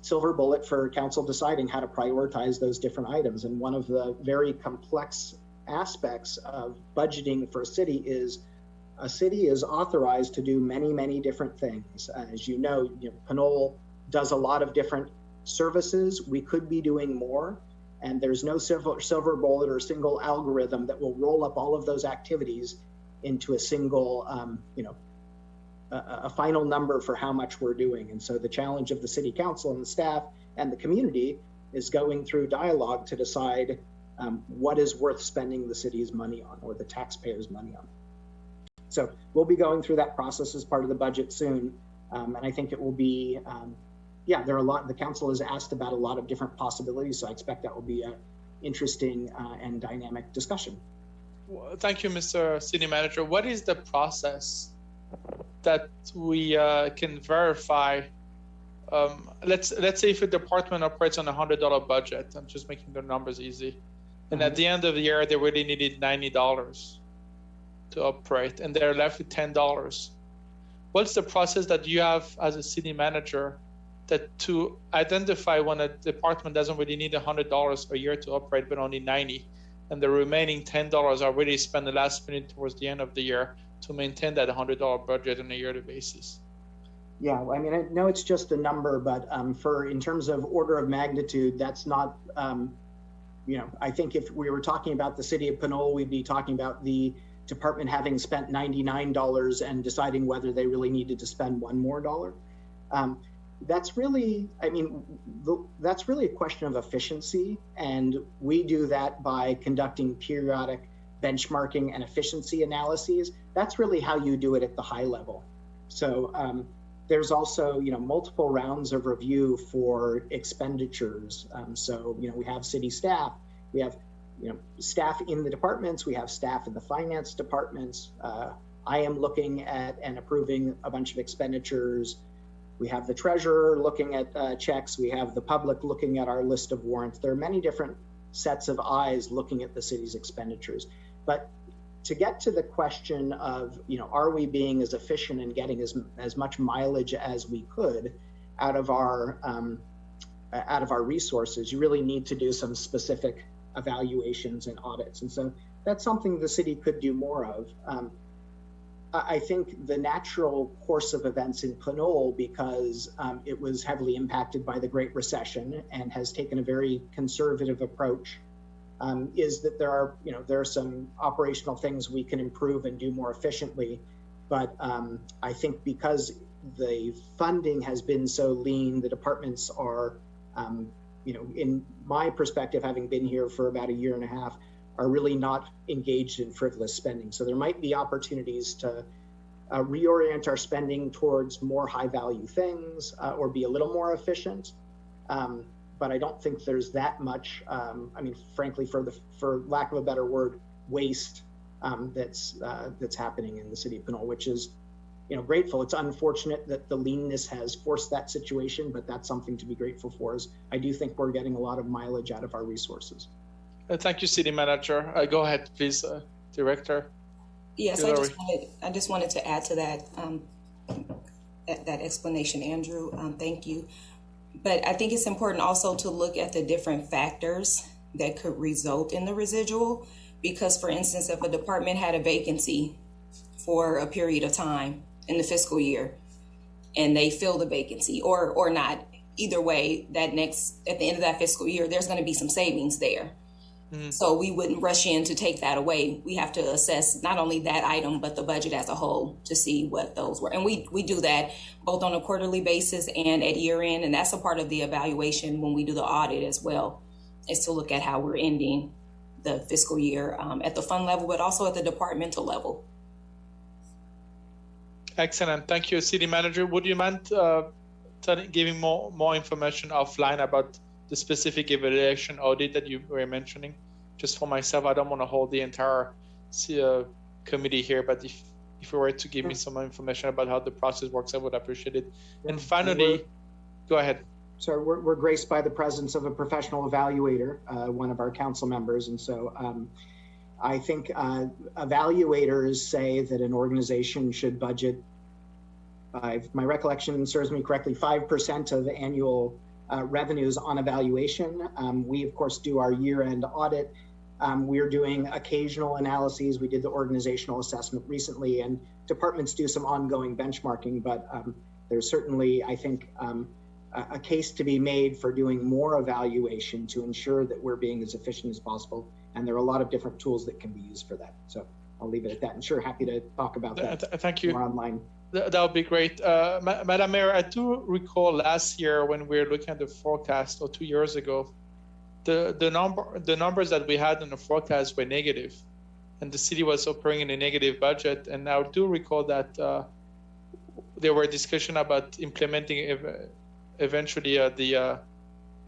silver bullet for council deciding how to prioritize those different items. And one of the very complex aspects of budgeting for a city is authorized to do many, many different things. As you know, Pinole does a lot of different services. We could be doing more, and there's no silver bullet or single algorithm that will roll up all of those activities into a single, a final number for how much we're doing. And so the challenge of the city council and the staff and the community is going through dialogue to decide what is worth spending the city's money on, or the taxpayers' money on. So we'll be going through that process as part of the budget soon. And I think it will be, there are the council has asked about a lot of different possibilities. So I expect that will be an interesting and dynamic discussion. Well, thank you, Mr. City Manager. What is the process that we can verify? Let's say if a department operates on $100 budget, I'm just making the numbers easy. And at the end of the year, they really needed $90 to operate, and they're left with $10. What's the process that you have as a city manager that to identify when a department doesn't really need $100 a year to operate, but only 90, and the remaining $10 are really spent the last minute towards the end of the year to maintain that $100 budget on a yearly basis? Yeah, I mean, I know it's just a number, but in terms of order of magnitude, that's not, I think if we were talking about the city of Pinole, we'd be talking about the department having spent $99 and deciding whether they really needed to spend $1 more. That's really, that's really a question of efficiency. And we do that by conducting periodic benchmarking and efficiency analyses. That's really how you do it at the high level. So there's also, multiple rounds of review for expenditures. So, we have city staff, we have, staff in the departments, we have staff in the finance departments. I am looking at and approving a bunch of expenditures. We have the treasurer looking at checks. We have the public looking at our list of warrants. There are many different sets of eyes looking at the city's expenditures. But to get to the question of, are we being as efficient and getting as much mileage as we could out of our resources, you really need to do some specific evaluations and audits. And so that's something the city could do more of. I think the natural course of events in Pinole, because it was heavily impacted by the Great Recession and has taken a very conservative approach, is that there are some operational things we can improve and do more efficiently. But I think because the funding has been so lean, the departments are, in my perspective, having been here for about a year and a half, are really not engaged in frivolous spending. So there might be opportunities to reorient our spending towards more high value things or be a little more efficient. But I don't think there's that much, frankly, for lack of a better word, waste that's happening in the city of Pinole, which is, grateful. It's unfortunate that the leanness has forced that situation, but that's something to be grateful for. Is I do think we're getting a lot of mileage out of our resources. Thank you, City Manager. Go ahead, please, Director. Yes, I just wanted to add to that that explanation, Andrew. Thank you. But I think it's important also to look at the different factors that could result in the residual, because, for instance, if a department had a vacancy for a period of time in the fiscal year and they fill the vacancy or not, either way, at the end of that fiscal year, there's going to be some savings there. Mm-hmm. So we wouldn't rush in to take that away. We have to assess not only that item, but the budget as a whole to see what those were. And we do that both on a quarterly basis and at year end. And that's a part of the evaluation when we do the audit as well, is to look at how we're ending the fiscal year at the fund level, but also at the departmental level. Excellent. Thank you, City Manager. Would you mind giving more information offline about the specific evaluation audit that you were mentioning? Just for myself, I don't want to hold the entire committee here, but if you were to give me some information about how the process works, I would appreciate it. And finally, go ahead. So we're graced by the presence of a professional evaluator, one of our council members. And so I think evaluators say that an organization should budget, if my recollection serves me correctly, 5% of annual revenues on evaluation. We, of course, do our year-end audit. We're doing occasional analyses. We did the organizational assessment recently, and departments do some ongoing benchmarking, but there's certainly, I think, a case to be made for doing more evaluation to ensure that we're being as efficient as possible. And there are a lot of different tools that can be used for that. So I'll leave it at that. And sure, happy to talk about that. Thank you. More online. That would be great. Madam Mayor, I do recall last year when we were looking at the forecast, or 2 years ago, the numbers that we had in the forecast were negative, and the city was operating in a negative budget. And I do recall that there were discussion about implementing eventually the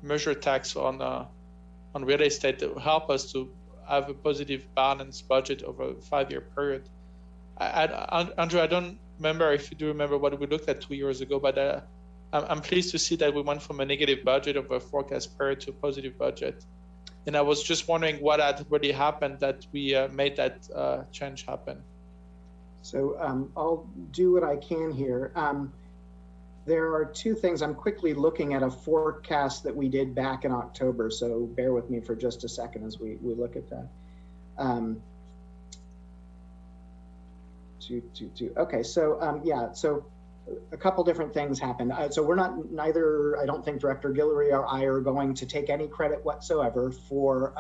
measure tax on real estate to help us to have a positive balanced budget over a 5-year period. Andrew, I don't remember if you do remember what we looked at 2 years ago, but I'm pleased to see that we went from a negative budget of a forecast period to a positive budget. And I was just wondering what had really happened that we made that change happen. So I'll do what I can here. There are two things. I'm quickly looking at a forecast that we did back in October, so bear with me for just a second as we look at that. Okay, so yeah, so a couple different things happened. So we're neither, I don't think Director Guillory or I are going to take any credit whatsoever for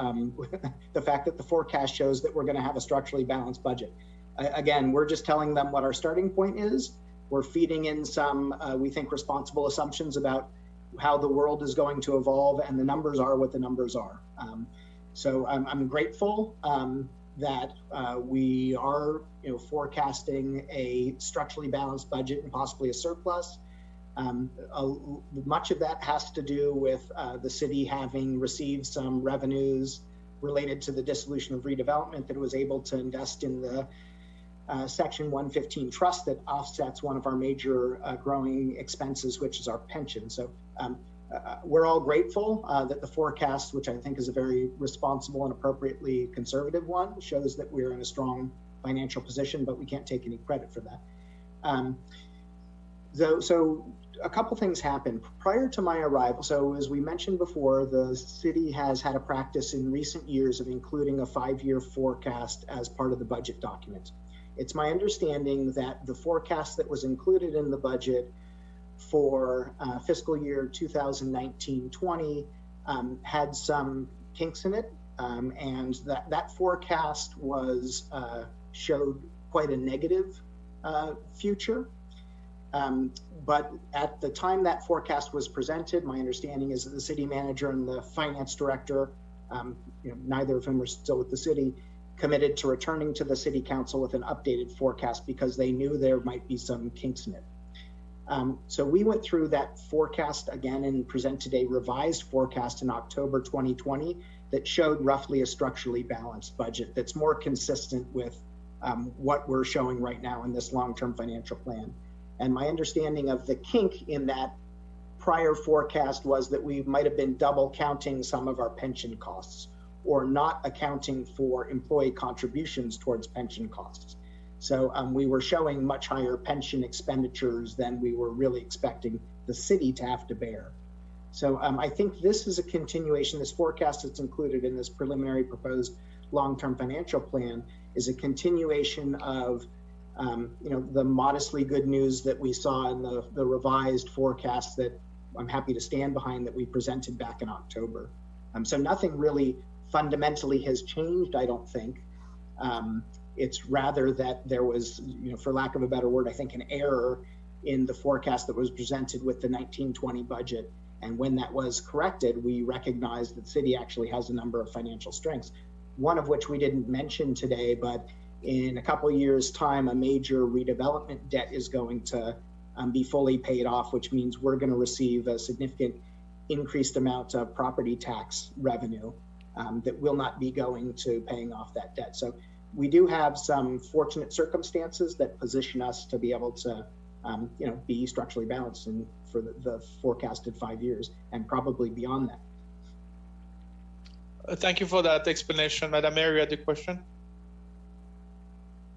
the fact that the forecast shows that we're going to have a structurally balanced budget. Again, we're just telling them what our starting point is. We're feeding in some, we think, responsible assumptions about how the world is going to evolve, and the numbers are what the numbers are. So I'm grateful that we are, forecasting a structurally balanced budget and possibly a surplus. Much of that has to do with the city having received some revenues related to the dissolution of redevelopment that it was able to invest in the Section 115 trust that offsets one of our major growing expenses, which is our pension. So we're all grateful that the forecast, which I think is a very responsible and appropriately conservative one, shows that we're in a strong financial position, but we can't take any credit for that. So a couple things happened prior to my arrival. So as we mentioned before, the city has had a practice in recent years of including a 5-year forecast as part of the budget document. It's my understanding that the forecast that was included in the budget for fiscal year 2019-20 had some kinks in it, and that forecast was showed quite a negative future. But at the time that forecast was presented, my understanding is that the city manager and the finance director, neither of whom are still with the city, committed to returning to the city council with an updated forecast because they knew there might be some kinks in it. So we went through that forecast again and presented a revised forecast in October 2020 that showed roughly a structurally balanced budget that's more consistent with what we're showing right now in this long-term financial plan. And my understanding of the kink in that prior forecast was that we might have been double counting some of our pension costs or not accounting for employee contributions towards pension costs. So we were showing much higher pension expenditures than we were really expecting the city to have to bear. So I think this is a continuation. This forecast that's included in this preliminary proposed long-term financial plan is a continuation of the modestly good news that we saw in the revised forecast that I'm happy to stand behind that we presented back in October. So nothing really fundamentally has changed, I don't think. It's rather that there was, for lack of a better word, I think an error in the forecast that was presented with the 1920 budget. And when that was corrected, we recognized that the city actually has a number of financial strengths, one of which we didn't mention today, but in a couple of years' time, a major redevelopment debt is going to be fully paid off, which means we're going to receive a significant increased amount of property tax revenue that will not be going to paying off that debt. So we do have some fortunate circumstances that position us to be able to be structurally balanced for the forecasted 5 years and probably beyond that. Thank you for that explanation. Madam Mayor, you had the question?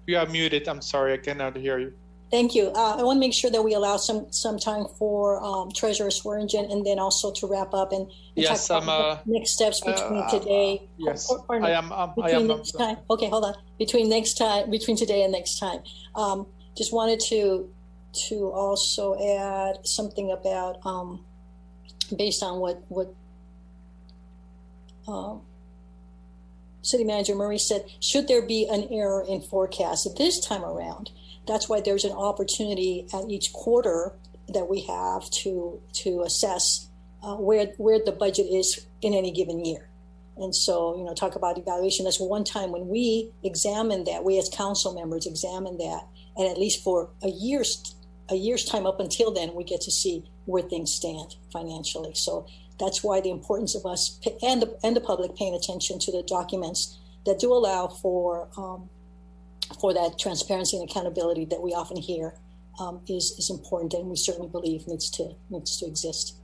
You are muted. I'm sorry, I cannot hear you. Thank you. I want to make sure that we allow some time for Treasurer Swearingen and then also to wrap up and yes, talk about the next steps between today. Yes, I am. Next time. Okay, hold on. Between today and next time. Just wanted to also add something about based on what City Manager Murray said, should there be an error in forecast this time around? That's why there's an opportunity at each quarter that we have to assess where the budget is in any given year. And so, talk about evaluation. That's one time when we examine that, we as council members examine that, and at least for a year's time up until then, we get to see where things stand financially. So that's why the importance of us and the public paying attention to the documents that do allow for that transparency and accountability that we often hear is important, and we certainly believe needs to exist.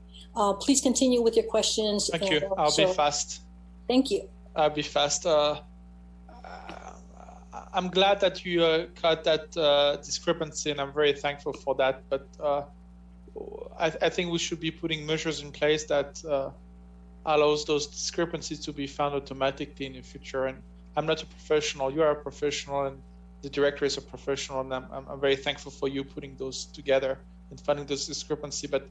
Please continue with your questions. Thank you. I'll be fast. Thank you. I'll be fast. I'm glad that you cut that discrepancy, and I'm very thankful for that. But I think we should be putting measures in place that allows those discrepancies to be found automatically in the future. And I'm not a professional. You are a professional, and the director is a professional. And I'm very thankful for you putting those together and finding those discrepancies. But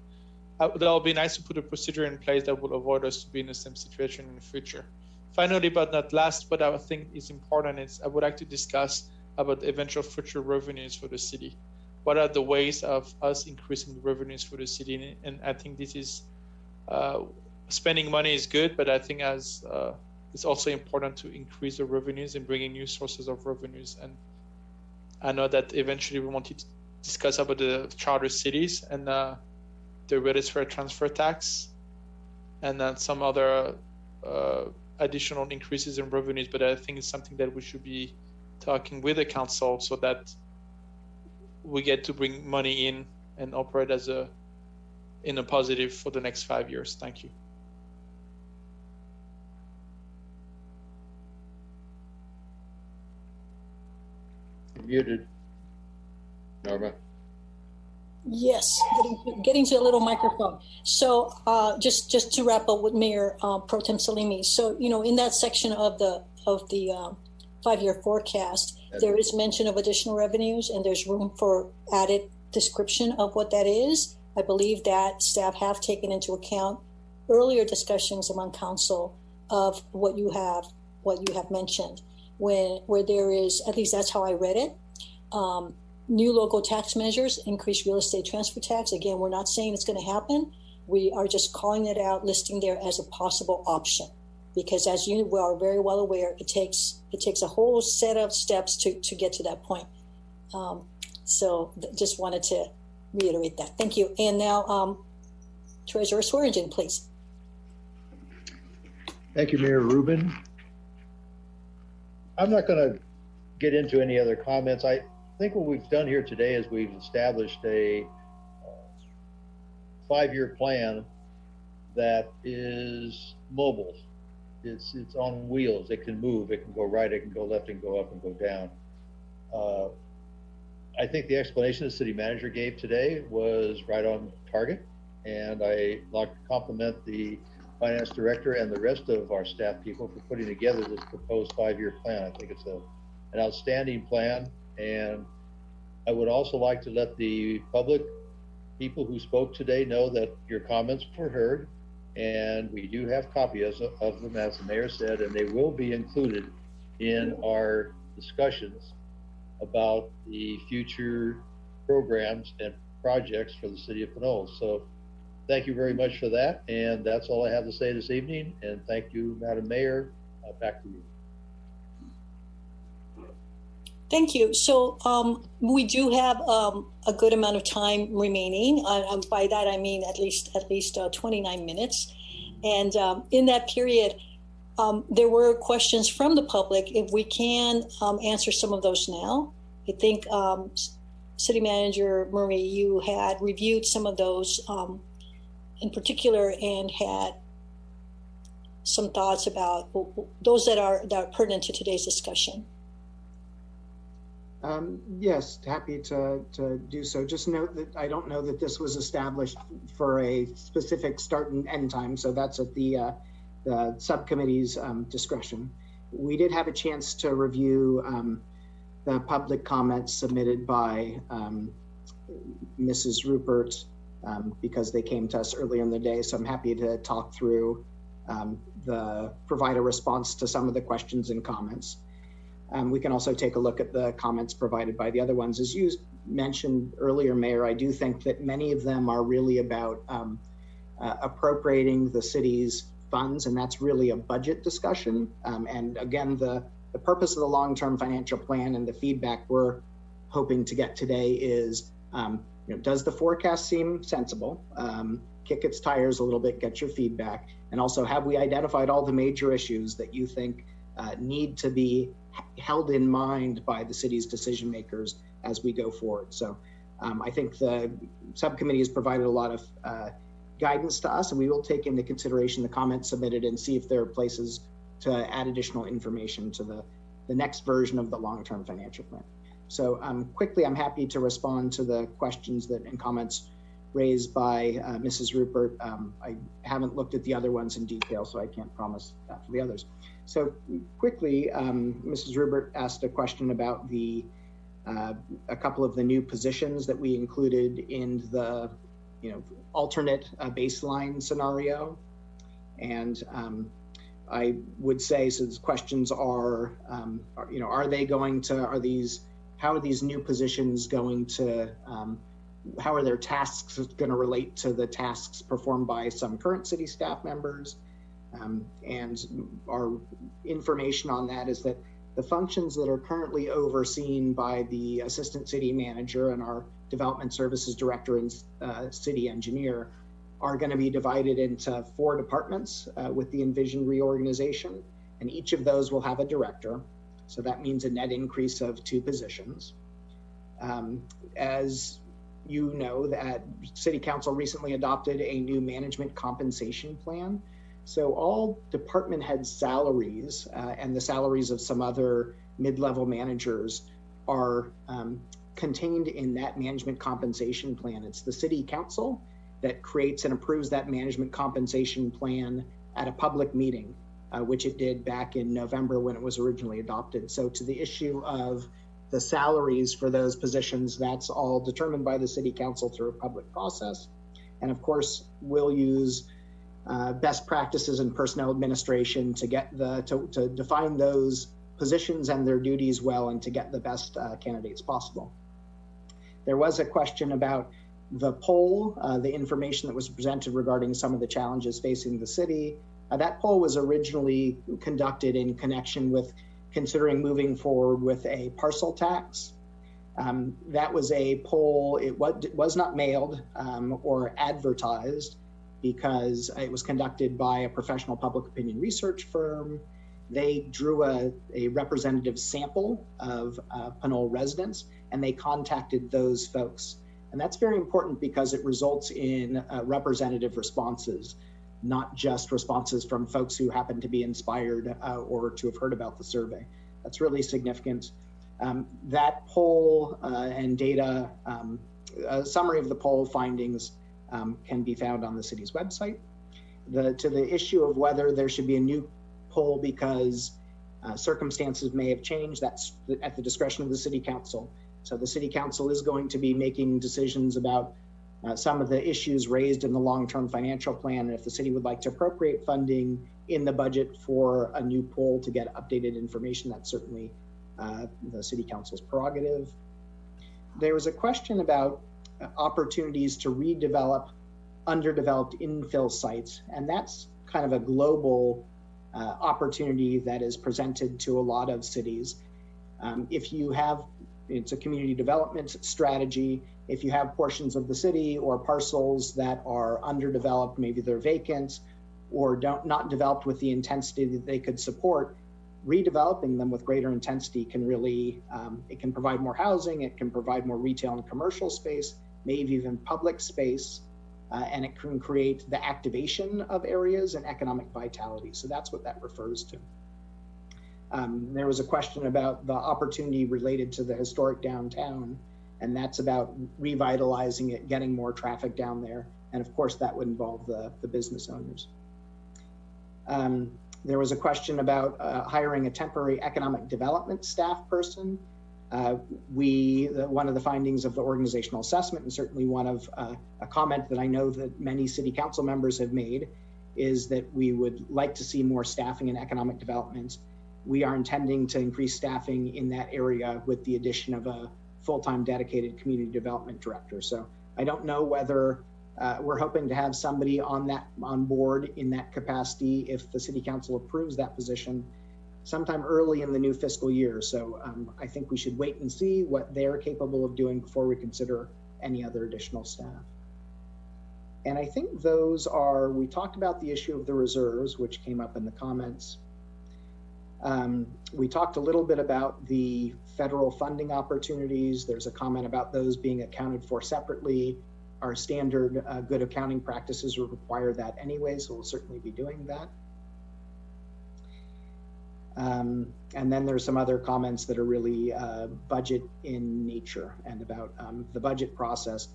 that would be nice to put a procedure in place that will avoid us to be in the same situation in the future. Finally, but not last, what I think is important is I would like to discuss about eventual future revenues for the city. What are the ways of us increasing the revenues for the city? And I think this is spending money is good, but I think it's also important to increase the revenues and bringing new sources of revenues. And I know that eventually we wanted to discuss about the charter cities and the real estate transfer tax, and then some other additional increases in revenues. But I think it's something that we should be talking with the council so that we get to bring money in and operate in a positive for the next 5 years. Thank you. Muted, Norma. Yes, getting to a little microphone. So just to wrap up with Mayor Pro Tem Salimi. So, in that section of the 5-year forecast, there is mention of additional revenues, and there's room for added description of what that is. I believe that staff have taken into account earlier discussions among council of what you have mentioned, where there is, at least that's how I read it, new local tax measures, increased real estate transfer tax. Again, we're not saying it's going to happen. We are just calling it out, listing there as a possible option, because as you are very well aware, it takes a whole set of steps to get to that point. So just wanted to reiterate that. Thank you. And now, Treasurer Swearingen, please. Thank you, Mayor Rubin. I'm not going to get into any other comments. I think what we've done here today is we've established a 5-year plan that is mobile. It's on wheels. It can move. It can go right. It can go left and go up and go down. I think the explanation the city manager gave today was right on target, and I like to compliment the finance director and the rest of our staff people for putting together this proposed 5-year plan. I think it's an outstanding plan, and I would also like to let the public people who spoke today know that your comments were heard, and we do have copies of them, as the mayor said, and they will be included in our discussions about the future programs and projects for the city of Pinole. So thank you very much for that, and that's all I have to say this evening, and thank you, Madam Mayor. Back to you. Thank you. So we do have a good amount of time remaining. By that I mean at least 29 minutes. And in that period, there were questions from the public. If we can answer some of those now, I think City Manager Murray, you had reviewed some of those in particular and had some thoughts about those that are pertinent to today's discussion. Yes, happy to do so. Just note that I don't know that this was established for a specific start and end time, so that's at the subcommittee's discretion. We did have a chance to review the public comments submitted by Mrs. Rupert because they came to us earlier in the day, so I'm happy to talk through provide a response to some of the questions and comments. We can also take a look at the comments provided by the other ones. As you mentioned earlier, Mayor, I do think that many of them are really about appropriating the city's funds, and that's really a budget discussion. And again, the purpose of the long-term financial plan and the feedback we're hoping to get today is, does the forecast seem sensible? Kick its tires a little bit, get your feedback. And also, have we identified all the major issues that you think need to be held in mind by the city's decision makers as we go forward? So I think the subcommittee has provided a lot of guidance to us, and we will take into consideration the comments submitted and see if there are places to add additional information to the next version of the long-term financial plan. So quickly, I'm happy to respond to the questions and comments raised by Mrs. Rupert. I haven't looked at the other ones in detail, so I can't promise that for the others. So quickly, Mrs. Rupert asked a question about a couple of the new positions that we included in the alternate baseline scenario. And I would say, so these questions are how are these new positions going to, how are their tasks going to relate to the tasks performed by some current city staff members? And our information on that is that the functions that are currently overseen by the assistant city manager and our development services director and city engineer are going to be divided into 4 departments with the envisioned reorganization, and each of those will have a director. So that means a net increase of 2 positions. As you know, that City Council recently adopted a new management compensation plan. So all department head salaries and the salaries of some other mid-level managers are contained in that management compensation plan. It's the City Council that creates and approves that management compensation plan at a public meeting, which it did back in November when it was originally adopted. So to the issue of the salaries for those positions, that's all determined by the City Council through a public process. And of course, we'll use best practices in personnel administration to get to define those positions and their duties well, and to get the best candidates possible. There was a question about the poll, the information that was presented regarding some of the challenges facing the city. That poll was originally conducted in connection with considering moving forward with a parcel tax. That was a poll, it was not mailed or advertised because it was conducted by a professional public opinion research firm. They drew a representative sample of Pinole residents, and they contacted those folks. And that's very important because it results in representative responses, not just responses from folks who happen to be inspired or to have heard about the survey. That's really significant. That poll and data, a summary of the poll findings can be found on the city's website. To the issue of whether there should be a new poll because circumstances may have changed, that's at the discretion of the City Council. So the City Council is going to be making decisions about some of the issues raised in the long-term financial plan. And if the city would like to appropriate funding in the budget for a new poll to get updated information, that's certainly the City Council's prerogative. There was a question about opportunities to redevelop underdeveloped infill sites. And that's kind of a global opportunity that is presented to a lot of cities. If you have, it's a community development strategy. If you have portions of the city or parcels that are underdeveloped, maybe they're vacant or not developed with the intensity that they could support, redeveloping them with greater intensity can really, it can provide more housing, it can provide more retail and commercial space, maybe even public space, and it can create the activation of areas and economic vitality. So that's what that refers to. There was a question about the opportunity related to the historic downtown, and that's about revitalizing it, getting more traffic down there. And of course, that would involve the business owners. There was a question about hiring a temporary economic development staff person. One of the findings of the organizational assessment, and certainly one of a comment that I know that many city council members have made, is that we would like to see more staffing in economic development. We are intending to increase staffing in that area with the addition of a full-time dedicated community development director. So I don't know whether we're hoping to have somebody on board in that capacity if the city council approves that position sometime early in the new fiscal year. So I think we should wait and see what they're capable of doing before we consider any other additional staff. And I think we talked about the issue of the reserves, which came up in the comments. We talked a little bit about the federal funding opportunities. There's a comment about those being accounted for separately. Our standard good accounting practices will require that anyway, so we'll certainly be doing that. And then there's some other comments that are really budget in nature and about the budget process.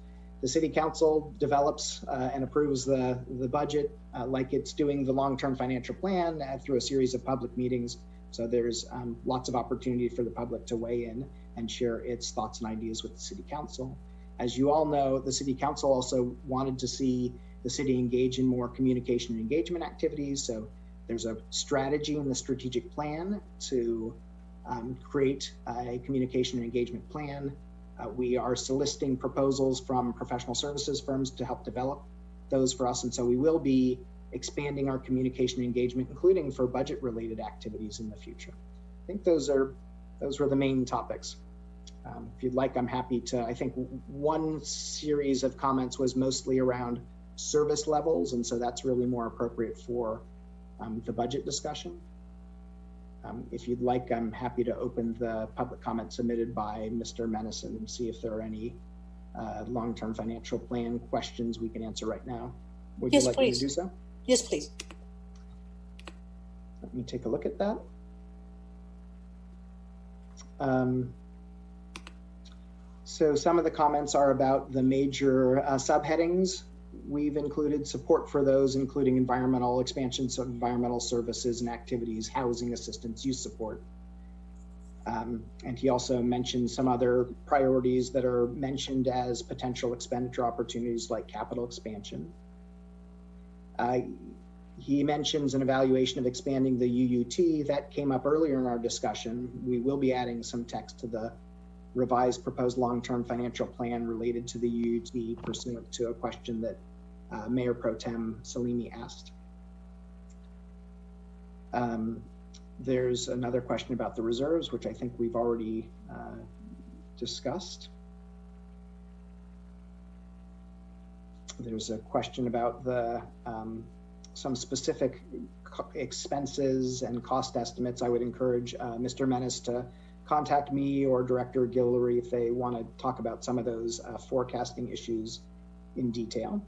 The city council develops and approves the budget like it's doing the long-term financial plan through a series of public meetings. So there's lots of opportunity for the public to weigh in and share its thoughts and ideas with the city council. As you all know, the city council also wanted to see the city engage in more communication and engagement activities. So there's a strategy in the strategic plan to create a communication and engagement plan. We are soliciting proposals from professional services firms to help develop those for us. And so we will be expanding our communication and engagement, including for budget related activities in the future. I think those were the main topics. If you'd like, I'm happy to. I think one series of comments was mostly around service levels, and so that's really more appropriate for the budget discussion. If you'd like, I'm happy to open the public comment submitted by Mr. Menace and see if there are any long-term financial plan questions we can answer right now. Would you like me to do so? Yes, please. Let me take a look at that. So some of the comments are about the major subheadings. We've included support for those, including environmental expansions of environmental services and activities, housing assistance, youth support. And he also mentioned some other priorities that are mentioned as potential expenditure opportunities like capital expansion. He mentions an evaluation of expanding the UUT. That came up earlier in our discussion. We will be adding some text to the revised proposed long-term financial plan related to the UUT pursuant to a question that Mayor Pro Tem Salimi asked. There's another question about the reserves, which I think we've already discussed. There's a question about the some specific expenses and cost estimates. I would encourage Mr. Menace to contact me or Director Guillory if they want to talk about some of those forecasting issues in detail.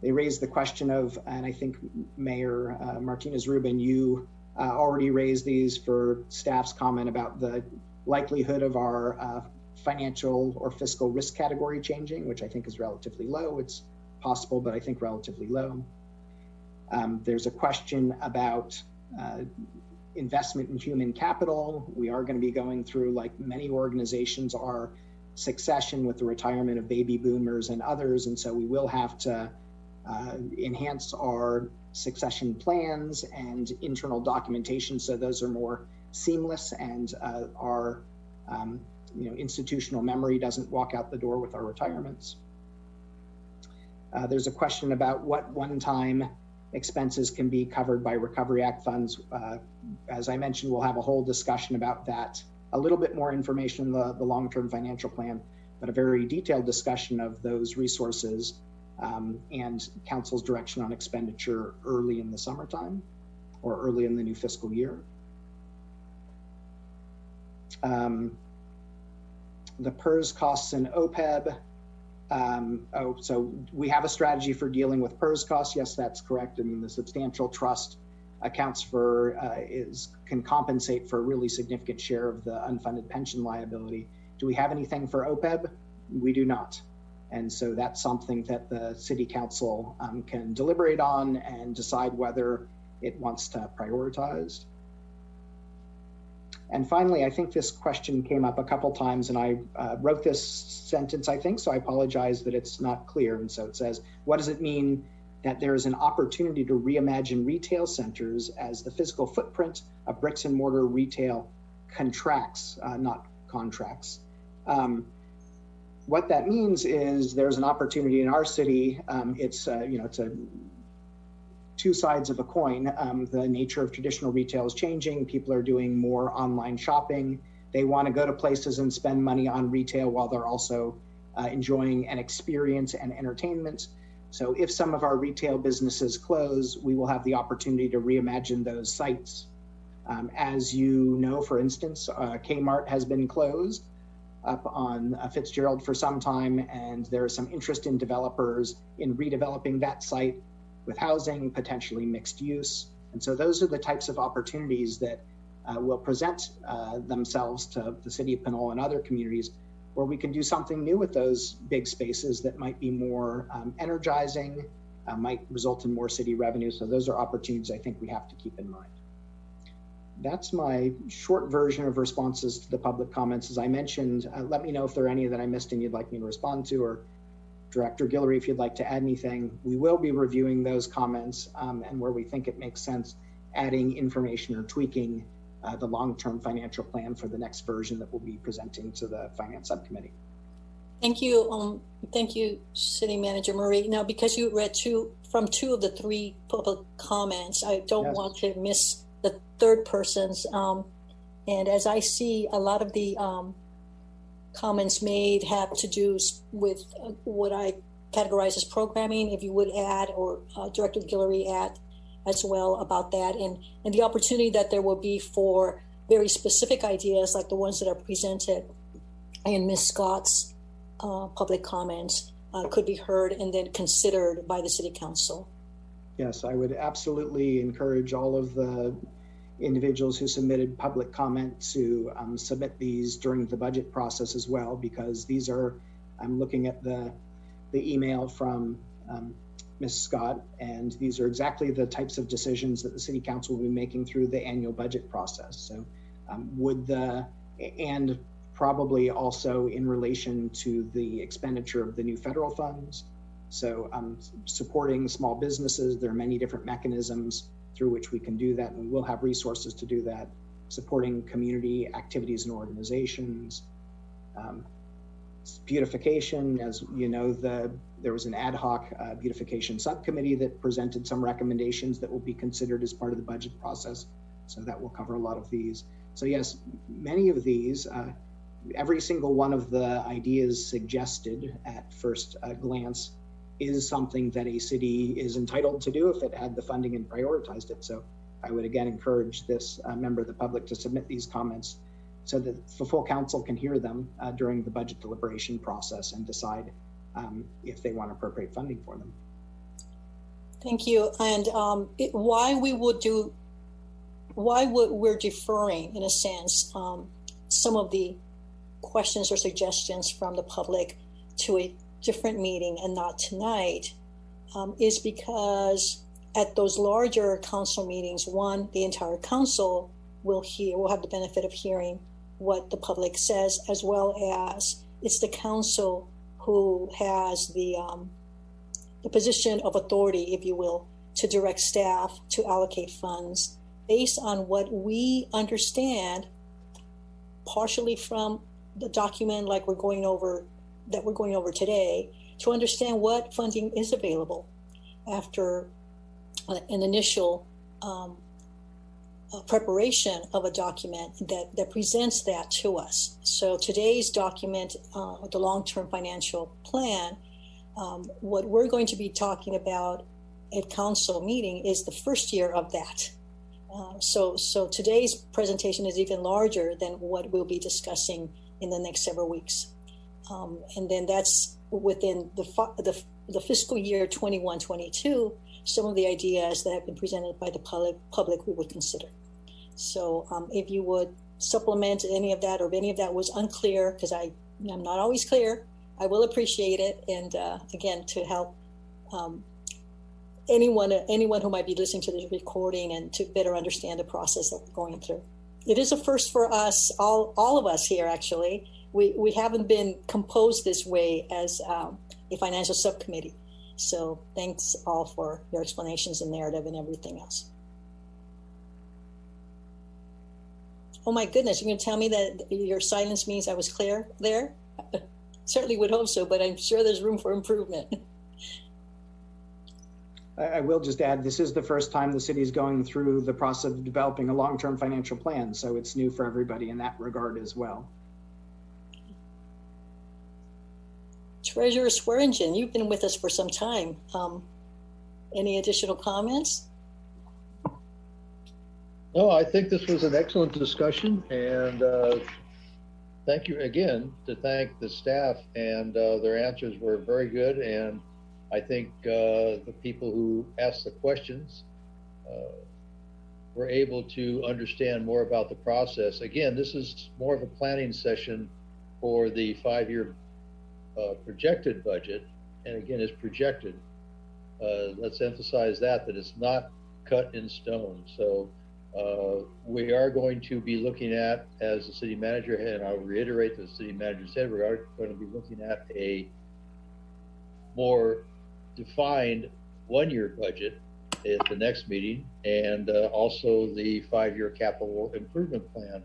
They raised the question of, and I think Mayor Martinez-Rubin, you already raised these for staff's comment about the likelihood of our financial or fiscal risk category changing, which I think is relatively low. It's possible, but I think relatively low. There's a question about investment in human capital. We are going to be going through, like many organizations, our succession with the retirement of baby boomers and others. And so we will have to enhance our succession plans and internal documentation so those are more seamless and our institutional memory doesn't walk out the door with our retirements. There's a question about what one-time expenses can be covered by Recovery Act funds. As I mentioned, we'll have a whole discussion about that. A little bit more information in the long-term financial plan, but a very detailed discussion of those resources and council's direction on expenditure early in the summertime or early in the new fiscal year. The PERS costs and OPEB. So we have a strategy for dealing with PERS costs. Yes, that's correct. I mean, the substantial trust accounts for, can compensate for a really significant share of the unfunded pension liability. Do we have anything for OPEB? We do not. And so that's something that the City Council can deliberate on and decide whether it wants to prioritize. And finally, I think this question came up a couple times, and I wrote this sentence, I think, so I apologize that it's not clear. And so it says, what does it mean that there is an opportunity to reimagine retail centers as the physical footprint of bricks and mortar retail contracts, not contracts? What that means is there's an opportunity in our city. It's a two sides of a coin. The nature of traditional retail is changing. People are doing more online shopping. They want to go to places and spend money on retail while they're also enjoying an experience and entertainment. So if some of our retail businesses close, we will have the opportunity to reimagine those sites. As you know, for instance, Kmart has been closed up on Fitzgerald for some time, and there is some interest in developers in redeveloping that site with housing, potentially mixed use. And so those are the types of opportunities that will present themselves to the city of Pinole and other communities where we can do something new with those big spaces that might be more energizing, might result in more city revenue. So those are opportunities I think we have to keep in mind. That's my short version of responses to the public comments. As I mentioned, let me know if there are any that I missed and you'd like me to respond to, or Director Guillory, if you'd like to add anything. We will be reviewing those comments and where we think it makes sense, adding information or tweaking the long-term financial plan for the next version that we'll be presenting to the Finance Subcommittee. Thank you, City Manager Murray. Now, because you read from two of the three public comments, I don't want to miss the third person's. And as I see, a lot of the comments made have to do with what I categorize as programming. If you would add, or Director Guillory add as well about that, and the opportunity that there will be for very specific ideas like the ones that are presented in Ms. Scott's public comments could be heard and then considered by the City Council. Yes, I would absolutely encourage all of the individuals who submitted public comment to submit these during the budget process as well, because these are, I'm looking at the email from Ms. Scott, and these are exactly the types of decisions that the City Council will be making through the annual budget process. So and probably also in relation to the expenditure of the new federal funds. So supporting small businesses, there are many different mechanisms through which we can do that, and we'll have resources to do that. Supporting community activities and organizations. Beautification, as you know, there was an ad hoc beautification subcommittee that presented some recommendations that will be considered as part of the budget process. So that will cover a lot of these. So yes, many of these, every single one of the ideas suggested at first glance is something that a city is entitled to do if it had the funding and prioritized it. So I would again encourage this member of the public to submit these comments so that the full council can hear them during the budget deliberation process and decide if they want to appropriate funding for them. Thank you. And why we're deferring, in a sense, some of the questions or suggestions from the public to a different meeting and not tonight is because at those larger council meetings, one, the entire council will have the benefit of hearing what the public says, as well as it's the council who has the position of authority, if you will, to direct staff to allocate funds based on what we understand, partially from the document like we're going over today, to understand what funding is available after an initial preparation of a document that presents that to us. So today's document, the long-term financial plan, what we're going to be talking about at council meeting is the first year of that. So today's presentation is even larger than what we'll be discussing in the next several weeks. And then that's within the fiscal year 21-22, some of the ideas that have been presented by the public we would consider. So if you would supplement any of that, or if any of that was unclear, because I'm not always clear, I will appreciate it. And again, to help anyone who might be listening to this recording and to better understand the process that we're going through. It is a first for us, all of us here, actually. We haven't been composed this way as a financial subcommittee. So thanks all for your explanations and narrative and everything else. Oh my goodness, you're going to tell me that your silence means I was clear there? Certainly would hope so, but I'm sure there's room for improvement. I will just add, this is the first time the city is going through the process of developing a long-term financial plan, so it's new for everybody in that regard as well. Treasurer Swearingen, you've been with us for some time. Any additional comments? No, I think this was an excellent discussion, and thank you again to thank the staff, and their answers were very good. And I think the people who asked the questions were able to understand more about the process. Again, this is more of a planning session for the 5-year projected budget, and again, it's projected. Let's emphasize that it's not cut in stone. So we are going to be looking at, as the city manager, and I'll reiterate the city manager said, we are going to be looking at a more defined 1-year budget at the next meeting, and also the 5-year capital improvement plan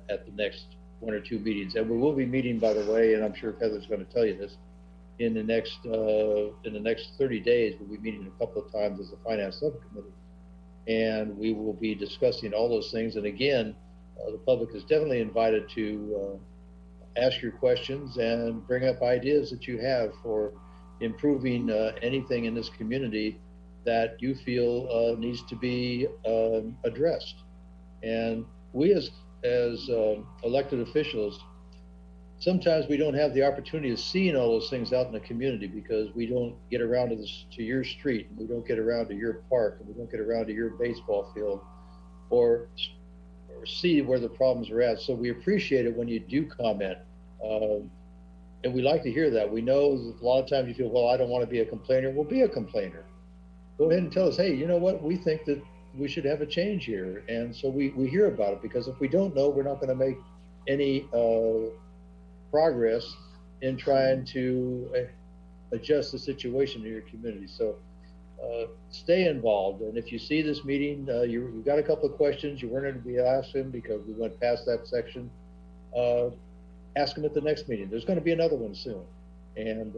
at the next 1 or 2 meetings. And we will be meeting, by the way, and I'm sure Heather's going to tell you this, in the next 30 days, we'll be meeting a couple of times as a finance subcommittee, and we will be discussing all those things. And again, the public is definitely invited to ask your questions and bring up ideas that you have for improving anything in this community that you feel needs to be addressed. And we as elected officials, sometimes we don't have the opportunity of seeing all those things out in the community because we don't get around to your street, and we don't get around to your park, and we don't get around to your baseball field, or see where the problems are at. So we appreciate it when you do comment. And we like to hear that. We know a lot of times you feel, well, I don't want to be a complainer. Well, be a complainer. Go ahead and tell us, hey, you know what? We think that we should have a change here. And so we hear about it, because if we don't know, we're not going to make any progress in trying to adjust the situation in your community. So stay involved. And if you see this meeting, you've got a couple of questions you weren't going to be asking because we went past that section, ask them at the next meeting. There's going to be another one soon. And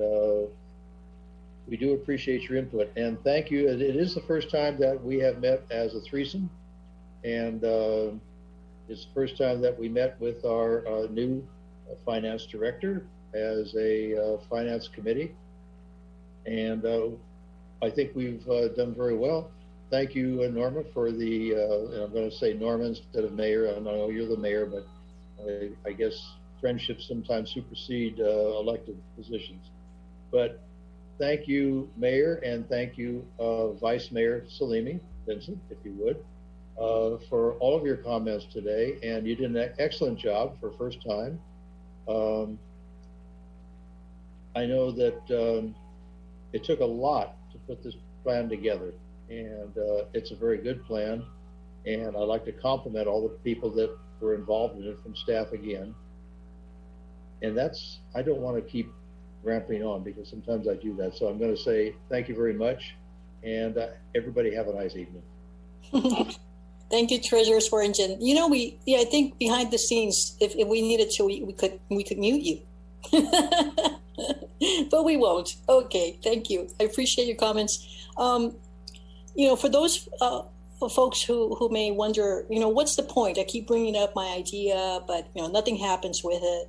we do appreciate your input. And thank you. It is the first time that we have met as a threesome. And it's the first time that we met with our new finance director as a finance committee. And I think we've done very well. Thank you, Norma, for the, and I'm going to say Norma instead of mayor. I know you're the mayor, but I guess friendships sometimes supersede elected positions. But thank you, Mayor, and thank you, Vice Mayor Salimi, Vincent, if you would, for all of your comments today. And you did an excellent job for first time. I know that it took a lot to put this plan together, and it's a very good plan. And I'd like to compliment all the people that were involved in it from staff again. And that's, I don't want to keep ramping on because sometimes I do that. So I'm going to say thank you very much, and everybody have a nice evening. Thank you, Treasurer Swearingen. You know, I think behind the scenes, if we needed to, we could mute you, but we won't. Okay, thank you. I appreciate your comments. You know, for those folks who may wonder, you know, what's the point? I keep bringing up my idea, but you know, nothing happens with it.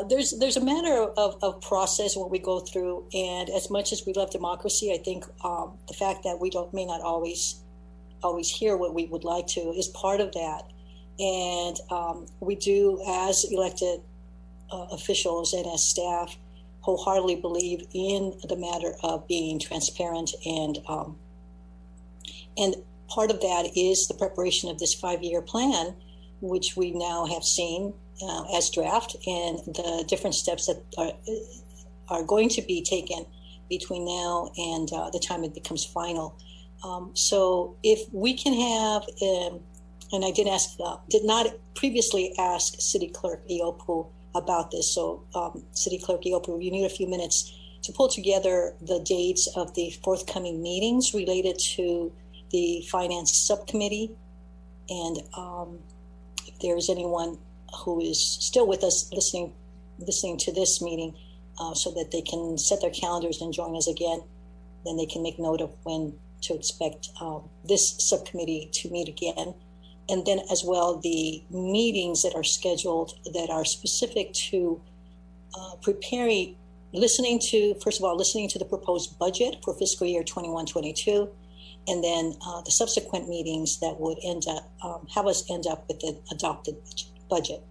There's a matter of process what we go through, and as much as we love democracy, I think the fact that we may not always always hear what we would like to, is part of that. And we do, as elected officials and as staff, wholeheartedly believe in the matter of being transparent, and part of that is the preparation of this 5-year plan, which we now have seen as draft, and the different steps that are going to be taken between now and the time it becomes final. So if we can have, and I did not previously ask City Clerk Iopu about this. So City Clerk Iopu, you need a few minutes to pull together the dates of the forthcoming meetings related to the Finance Subcommittee. And if there's anyone who is still with us listening to this meeting, so that they can set their calendars and join us again, then they can make note of when to expect this subcommittee to meet again. And then as well, the meetings that are scheduled that are specific to listening to the proposed budget for fiscal year 21-22, and then the subsequent meetings that would have us end up with the adopted budget.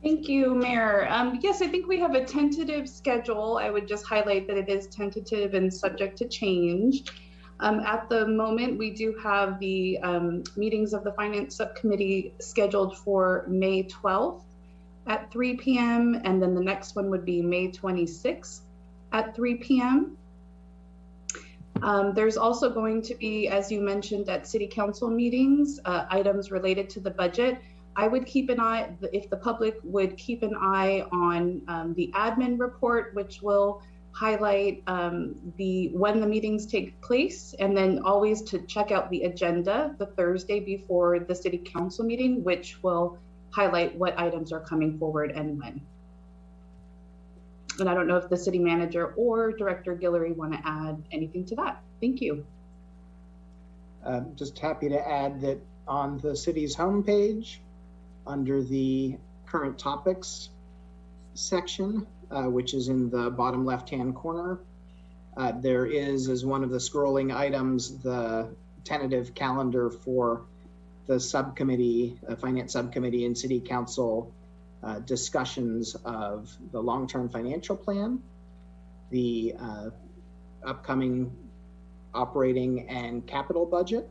Thank you, Mayor. Yes, I think we have a tentative schedule. I would just highlight that it is tentative and subject to change. At the moment, we do have the meetings of the Finance Subcommittee scheduled for May 12th at 3 p.m. And then the next one would be May 26th at 3 p.m. There's also going to be, as you mentioned, at City Council meetings, items related to the budget. I would keep an eye, if the public would keep an eye on the admin report, which will highlight when the meetings take place, and then always to check out the agenda the Thursday before the City Council meeting, which will highlight what items are coming forward and when. And I don't know if the City Manager or Director Guillory want to add anything to that. Thank you. Just happy to add that on the city's homepage, under the current topics section, which is in the bottom left-hand corner, there is, as one of the scrolling items, the tentative calendar for the subcommittee, Finance Subcommittee and City Council discussions of the long-term financial plan, the upcoming operating and capital budget,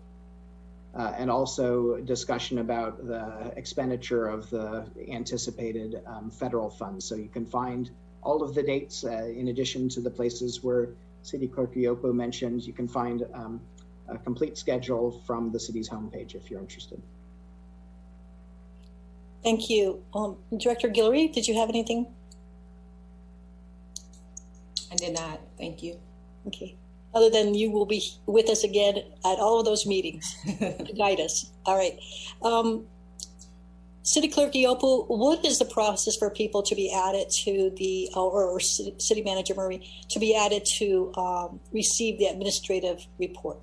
and also discussion about the expenditure of the anticipated federal funds. So you can find all of the dates in addition to the places where City Clerk Iopu mentioned. You can find a complete schedule from the city's homepage if you're interested. Thank you. Director Guillory, did you have anything? I did not. Thank you. Okay. Other than you will be with us again at all of those meetings to guide us. All right. City Clerk Iopu, what is the process for people to be added to the, or City Manager Murray, to be added to receive the administrative report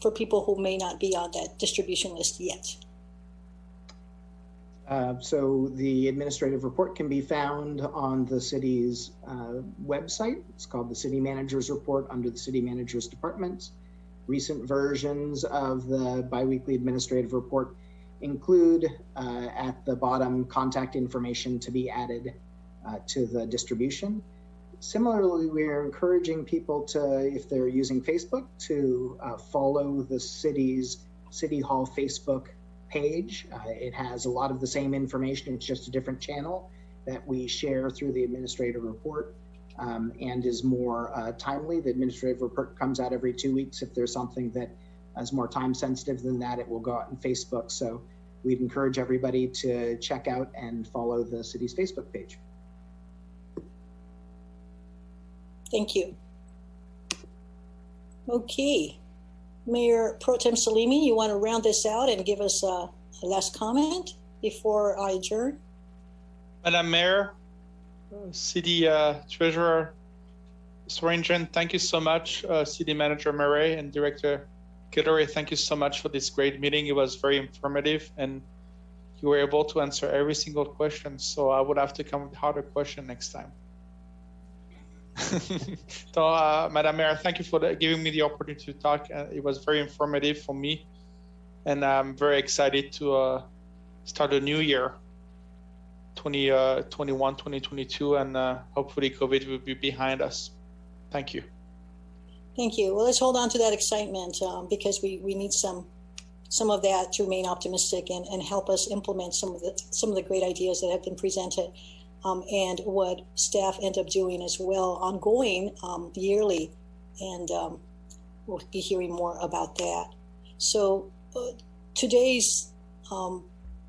for people who may not be on that distribution list yet? So the administrative report can be found on the city's website. It's called the City Manager's Report under the City Manager's Department. Recent versions of the biweekly administrative report include at the bottom contact information to be added to the distribution. Similarly, we're encouraging people to, if they're using Facebook, to follow the city's City Hall Facebook page. It has a lot of the same information. It's just a different channel that we share through the administrative report and is more timely. The administrative report comes out every 2 weeks. If there's something that is more time sensitive than that, it will go out on Facebook. So we'd encourage everybody to check out and follow the city's Facebook page. Thank you. Okay. Mayor Pro Tem Salimi, you want to round this out and give us a last comment before I adjourn? Madam Mayor, City Treasurer Swearingen, thank you so much. City Manager Murray and Director Guillory, thank you so much for this great meeting. It was very informative and you were able to answer every single question. So I would have to come with harder question next time. So, Madam Mayor, thank you for giving me the opportunity to talk. It was very informative for me, and I'm very excited to start a new year, 2021, 2022, and hopefully COVID will be behind us. Thank you. Thank you. Well, let's hold on to that excitement because we need some of that to remain optimistic and help us implement some of the great ideas that have been presented. And what staff end up doing as well, ongoing yearly, and we'll be hearing more about that. So today's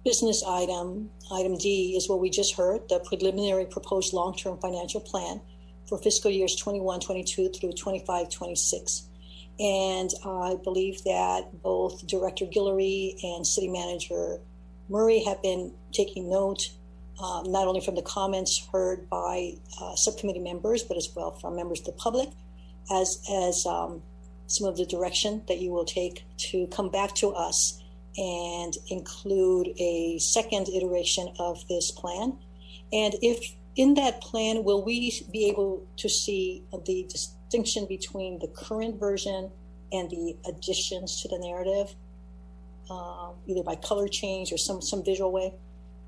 business item D, is what we just heard, the preliminary proposed long-term financial plan for fiscal years 21-22 through 25-26. And I believe that both Director Guillory and City Manager Murray have been taking note not only from the comments heard by subcommittee members, but as well from members of the public, as some of the direction that you will take to come back to us and include a second iteration of this plan. And if in that plan, will we be able to see the distinction between the current version and the additions to the narrative, either by color change or some visual way?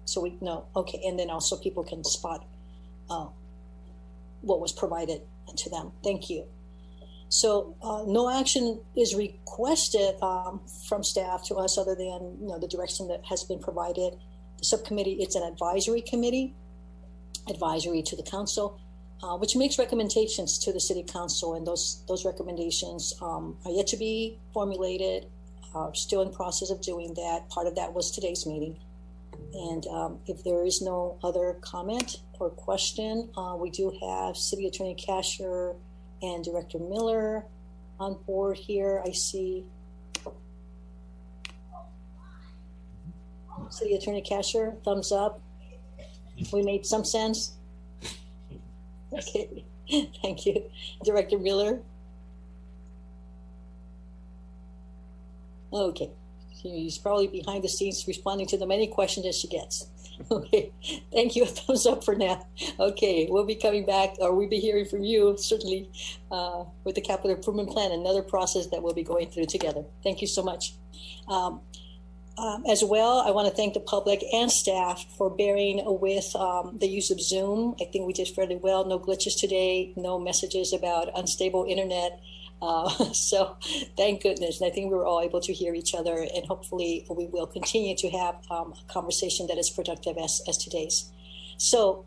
So we know, okay, and then also people can spot what was provided to them. Thank you. So no action is requested from staff to us other than the direction that has been provided. The subcommittee, it's an advisory committee, advisory to the council, which makes recommendations to the city council, and those recommendations are yet to be formulated, still in process of doing that. Part of that was today's meeting. And if there is no other comment or question, we do have City Attorney Casher and Director Miller on board here. I see City Attorney Casher, thumbs up. We made some sense. Okay, thank you. Director Miller. Okay, she's probably behind the scenes responding to the many questions that she gets. Okay, thank you. A thumbs up for now. Okay, we'll be coming back, or we'll be hearing from you, certainly, with the capital improvement plan, another process that we'll be going through together. Thank you so much. As well, I want to thank the public and staff for bearing with the use of Zoom. I think we did fairly well. No glitches today, no messages about unstable internet. So thank goodness. And I think we were all able to hear each other, and hopefully we will continue to have a conversation that is productive as today's. So